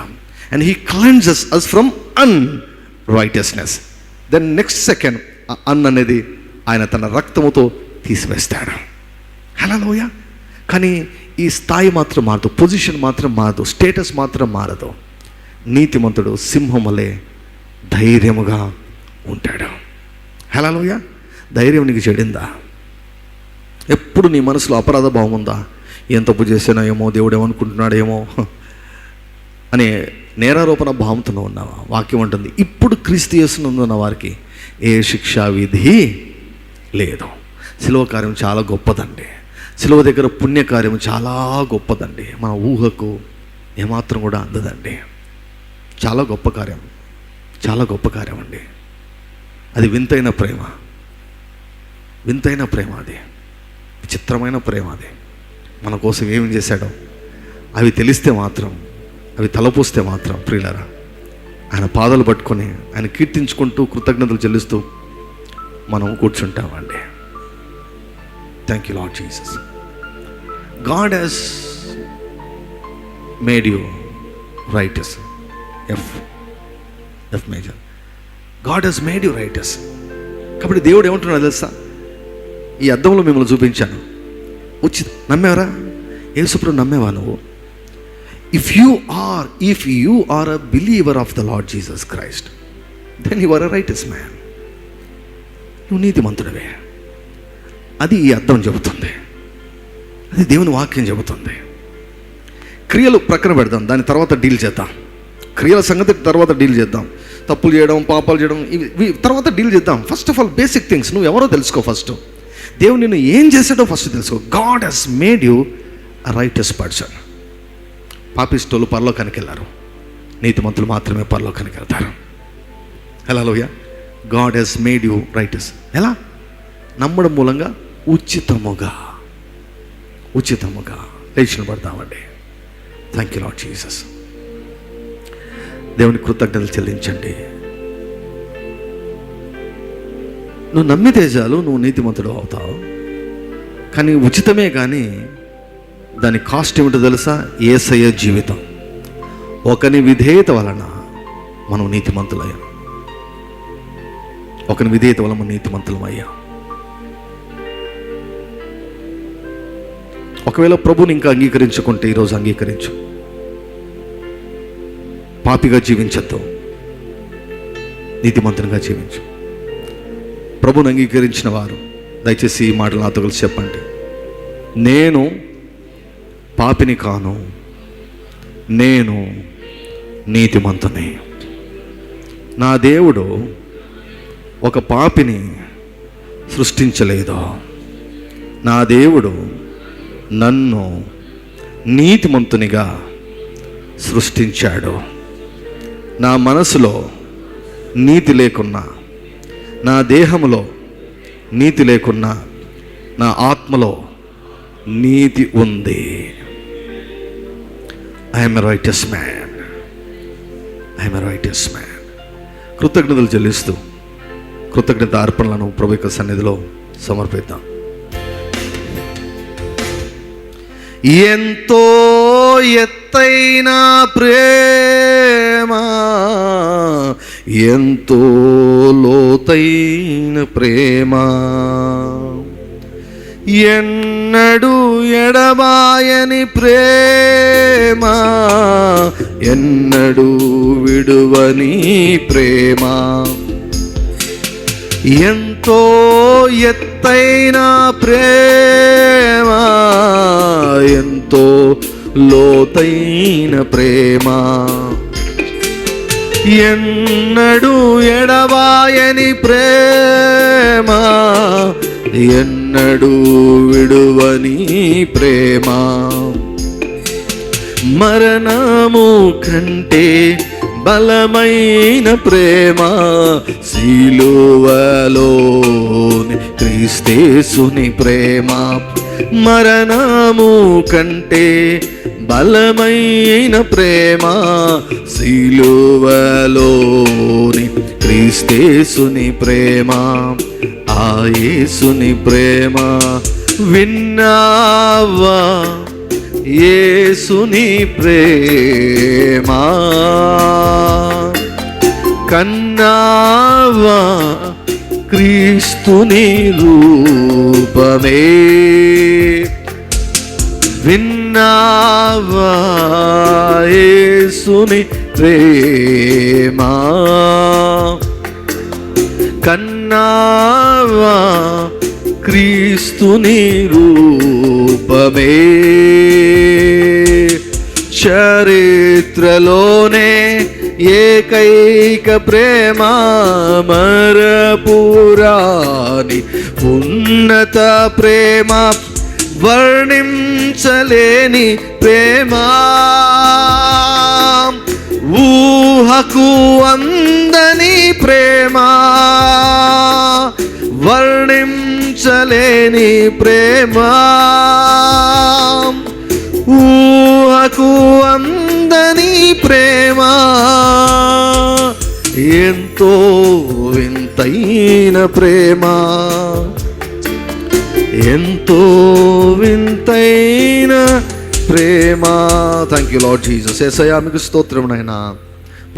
And he cleanses us from unrighteousness. Then next second అనేది ఆయన తన రక్తముతో తీసివేస్తాడు. హల్లెలూయా. కానీ ఈ స్థాయి మాత్రం మారదు, పొజిషన్ మాత్రం మారదు, స్టేటస్ మాత్రం మారదు. నీతిమంతుడు సింహం వలె ధైర్యముగా ఉంటాడు. హల్లెలూయా. ధైర్యం నీకు చెడిందా? ఎప్పుడు నీ మనసులో అపరాధ భావం ఉందా? ఏం తప్పు చేసినా ఏమో, దేవుడు ఏమనుకుంటున్నాడేమో అనే నేరారోపణ భావంతో ఉన్నావా? వాక్యం ఉంటుంది, ఇప్పుడు క్రీస్తు యేసునందున్న వారికి ఏ శిక్షా విధి లేదు. శిలువ కార్యం చాలా గొప్పదండి. శిలువ దగ్గర పుణ్యకార్యం చాలా గొప్పదండి. మన ఊహకు ఏమాత్రం కూడా అందదండి. చాలా గొప్ప కార్యం, చాలా గొప్ప కార్యం అండి. అది వింతైన ప్రేమ, వింతైన ప్రేమ, అది విచిత్రమైన ప్రేమ. అది మన కోసం ఏమి చేశాడో అవి తెలిస్తే మాత్రం, అవి తలపోస్తే మాత్రం ప్రియులారా, ఆయన పాదాలు పట్టుకొని ఆయన కీర్తించుకుంటూ కృతజ్ఞతలు చెల్లిస్తూ మనం కూర్చుంటామండి. Thank you Lord Jesus. God has made you righteous. F major. God has made you righteous. కాబట్టి దేవుడు ఏమంటున్నాడు తెలుసా? ఈ అద్దంలో మిమ్మల్ని చూపించాను, వచ్చి నమ్మేవరా? యేసుప్రభువు నమ్మేవా నువ్వు? If you are a believer of the Lord Jesus Christ, then you are a righteous man. నువ్వు నీతిమంతుడివే. అది ఈ అద్దం చెబుతుంది, అది దేవుని వాక్యం చెబుతుంది. క్రియలు ప్రక్కన పెడదాం, దాని తర్వాత డీల్ చేద్దాం. క్రియల సంగతి తర్వాత డీల్ చేద్దాం. తప్పులు చేయడం, పాపాలు చేయడం, ఇవి తర్వాత డీల్ చేద్దాం. First of all basic things నువ్వు ఎవరో తెలుసుకో. ఫస్ట్ దేవుడు నిన్ను ఏం చేశాడో ఫస్ట్ తెలుసుకో. God has made you a righteous person. పాపిస్టోలు పరలోకానికి వెళ్ళారు, నీతిమంతులు మాత్రమే పరలోకానికి వెళ్తారు. Hallelujah. God has made you righteous. ఎలా? నమ్మడం మూలంగా ఉచితముగా లేచిన పడతామండి. Thank you Lord Jesus. దేవుని కృతజ్ఞతలు చెల్లించండి. నువ్వు నమ్మితే చాలు, నువ్వు నీతిమంతుడు అవుతావు. కానీ ఉచితమే, కానీ దాని కాస్ట్ ఏమిటో తెలుసా? యేసయ్య జీవితం. ఒకని విధేయత వలన మనం నీతిమంతులయ్యాం. ఒకని విధేయత వలన మనం నీతిమంతులం అయ్యాం. ఒకవేళ ప్రభుని ఇంకా అంగీకరించుకుంటే ఈరోజు అంగీకరించు. పాపిగా జీవించద్దు, నీతిమంతునిగా జీవించు. ప్రభుని అంగీకరించిన వారు దయచేసి ఈ మాటలు నాతో కలిసి చెప్పండి. నేను పాపిని కాను, నేను నీతిమంతుని. నా దేవుడు ఒక పాపిని సృష్టించలేదు. నా దేవుడు నన్ను నీతిమంతునిగా సృష్టించాడు. నా మనసులో నీతి లేకున్నా, నా దేహంలో నీతి లేకున్నా, నా ఆత్మలో నీతి ఉంది. I'm a righteous man. కృతజ్ఞతలు చెల్లిస్తూ కృతజ్ఞత అర్పణలను ప్రభు యొక్క సన్నిధిలో సమర్పిద్దాం. ఎంతో ఎత్తైన ప్రేమ, ఎంతో లోతైన ప్రేమ, ఎన్నడూ ఎడబాయని ప్రేమ, ఎన్నడూ విడువని ప్రేమ, ఎంతో ఎత్తైన ప్రేమ, ఎంతో లోతైన ప్రేమ, ఎన్నడూ ఎడబాయని ప్రేమ, ఎన్నడూ విడువని ప్రేమ, మరణము కంటే బలమైన ప్రేమ, సిలువలోని క్రీస్తేసుని ప్రేమ, మరణము కంటే బలమైన ప్రేమ, సిలువలోని క్రీస్తేసుని ప్రేమ, ఆ యేసుని ప్రేమ విన్నావా, యేసుని ప్రేమ కన్నావా, క్రీస్తుని రూపమే విన్నావా, యేసుని ప్రేమ కన్నావా, క్రీస్తుని రూపమే, చరిత్రలోనే ఏకైక ప్రేమ, మరపురాని ఉన్నత ప్రేమ, వర్ణించలేని ప్రేమ, ఊహకు అందని ప్రేమ, వర్ణించలేని ప్రేమ, ఊహకు అందని ప్రేమ, ఎంతో వింతైన ప్రేమ, ఎంతో వింతైన ప్రేమ. Thank you Lord Jesus. యేసయ్యా మీకు స్తోత్రం నాయనా.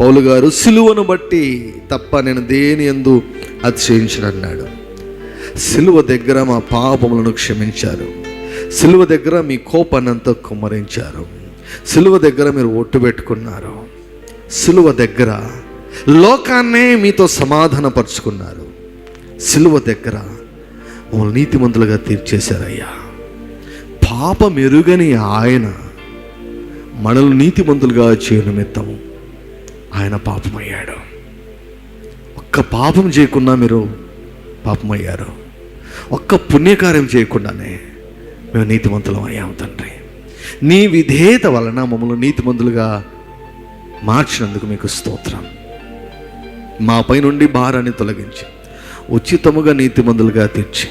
పౌలు గారు సిలువను బట్టి తప్ప నేను దేని యందు అతిశయించనన్నాడు. సిలువ దగ్గర మా పాపములను క్షమించారు, సిలువ దగ్గర మీ కోపాన్నంతా కుమ్మరించారు, సిలువ దగ్గర మీరు ఒట్టు పెట్టుకున్నారు, సిలువ దగ్గర లోకాన్నే మీతో సమాధానపరుచుకున్నారు, సిలువ దగ్గర మమ్మల్ని నీతిమంతులుగా తీర్చేశారయ్యా. పాపం ఎరుగని ఆయన మనల్ని నీతిమంతులుగా చేయు నిమిత్తము ఆయన పాపమయ్యాడు. ఒక్క పాపం చేయకుండా మీరు పాపమయ్యారు, ఒక్క పుణ్యకార్యం చేయకుండానే మేము నీతిమంతులం అయ్యాము తండ్రి. నీ విధేయత వలన మమ్మల్ని నీతిమంతులుగా మార్చినందుకు మీకు స్తోత్రం. మా పై నుండి భారాన్ని తొలగించి ఉచితముగా నీతిమంతులుగా తీర్చి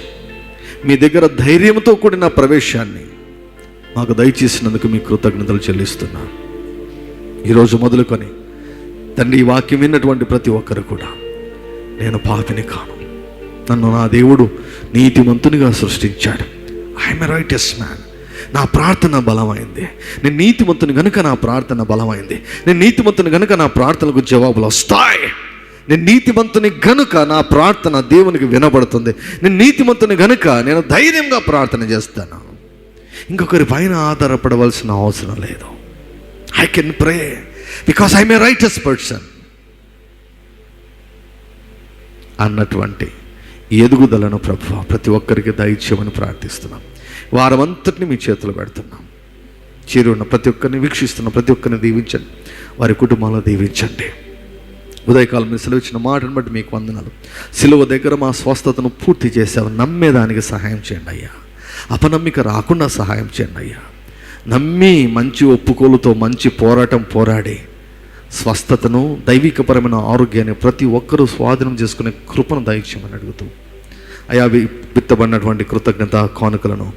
మీ దగ్గర ధైర్యంతో కూడిన ప్రవేశాన్ని మాకు దయచేసినందుకు మీ కృతజ్ఞతలు చెల్లిస్తున్నాను. ఈరోజు మొదలుకొని తండ్రి ఈ వాక్యం విన్నటువంటి ప్రతి ఒక్కరు కూడా నేను పాపిని కాను, నన్ను నా దేవుడు నీతిమంతునిగా సృష్టించాడు, ఐఎమ్ ఎ రైటస్ మ్యాన్, నా ప్రార్థన బలమైంది, నేను నీతిమంతుని కనుక నా ప్రార్థన బలమైంది, నేను నీతిమంతుని కనుక నా ప్రార్థనకు జవాబులు వస్తాయి, నేను నీతిమంతుని గనుక నా ప్రార్థన దేవునికి వినబడుతుంది, నేను నీతిమంతుని గనుక నేను ధైర్యంగా ప్రార్థన చేస్తాను, ఇంకొకరి పైన ఆధారపడవలసిన అవసరం లేదు. I can pray because I'm a righteous person అన్నటువంటి ఎదుగుదలను ప్రభువా ప్రతి ఒక్కరికి దయచేయమని ప్రార్థిస్తున్నాం. వారమంతటిని మీ చేతులు పెడుతున్నాం. చేరున్న ప్రతి ఒక్కరిని వీక్షిస్తున్న ప్రతి ఒక్కరిని దీవించండి, వారి కుటుంబాలను దీవించండి. ఉదయకాలం మీరు సెలవిచ్చిన మాటను బట్టి మీకు వందనాలు. సిలువ దగ్గర మా స్వస్థతను పూర్తి చేసావు, నమ్మేదానికి సహాయం చేయండి అయ్యా. అపనమ్మిక రాకుండా సహాయం చేయండి అయ్యా. నమ్మి మంచి ఒప్పుకోలుతో మంచి పోరాటం పోరాడి స్వస్థతను దైవికపరమైన ఆరోగ్యాన్ని ప్రతి ఒక్కరూ స్వాధీనం చేసుకునే కృపను దయచేయమని అడుగుతూ అయా విత్తబడినటువంటి కృతజ్ఞత కానుకలను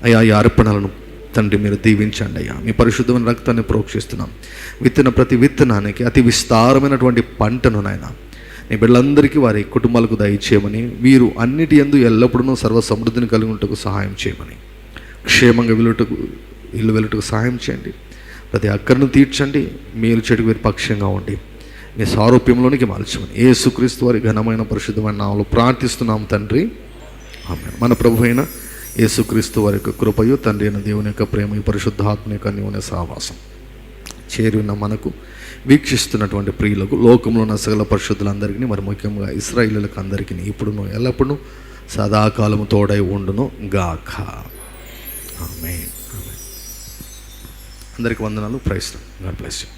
అయా ఈ అర్పణలను తండ్రి మీరు దీవించండి అయ్యా. మీ పరిశుద్ధమైన రక్తాన్ని ప్రోక్షిస్తున్నాం. విత్తిన ప్రతి విత్తనానికి అతి విస్తారమైనటువంటి పంటను నాయన నీ బిడ్డలందరికీ వారి కుటుంబాలకు దయచేయమని, వీరు అన్నిటి యందు ఎల్లప్పుడూ సర్వ సమృద్ధిని కలిగి ఉంటకు సహాయం చేయమని, క్షేమంగా ఇల్లు వెళ్ళుటకు సహాయం చేయండి. ప్రతి అక్కరను తీర్చండి, మేలు చెడుకు వీరి పక్షంగా ఉండి మీ సారూప్యంలోనికి మార్చమని యేసుక్రీస్తు వారి ఘనమైన పరిశుద్ధమైన నామములో ప్రార్థిస్తున్నాం తండ్రి, ఆమేన్. మన ప్రభు అయిన యేసుక్రీస్తు వారి యొక్క కృపయు, తండ్రి అయిన దేవుని యొక్క ప్రేమ, పరిశుద్ధాత్మ యొక్క అన్యోన్య సహవాసం చేరి ఉన్న మనకు, వీక్షిస్తున్నటువంటి ప్రియులకు, లోకంలో ఉన్న సకల పరిశుద్ధులందరికీ, మరి ముఖ్యంగా ఇశ్రాయేలులకు అందరికీ ఇప్పుడును ఎల్లప్పుడూ సదాకాలము తోడై ఉండును గాక. ఆమేన్. అందరికి వందనాలు. Praise God bless you.